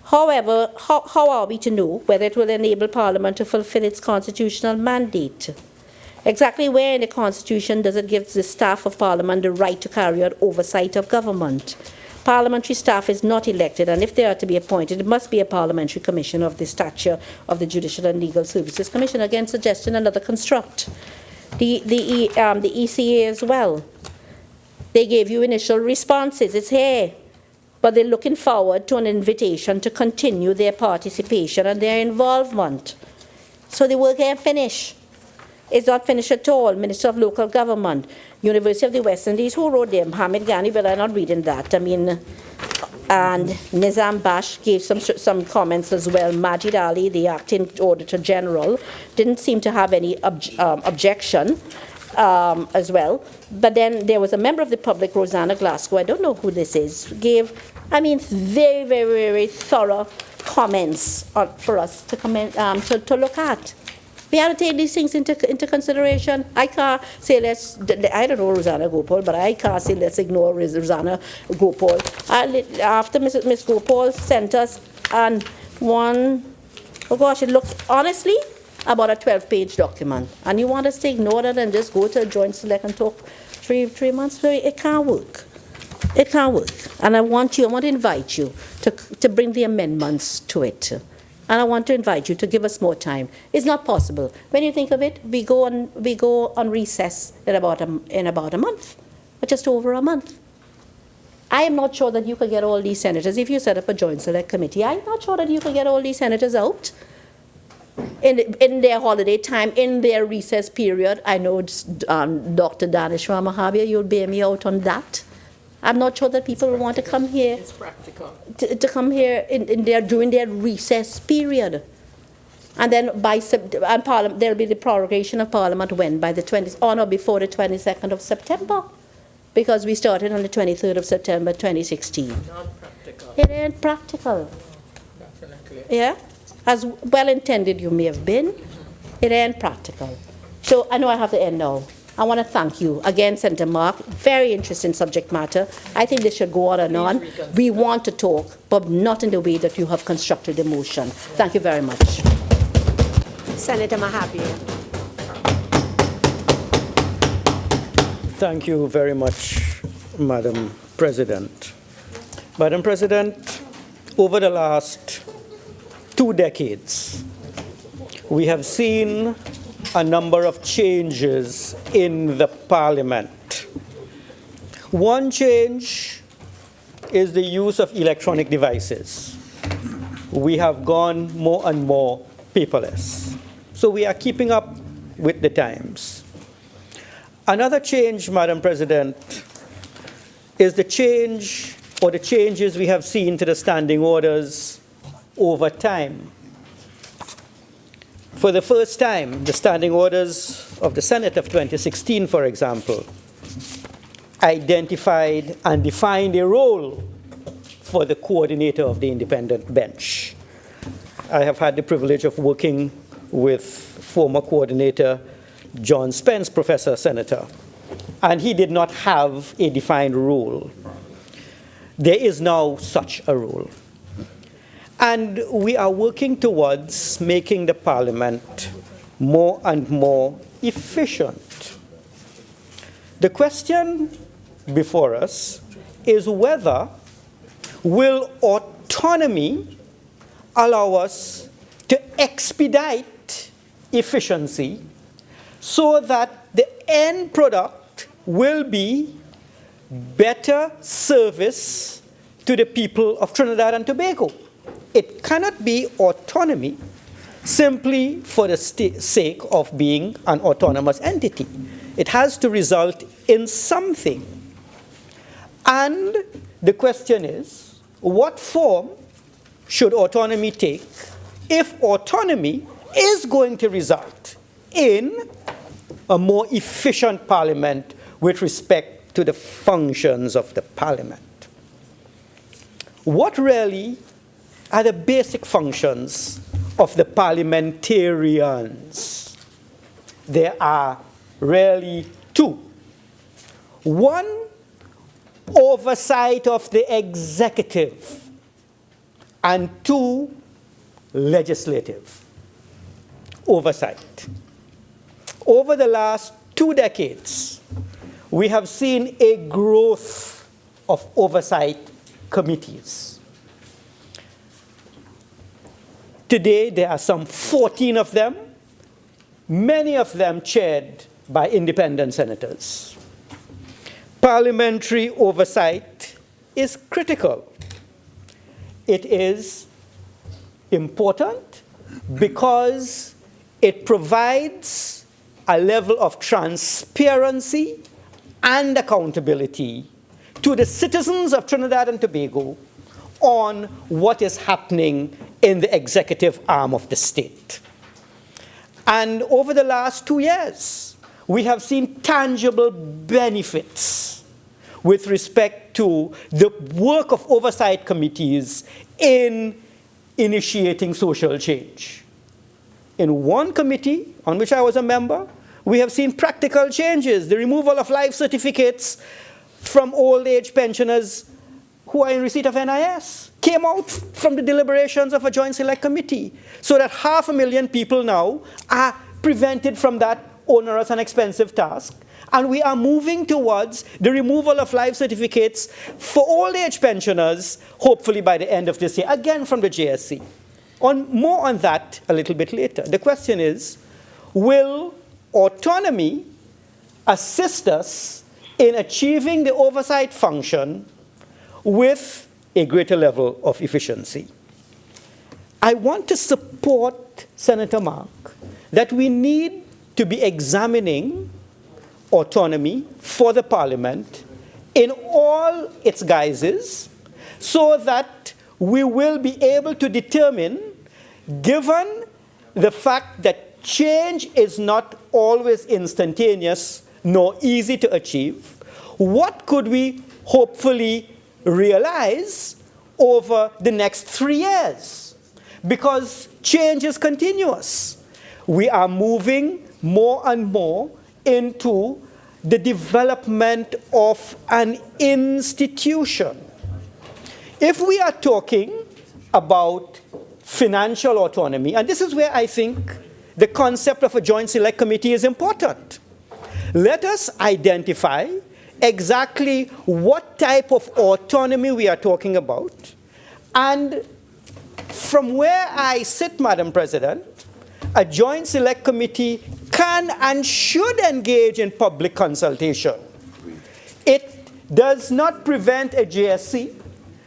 However, how are we to know whether it will enable Parliament to fulfill its constitutional mandate? Exactly where in the Constitution does it give the staff of Parliament the right to carry out oversight of government? Parliamentary staff is not elected, and if they are to be appointed, it must be a parliamentary commission of the stature of the Judicial and Legal Services Commission, again suggesting another construct. The ECA as well. They gave you initial responses. It's here. But they're looking forward to an invitation to continue their participation and their involvement. So the work ain't finished. It's not finished at all. Minister of Local Government, University of the West Indies, who wrote them? Hamid Ghani, but I'm not reading that. I mean, and Nizam Bash gave some comments as well. Majid Ali, the acting Auditor General, didn't seem to have any objection as well. But then there was a member of the public, Rosanna Glasgow, I don't know who this is, gave, very, very, very thorough comments for us to look at. We have to take these things into consideration. I can't say I don't know Rosanna Gopal, but I can't say let's ignore Rosanna Gopal. After Miss Gopal sent us it looks honestly about a 12-page document. And you want us to ignore it and just go to a joint select and talk three months? It can't work. It can't work. And I want to invite you to bring the amendments to it. And I want to invite you to give us more time. It's not possible. When you think of it, we go on recess in about a month, or just over a month. I am not sure that you could get all these senators, if you set up a joint select committee, I'm not sure that you could get all these senators out in their holiday time, in their recess period. I know Dr. Dhanayshar Mahabir, you'll bear me out on that. I'm not sure that people will want to come here. It's practical. To come here during their recess period. And then there'll be the prorogation of Parliament when? By the 20th, on or before the 22nd of September. Because we started on the 23rd of September 2016. Not practical. It ain't practical. Definitely. Yeah? As well intended you may have been, it ain't practical. So I know I have to end now. I want to thank you again, Senator Mark. Very interesting subject matter. I think this should go on and on. We want to talk, but not in the way that you have constructed the motion. Thank you very much. Senator Mahabir. Thank you very much, Madam President. Madam President, over the last 2 decades, we have seen a number of changes in the Parliament. One change is the use of electronic devices. We have gone more and more paperless. So we are keeping up with the times. Another change, Madam President, is the change or the changes we have seen to the standing orders over time. For the first time, the standing orders of the Senate of 2016, for example, identified and defined a role for the coordinator of the independent bench. I have had the privilege of working with former coordinator John Spence, Professor Senator, and he did not have a defined role. There is now such a role. And we are working towards making the Parliament more and more efficient. The question before us is whether will autonomy allow us to expedite efficiency so that the end product will be better service to the people of Trinidad and Tobago. It cannot be autonomy simply for the sake of being an autonomous entity. It has to result in something. And the question is, what form should autonomy take if autonomy is going to result in a more efficient Parliament with respect to the functions of the Parliament? What really are the basic functions of the parliamentarians? There are really two. One, oversight of the executive, and two, legislative oversight. Over the last 2 decades, we have seen a growth of oversight committees. Today, there are some 14 of them, many of them chaired by independent senators. Parliamentary oversight is critical. It is important because it provides a level of transparency and accountability to the citizens of Trinidad and Tobago on what is happening in the executive arm of the state. And over the last 2 years, we have seen tangible benefits with respect to the work of oversight committees in initiating social change. In one committee, on which I was a member, we have seen practical changes, the removal of life certificates from old age pensioners who are in receipt of NIS, came out from the deliberations of a joint select committee, so that 500,000 people now are prevented from that onerous and expensive task. And we are moving towards the removal of life certificates for old age pensioners, hopefully by the end of this year, again from the JSC. More on that a little bit later. The question is, will autonomy assist us in achieving the oversight function with a greater level of efficiency. I want to support Senator Mark that we need to be examining autonomy for the Parliament in all its guises so that we will be able to determine, given the fact that change is not always instantaneous nor easy to achieve, what could we hopefully realize over the next 3 years? Because change is continuous. We are moving more and more into the development of an institution. If we are talking about financial autonomy, and this is where I think the concept of a joint select committee is important, let us identify exactly what type of autonomy we are talking about. And from where I sit, Madam President, a joint select committee can and should engage in public consultation. It does not prevent a JSC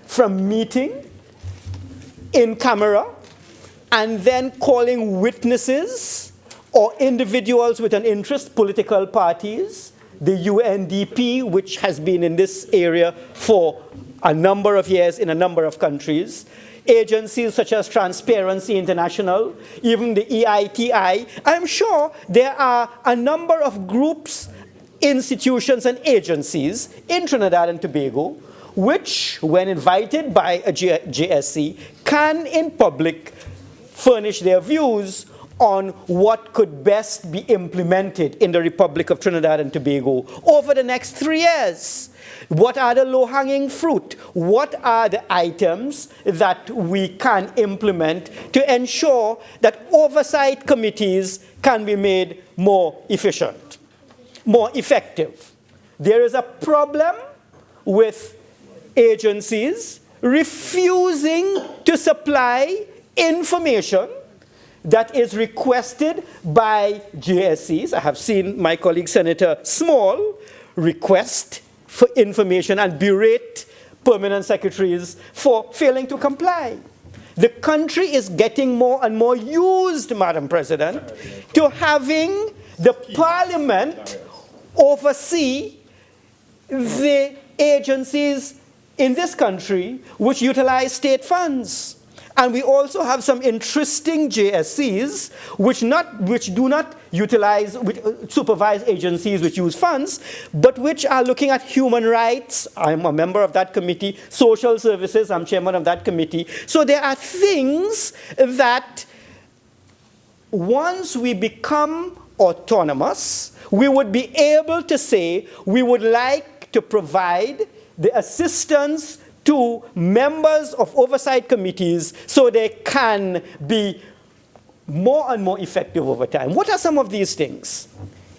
from meeting in camera and then calling witnesses or individuals with an interest, political parties, the UNDP, which has been in this area for a number of years in a number of countries, agencies such as Transparency International, even the EITI. I'm sure there are a number of groups, institutions, and agencies in Trinidad and Tobago which, when invited by a JSC, can in public furnish their views on what could best be implemented in the Republic of Trinidad and Tobago over the next 3 years. What are the low-hanging fruit? What are the items that we can implement to ensure that oversight committees can be made more efficient, more effective? There is a problem with agencies refusing to supply information that is requested by JSCs. I have seen my colleague Senator Small request for information and berate permanent secretaries for failing to comply. The country is getting more and more used, Madam President, to having the Parliament oversee the agencies in this country which utilize state funds. And we also have some interesting JSCs which do not utilize, supervise agencies which use funds, but which are looking at human rights. I'm a member of that committee. Social services, I'm chairman of that committee. So there are things that once we become autonomous, we would be able to say we would like to provide the assistance to members of oversight committees so they can be more and more effective over time. What are some of these things?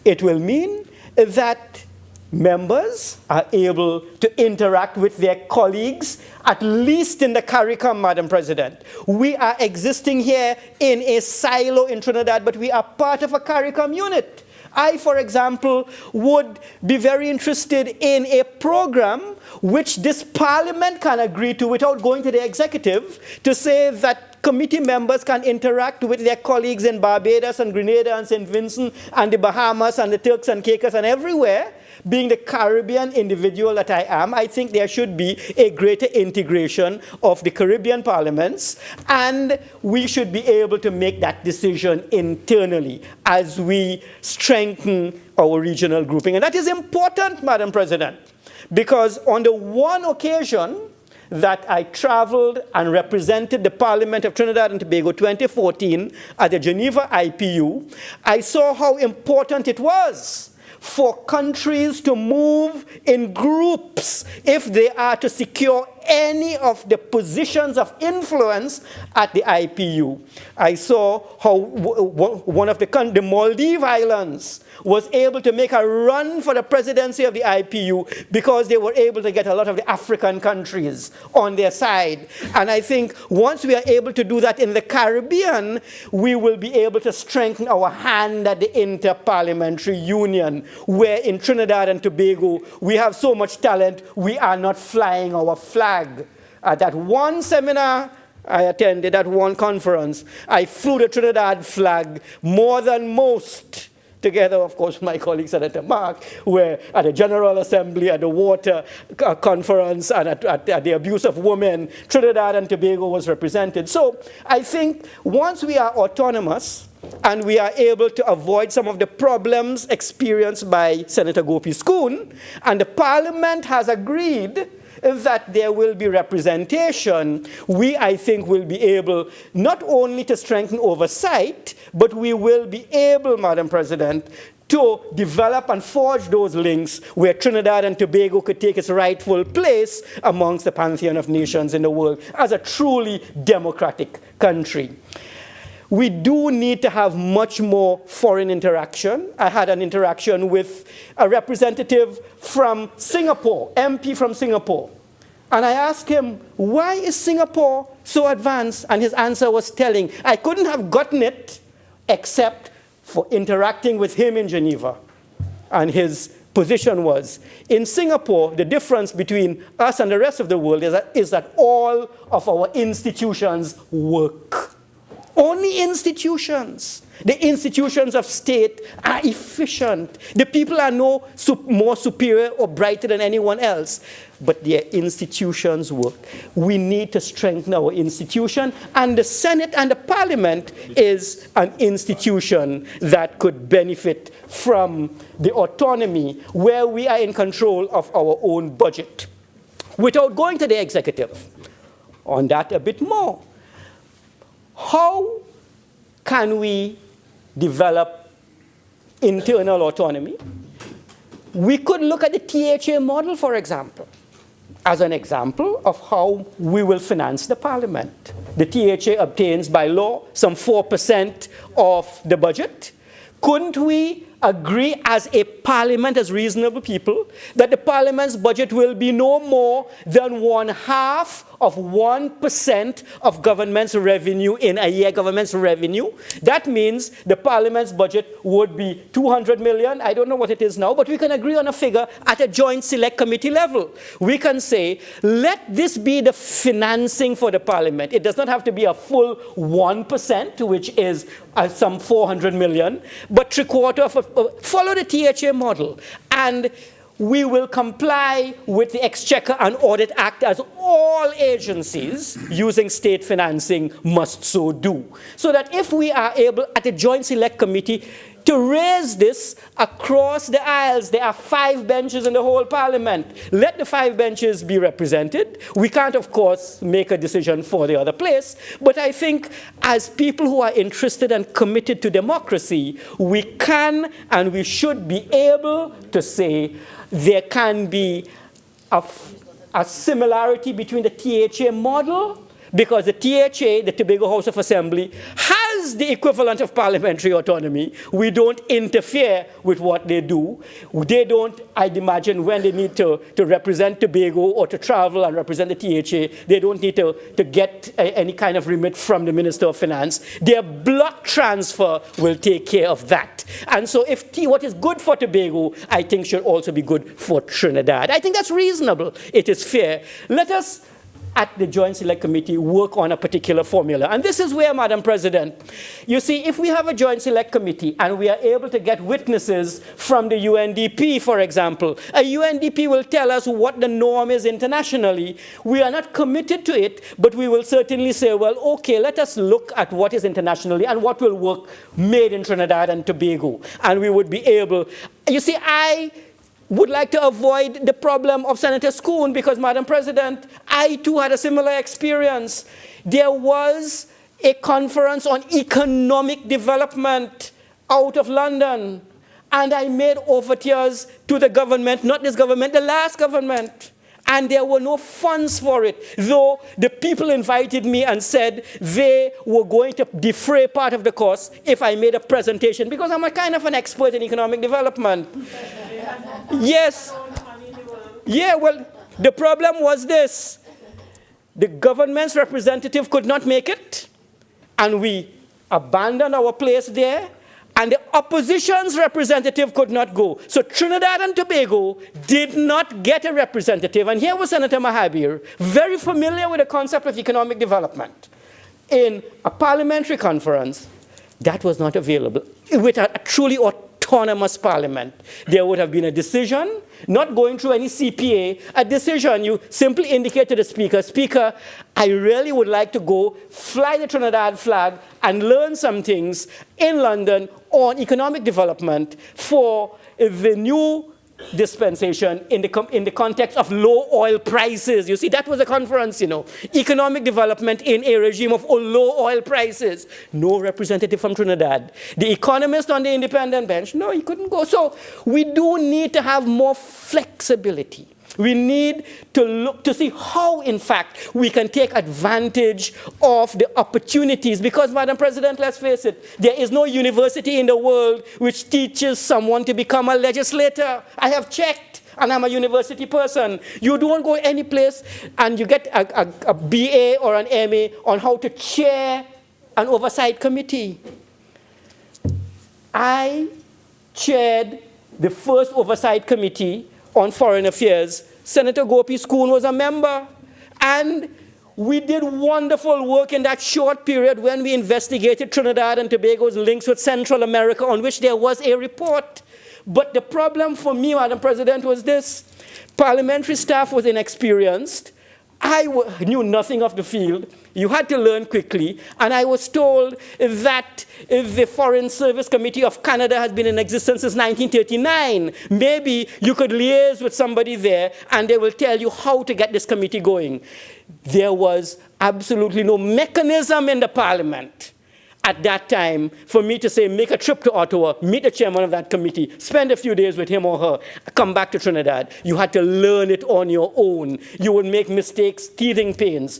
It will mean that members are able to interact with their colleagues, at least in the CARICOM, Madam President. We are existing here in a silo in Trinidad, but we are part of a CARICOM unit. I, for example, would be very interested in a program which this Parliament can agree to without going to the executive, to say that committee members can interact with their colleagues in Barbados and Grenada and St. Vincent and the Bahamas and the Turks and Caicos and everywhere. Being the Caribbean individual that I am, I think there should be a greater integration of the Caribbean parliaments, and we should be able to make that decision internally as we strengthen our regional grouping. And that is important, Madam President, because on the one occasion that I traveled and represented the Parliament of Trinidad and Tobago 2014 at the Geneva IPU, I saw how important it was for countries to move in groups if they are to secure any of the positions of influence at the IPU. I saw how one of the Maldives Islands was able to make a run for the presidency of the IPU because they were able to get a lot of the African countries on their side. And I think once we are able to do that in the Caribbean, we will be able to strengthen our hand at the Inter-Parliamentary Union, where in Trinidad and Tobago, we have so much talent, we are not flying our flag. At that one seminar I attended, at one conference, I flew the Trinidad flag more than most, together, of course, with my colleague Senator Mark, where at the General Assembly, at the Water Conference, and at the Abuse of Women, Trinidad and Tobago was represented. So I think once we are autonomous and we are able to avoid some of the problems experienced by Senator Gopee-Scoon, and the Parliament has agreed that there will be representation, we, I think, will be able not only to strengthen oversight, but we will be able, Madam President, to develop and forge those links where Trinidad and Tobago could take its rightful place amongst the pantheon of nations in the world as a truly democratic country. We do need to have much more foreign interaction. I had an interaction with a representative from Singapore, MP from Singapore. And I asked him, why is Singapore so advanced? And his answer was telling. I couldn't have gotten it except for interacting with him in Geneva. And his position was, in Singapore, the difference between us and the rest of the world is that all of our institutions work. Only institutions. The institutions of state are efficient. The people are no more superior or brighter than anyone else, but their institutions work. We need to strengthen our institution, and the Senate and the Parliament is an institution that could benefit from the autonomy where we are in control of our own budget. Without going to the executive, on that a bit more. How can we develop internal autonomy? We could look at the THA model, for example, as an example of how we will finance the Parliament. The THA obtains by law some 4% of the budget. Couldn't we agree as a Parliament, as reasonable people, that the Parliament's budget will be no more than 1/2 of 1% of government's revenue in a year, government's revenue? That means the Parliament's budget would be 200 million. I don't know what it is now, but we can agree on a figure at a joint select committee level. We can say, let this be the financing for the Parliament. It does not have to be a full 1%, which is some 400 million, but 3/4 of follow the THA model. And we will comply with the Exchequer and Audit Act as all agencies using state financing must so do. So that if we are able at the Joint Select Committee to raise this across the aisles, there are 5 benches in the whole Parliament. Let the 5 benches be represented. We can't, of course, make a decision for the other place, but I think as people who are interested and committed to democracy, we can and we should be able to say there can be a similarity between the THA model, because the THA, the Tobago House of Assembly, has the equivalent of parliamentary autonomy. We don't interfere with what they do. They don't, I'd imagine, when they need to represent Tobago or to travel and represent the THA, they don't need to get any kind of remit from the Minister of Finance. Their block transfer will take care of that. And so if what is good for Tobago, I think should also be good for Trinidad. I think that's reasonable. It is fair. Let us at the Joint Select Committee work on a particular formula. And this is where, Madam President, you see, if we have a Joint Select Committee and we are able to get witnesses from the UNDP, for example, a UNDP will tell us what the norm is internationally. We are not committed to it, but we will certainly say, well, okay, let us look at what is internationally and what will work made in Trinidad and Tobago. And we would be able, you see, I would like to avoid the problem of Senator Scoon because, Madam President, I too had a similar experience. There was a conference on economic development out of London, and I made overtures to the government, not this government, the last government. And there were no funds for it, though the people invited me and said they were going to defray part of the cost if I made a presentation, because I'm a kind of an expert in economic development. Yes. Yeah, well, the problem was this. The government's representative could not make it, and we abandoned our place there, and the opposition's representative could not go. So Trinidad and Tobago did not get a representative. And here was Senator Mahabir, very familiar with the concept of economic development. In a parliamentary conference, that was not available. With a truly autonomous parliament, there would have been a decision, not going through any CPA, a decision. You simply indicate to the speaker, Speaker, I really would like to go fly the Trinidad flag and learn some things in London on economic development for the new dispensation in the context of low oil prices. You see, that was a conference, economic development in a regime of low oil prices. No representative from Trinidad. The economist on the independent bench, no, he couldn't go. So we do need to have more flexibility. We need to look to see how, in fact, we can take advantage of the opportunities. Because, Madam President, let's face it, there is no university in the world which teaches someone to become a legislator. I have checked, and I'm a university person. You don't go any place and you get a BA or an MA on how to chair an oversight committee. I chaired the first oversight committee on foreign affairs. Senator Gopee-Scoon was a member. And we did wonderful work in that short period when we investigated Trinidad and Tobago's links with Central America, on which there was a report. But the problem for me, Madam President, was this. Parliamentary staff was inexperienced. I knew nothing of the field. You had to learn quickly. And I was told that the Foreign Service Committee of Canada has been in existence since 1939. Maybe you could liaise with somebody there and they will tell you how to get this committee going. There was absolutely no mechanism in the Parliament at that time for me to say, make a trip to Ottawa, meet the chairman of that committee, spend a few days with him or her, come back to Trinidad. You had to learn it on your own. You would make mistakes, teething pains.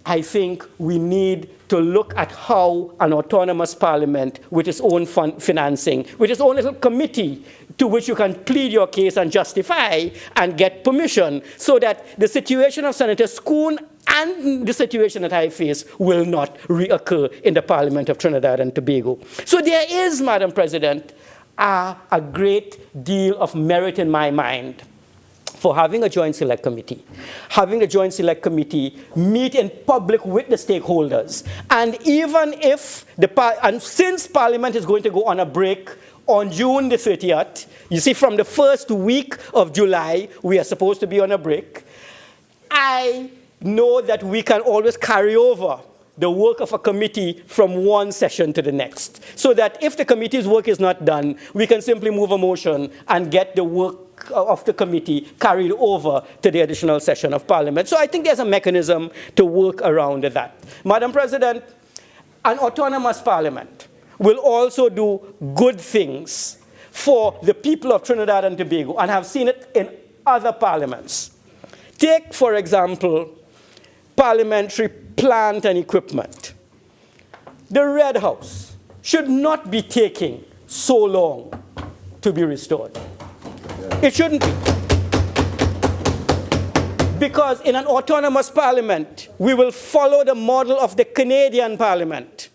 I think we need to look at how an autonomous parliament with its own financing, with its own little committee to which you can plead your case and justify and get permission, so that the situation of Senator Scoon and the situation that I face will not reoccur in the Parliament of Trinidad and Tobago. So there is, Madam President, a great deal of merit in my mind for having a joint select committee, having the joint select committee meet in public with the stakeholders. And even if since Parliament is going to go on a break on June the 30th, you see, from the first week of July, we are supposed to be on a break. I know that we can always carry over the work of a committee from one session to the next, so that if the committee's work is not done, we can simply move a motion and get the work of the committee carried over to the additional session of Parliament. So I think there's a mechanism to work around that. Madam President, an autonomous Parliament will also do good things for the people of Trinidad and Tobago, and have seen it in other parliaments. Take, for example, parliamentary plant and equipment. The Red House should not be taking so long to be restored. It shouldn't be. Because in an autonomous parliament, we will follow the model of the Canadian Parliament.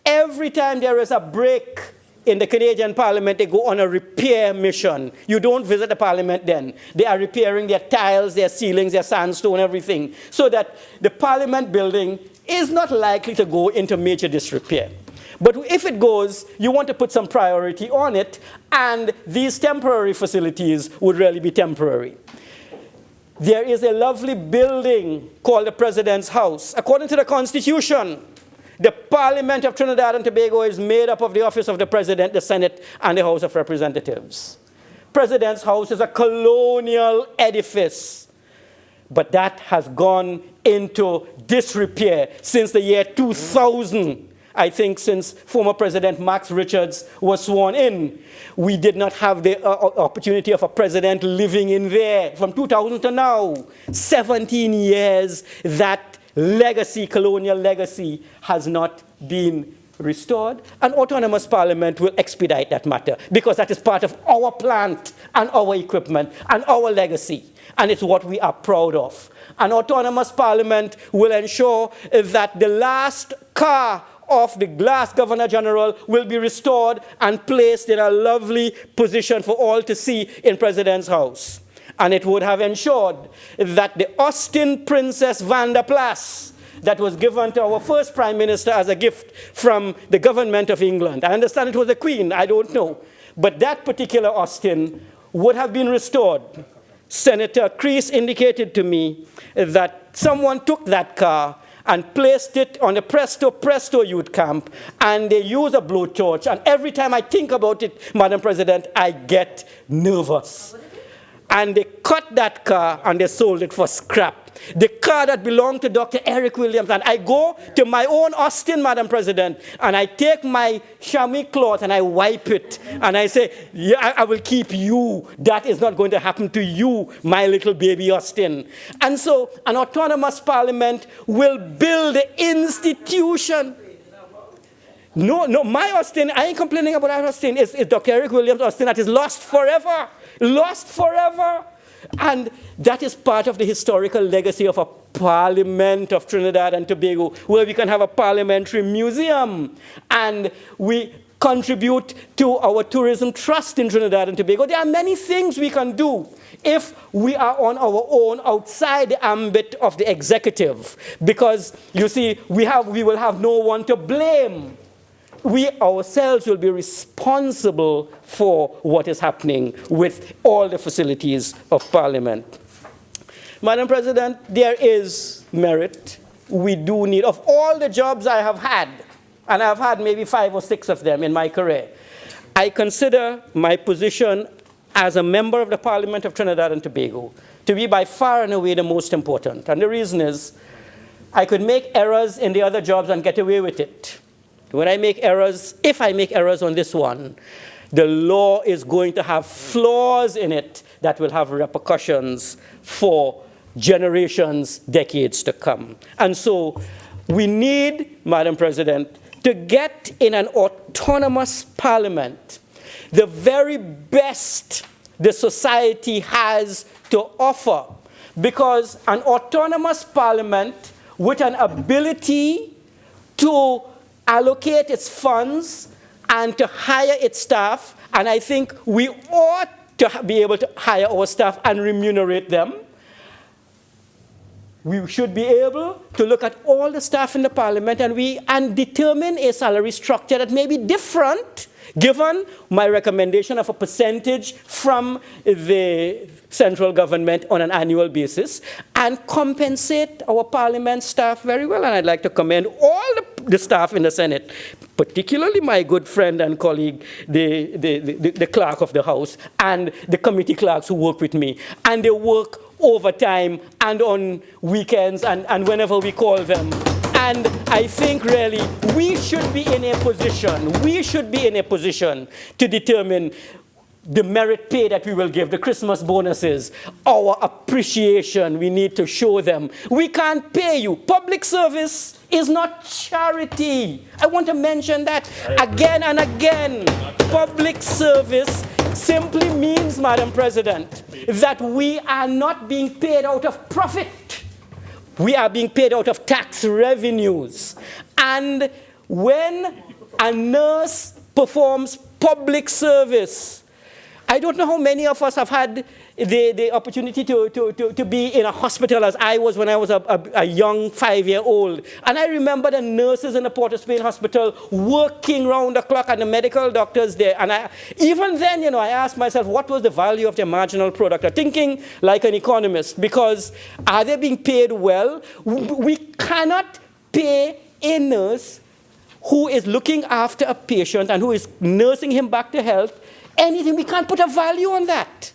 Every time there is a break in the Canadian Parliament, they go on a repair mission. You don't visit the Parliament then. They are repairing their tiles, their ceilings, their sandstone, everything, so that the Parliament building is not likely to go into major disrepair. But if it goes, you want to put some priority on it, and these temporary facilities would really be temporary. There is a lovely building called the President's House. According to the Constitution, the Parliament of Trinidad and Tobago is made up of the office of the President, the Senate, and the House of Representatives. President's House is a colonial edifice, but that has gone into disrepair since the year 2000. I think, since former President Max Richards was sworn in. We did not have the opportunity of a president living in there from 2000 to now. 17 years, that legacy, colonial legacy, has not been restored. An autonomous parliament will expedite that matter because that is part of our plant and our equipment and our legacy. And it's what we are proud of. An autonomous parliament will ensure that the last car of the last Governor General will be restored and placed in a lovely position for all to see in President's House. And it would have ensured that the Austin Princess van der Plas that was given to our first Prime Minister as a gift from the government of England. I understand it was a Queen, I don't know. But that particular Austin would have been restored. Senator Crease indicated to me that someone took that car and placed it on the Presto youth camp, and they use a blowtorch. And every time I think about it, Madam President, I get nervous. And they cut that car and they sold it for scrap. The car that belonged to Dr. Eric Williams. And I go to my own Austin, Madam President, and I take my chamois cloth and I wipe it. And I say, yeah, I will keep you. That is not going to happen to you, my little baby Austin. And so an autonomous parliament will build the institution. No, my Austin, I ain't complaining about that Austin. It's Dr. Eric Williams' Austin that is lost forever. Lost forever. And that is part of the historical legacy of a Parliament of Trinidad and Tobago, where we can have a parliamentary museum. And we contribute to our tourism trust in Trinidad and Tobago. There are many things we can do if we are on our own outside the ambit of the executive. Because, you see, we will have no one to blame. We ourselves will be responsible for what is happening with all the facilities of Parliament. Madam President, there is merit. We do need, of all the jobs I have had, and I've had maybe 5 or 6 of them in my career, I consider my position as a member of the Parliament of Trinidad and Tobago to be by far and away the most important. And the reason is, I could make errors in the other jobs and get away with it. When I make errors, if I make errors on this one, the law is going to have flaws in it that will have repercussions for generations, decades to come. And so we need, Madam President, to get in an autonomous parliament the very best the society has to offer. Because an autonomous parliament with an ability to allocate its funds and to hire its staff, and I think we ought to be able to hire our staff and remunerate them. We should be able to look at all the staff in the parliament and determine a salary structure that may be different, given my recommendation of a percentage from the central government on an annual basis, and compensate our parliament staff very well. And I'd like to commend all the staff in the Senate, particularly my good friend and colleague, the clerk of the House, and the committee clerks who work with me. And they work overtime and on weekends and whenever we call them. And I think really we should be in a position to determine the merit pay that we will give, the Christmas bonuses, our appreciation we need to show them. We can't pay you. Public service is not charity. I want to mention that again and again. Public service simply means, Madam President, that we are not being paid out of profit. We are being paid out of tax revenues. And when a nurse performs public service, I don't know how many of us have had the opportunity to be in a hospital as I was when I was a young 5-year-old. And I remember the nurses in the Port of Spain Hospital working round the clock and the medical doctors there. And even then, I asked myself, what was the value of their marginal product? I'm thinking like an economist, because are they being paid well? We cannot pay a nurse who is looking after a patient and who is nursing him back to health anything. We can't put a value on that.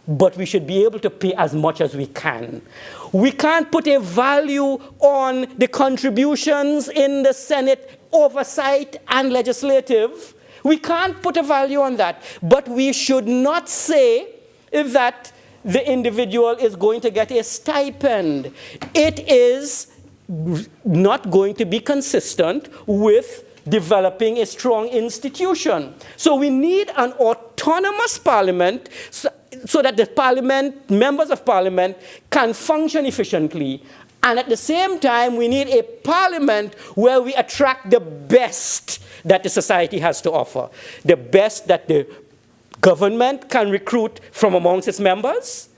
But we should be able to pay as much as we can. We can't put a value on the contributions in the Senate oversight and legislative, we can't put a value on that. But we should not say that the individual is going to get a stipend. It is not going to be consistent with developing a strong institution. So we need an autonomous parliament so that the members of parliament can function efficiently. And at the same time, we need a parliament where we attract the best that the society has to offer, the best that the government can recruit from amongst its members.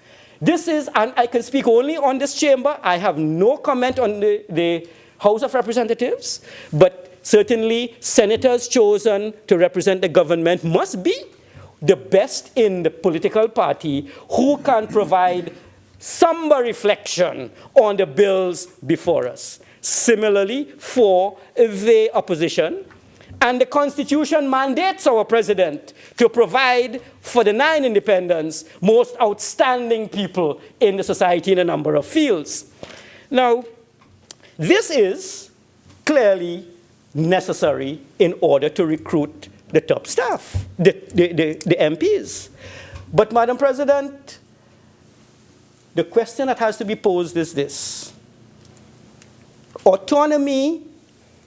This is, and I can speak only on this chamber. I have no comment on the House of Representatives, but certainly senators chosen to represent the government must be the best in the political party who can provide somber reflection on the bills before us. Similarly, for the opposition, and the Constitution mandates our president to provide for the 9 independents most outstanding people in the society in a number of fields. Now, this is clearly necessary in order to recruit the top staff, the MPs. But, Madam President, the question that has to be posed is this. Autonomy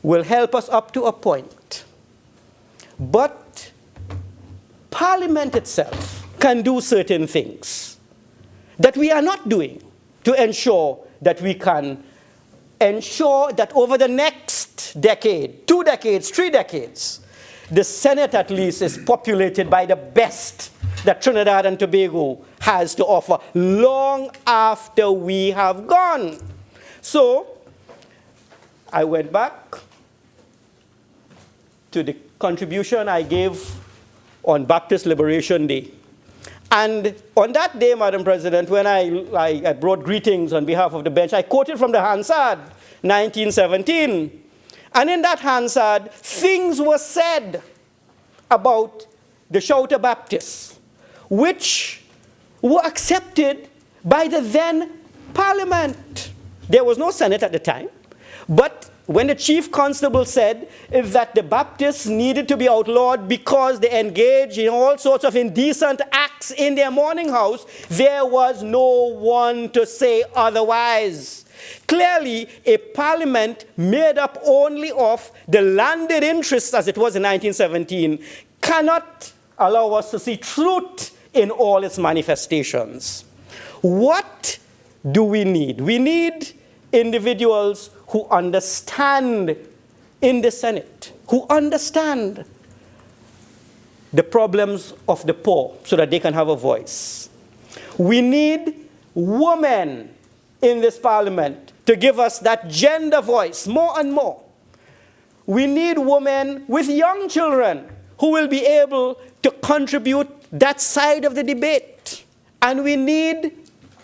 will help us up to a point, but Parliament itself can do certain things that we are not doing to ensure that we can ensure that over the next decade, 2 decades, 3 decades, the Senate at least is populated by the best that Trinidad and Tobago has to offer long after we have gone. So I went back to the contribution I gave on Baptist Liberation Day. And on that day, Madam President, when I brought greetings on behalf of the bench, I quoted from the Hansard, 1917. And in that Hansard, things were said about the Shouter Baptists, which were accepted by the then Parliament. There was no Senate at the time, but when the Chief Constable said that the Baptists needed to be outlawed because they engaged in all sorts of indecent acts in their morning house, there was no one to say otherwise. Clearly, a parliament made up only of the landed interests, as it was in 1917, cannot allow us to see truth in all its manifestations. What do we need? We need individuals who understand in the Senate, who understand the problems of the poor so that they can have a voice. We need women in this parliament to give us that gender voice more and more. We need women with young children who will be able to contribute that side of the debate. And we need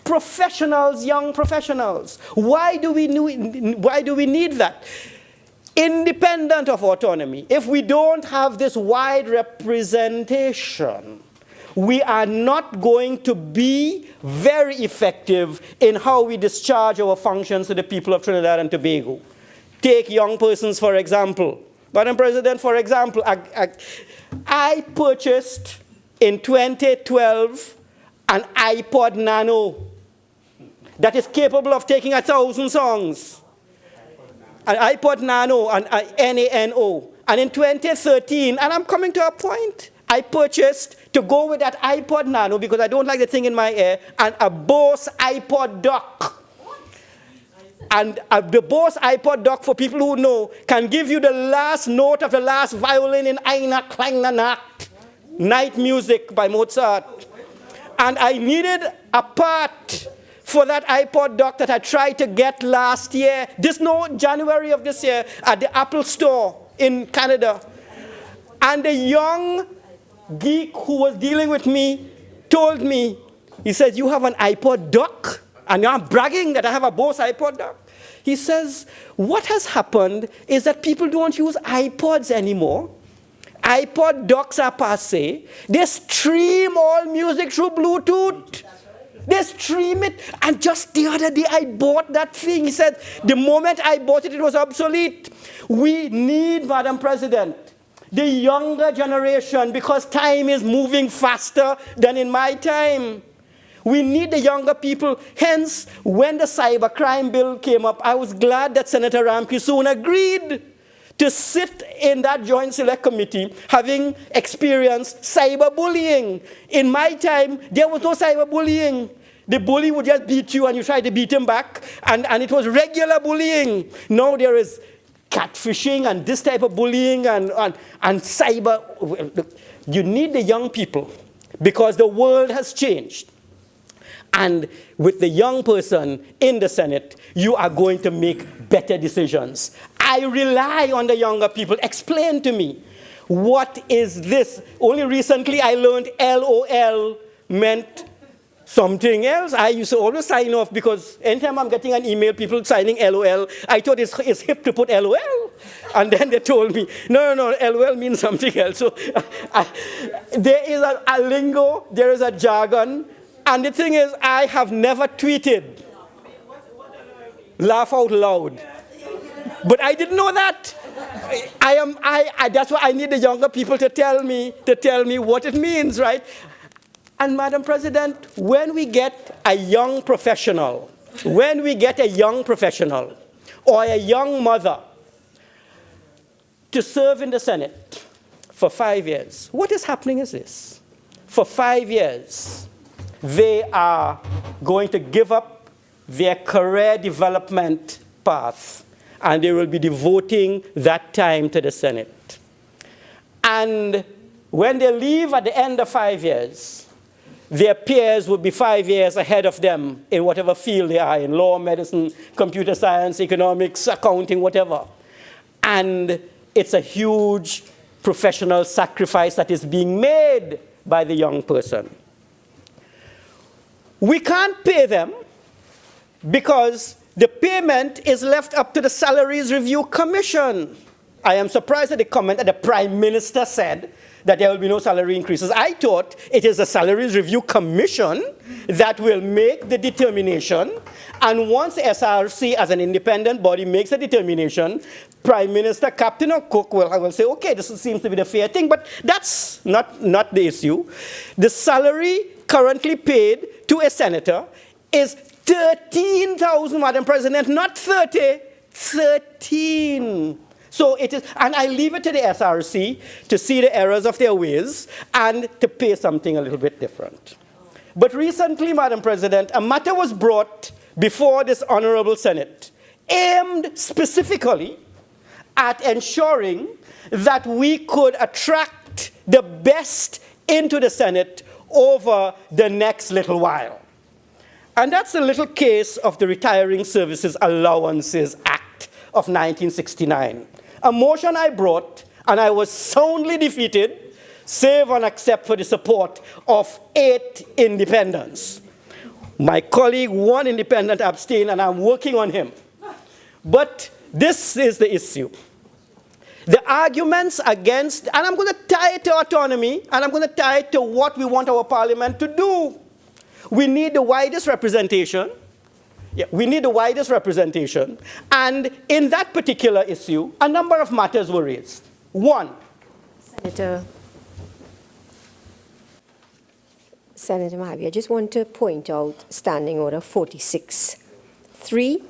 professionals, young professionals. Why do we need that? Independent of autonomy, if we don't have this wide representation, we are not going to be very effective in how we discharge our functions to the people of Trinidad and Tobago. Take young persons, for example. Madam President, for example, I purchased in 2012 an iPod Nano that is capable of taking 1,000 songs. An iPod Nano, an N-A-N-O. And in 2013, and I'm coming to a point, I purchased, to go with that iPod Nano, because I don't like the thing in my ear, and a Bose iPod dock. And the Bose iPod dock, for people who know, can give you the last note of the last violin in Eine kleine Nacht, Night Music by Mozart. And I needed a part for that iPod dock that I tried to get last year, January of this year, at the Apple store in Canada. And the young geek who was dealing with me told me, he says, "You have an iPod dock?" And I'm bragging that I have a Bose iPod dock. He says, "What has happened is that people don't use iPods anymore. iPod docks are passé. They stream all music through Bluetooth. They stream it, and just the other day I bought that thing. He said, the moment I bought it, it was obsolete. We need, Madam President, the younger generation, because time is moving faster than in my time. We need the younger people. Hence, when the cybercrime bill came up, I was glad that Senator Gopee-Scoon agreed to sit in that Joint Select Committee, having experienced cyberbullying. In my time, there was no cyberbullying. The bully would just beat you and you try to beat him back, and it was regular bullying. Now there is catfishing and this type of bullying and cyber. You need the young people because the world has changed. And with the young person in the Senate, you are going to make better decisions. I rely on the younger people. Explain to me, what is this? Only recently I learned LOL meant something else. I used to always sign off because anytime I'm getting an email, people signing LOL, I thought it's hip to put LOL. And then they told me, no, LOL means something else. So there is a lingo, there is a jargon. And the thing is, I have never tweeted, laugh out loud. But I didn't know that. That's why I need the younger people to tell me what it means, right? And Madam President, when we get a young professional, or a young mother to serve in the Senate for 5 years, what is happening is this. For 5 years, they are going to give up their career development path, and they will be devoting that time to the Senate. And when they leave at the end of 5 years, their peers will be 5 years ahead of them in whatever field they are in, law, medicine, computer science, economics, accounting, whatever. And it's a huge professional sacrifice that is being made by the young person. We can't pay them because the payment is left up to the Salaries Review Commission. I am surprised at the comment that the Prime Minister said that there will be no salary increases. I thought it is the Salaries Review Commission that will make the determination, and once SRC as an independent body makes a determination, Prime Minister, Captain or Cook will say, okay, this seems to be the fair thing, but that's not the issue. The salary currently paid to a senator is 13,000, Madam President, not 30, 13. So it is, and I leave it to the SRC to see the errors of their ways and to pay something a little bit different. But recently, Madam President, a matter was brought before this honorable Senate aimed specifically at ensuring that we could attract the best into the Senate over the next little while. And that's the little case of the Retiring Services Allowances Act of 1969. A motion I brought, and I was soundly defeated, save and except for the support of 8 independents. My colleague, 1 independent, abstained, and I'm working on him. But this is the issue. The arguments against, and I'm going to tie it to autonomy, and I'm going to tie it to what we want our parliament to do. We need the widest representation. Yeah, we need the widest representation. And in that particular issue, a number of matters were raised. 1. Senator Mahabir, I just want to point out Standing Order 46.3,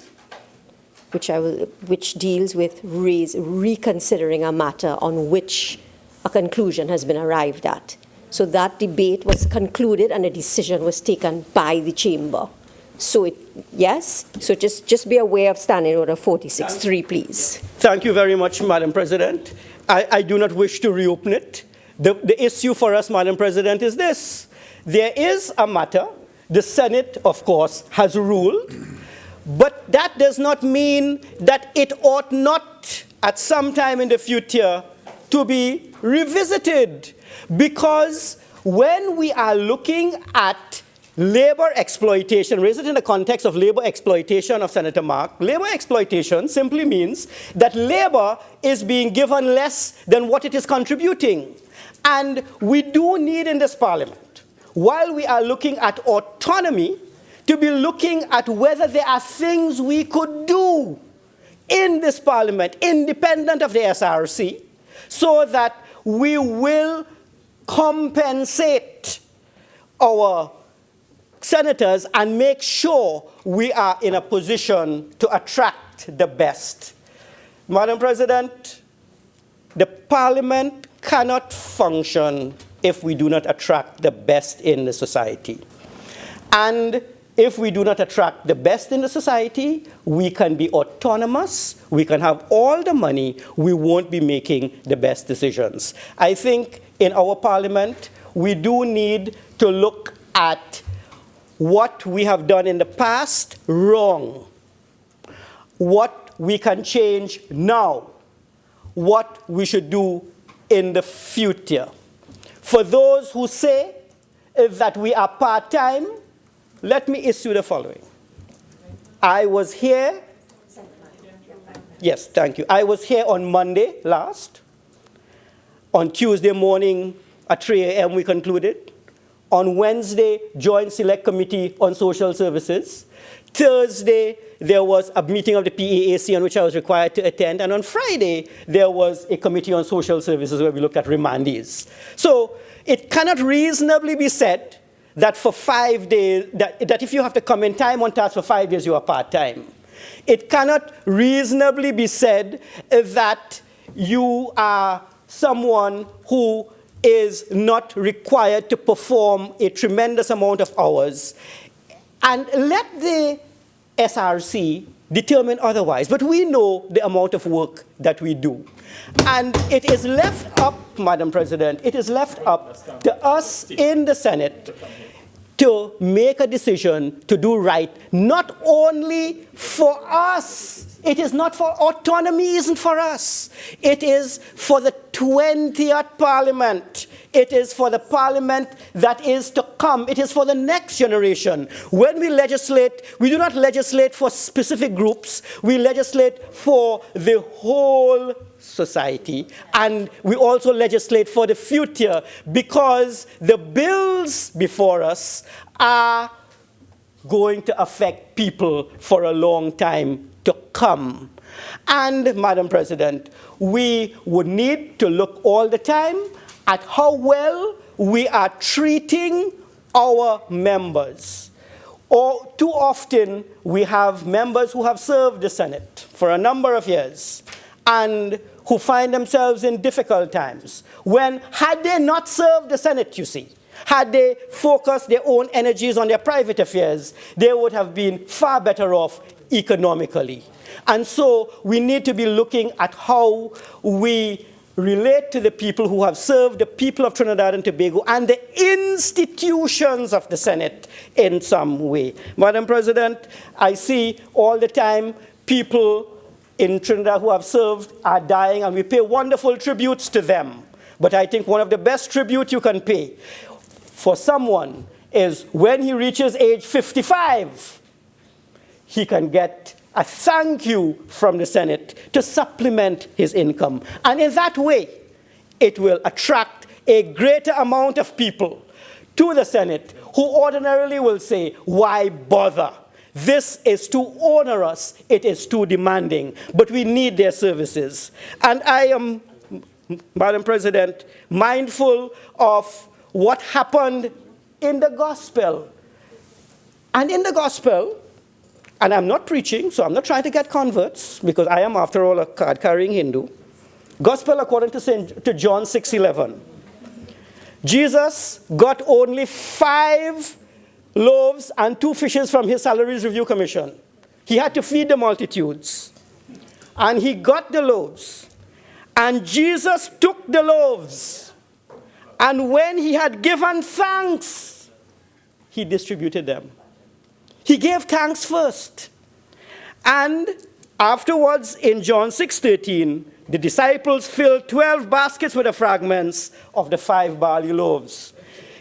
which deals with reconsidering a matter on which a conclusion has been arrived at. So that debate was concluded and a decision was taken by the chamber. So yes, so just be aware of Standing Order 46.3, please. Thank you very much, Madam President. I do not wish to reopen it. The issue for us, Madam President, is this. There is a matter. The Senate, of course, has ruled. But that does not mean that it ought not, at some time in the future, to be revisited. Because when we are looking at labor exploitation, raise it in the context of labor exploitation of Senator Mark, labor exploitation simply means that labor is being given less than what it is contributing. And we do need in this parliament, while we are looking at autonomy, to be looking at whether there are things we could do in this parliament, independent of the SRC, so that we will compensate our senators and make sure we are in a position to attract the best. Madam President, the parliament cannot function if we do not attract the best in the society. And if we do not attract the best in the society, we can be autonomous, we can have all the money, we won't be making the best decisions. I think in our parliament, we do need to look at what we have done in the past wrong, what we can change now, what we should do in the future. For those who say that we are part-time, let me issue the following. I was here, yes, thank you. I was here on Monday last. On Tuesday morning at 3 a.m. we concluded. On Wednesday, Joint Select Committee on Social Services. Thursday, there was a meeting of the PAAC on which I was required to attend. And on Friday, there was a committee on social services where we looked at remandees. So it cannot reasonably be said that for 5 days, that if you have to come in time on task for 5 days, you are part-time. It cannot reasonably be said that you are someone who is not required to perform a tremendous amount of hours. And let the SRC determine otherwise. But we know the amount of work that we do. And it is left up, Madam President, it is left up to us in the Senate to make a decision to do right, not only for us. It is not for autonomy, isn't for us. It is for the 20th Parliament. It is for the Parliament that is to come. It is for the next generation. When we legislate, we do not legislate for specific groups. We legislate for the whole society. And we also legislate for the future because the bills before us are going to affect people for a long time to come. And, Madam President, we would need to look all the time at how well we are treating our members. Or too often, we have members who have served the Senate for a number of years and who find themselves in difficult times. When, had they not served the Senate, you see, had they focused their own energies on their private affairs, they would have been far better off economically. And so we need to be looking at how we relate to the people who have served the people of Trinidad and Tobago and the institutions of the Senate in some way. Madam President, I see all the time people in Trinidad who have served are dying, and we pay wonderful tributes to them. But I think one of the best tributes you can pay for someone is when he reaches age 55, he can get a thank you from the Senate to supplement his income. And in that way, it will attract a greater amount of people to the Senate who ordinarily will say, why bother? This is too onerous, it is too demanding, but we need their services. And I am, Madam President, mindful of what happened in the gospel. And in the gospel, and I'm not preaching, so I'm not trying to get converts, because I am, after all, a card-carrying Hindu. Gospel according to John 6:11. Jesus got only 5 loaves and 2 fishes from his Salaries Review Commission. He had to feed the multitudes. And he got the loaves. And Jesus took the loaves. And when he had given thanks, he distributed them. He gave thanks first. And afterwards, in John 6:13, the disciples filled 12 baskets with the fragments of the 5 barley loaves.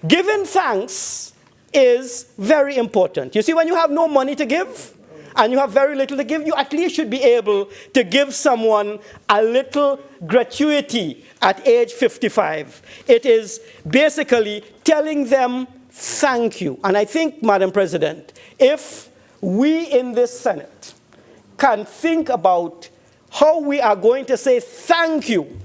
Giving thanks is very important. You see, when you have no money to give, and you have very little to give, you at least should be able to give someone a little gratuity at age 55. It is basically telling them thank you. And I think, Madam President, if we in this Senate can think about how we are going to say thank you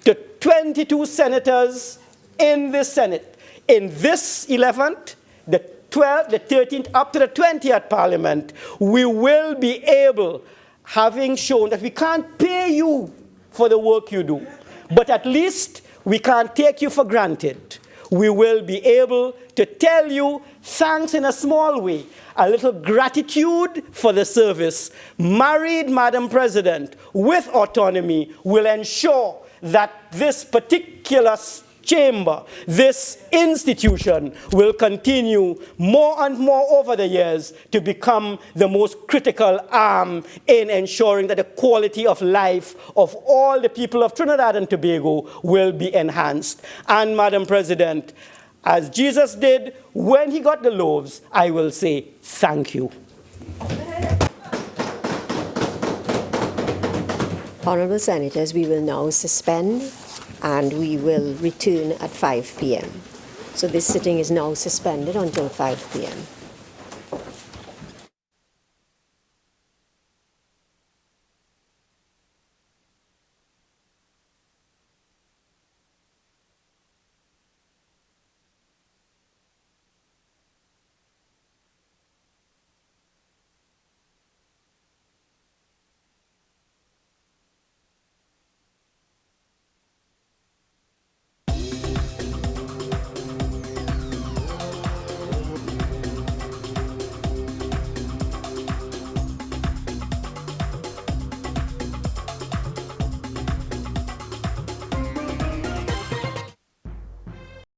to 22 senators in this Senate, in this 11th, the 12th, the 13th, up to the 20th Parliament, we will be able, having shown that we can't pay you for the work you do, but at least we can't take you for granted. We will be able to tell you thanks in a small way, a little gratitude for the service. Married, Madam President, with autonomy will ensure that this particular chamber, this institution, will continue more and more over the years to become the most critical arm in ensuring that the quality of life of all the people of Trinidad and Tobago will be enhanced. And Madam President, as Jesus did when he got the loaves, I will say thank you. Honourable Senators, we will now suspend and we will return at 5 p.m. So this sitting is now suspended until 5 p.m.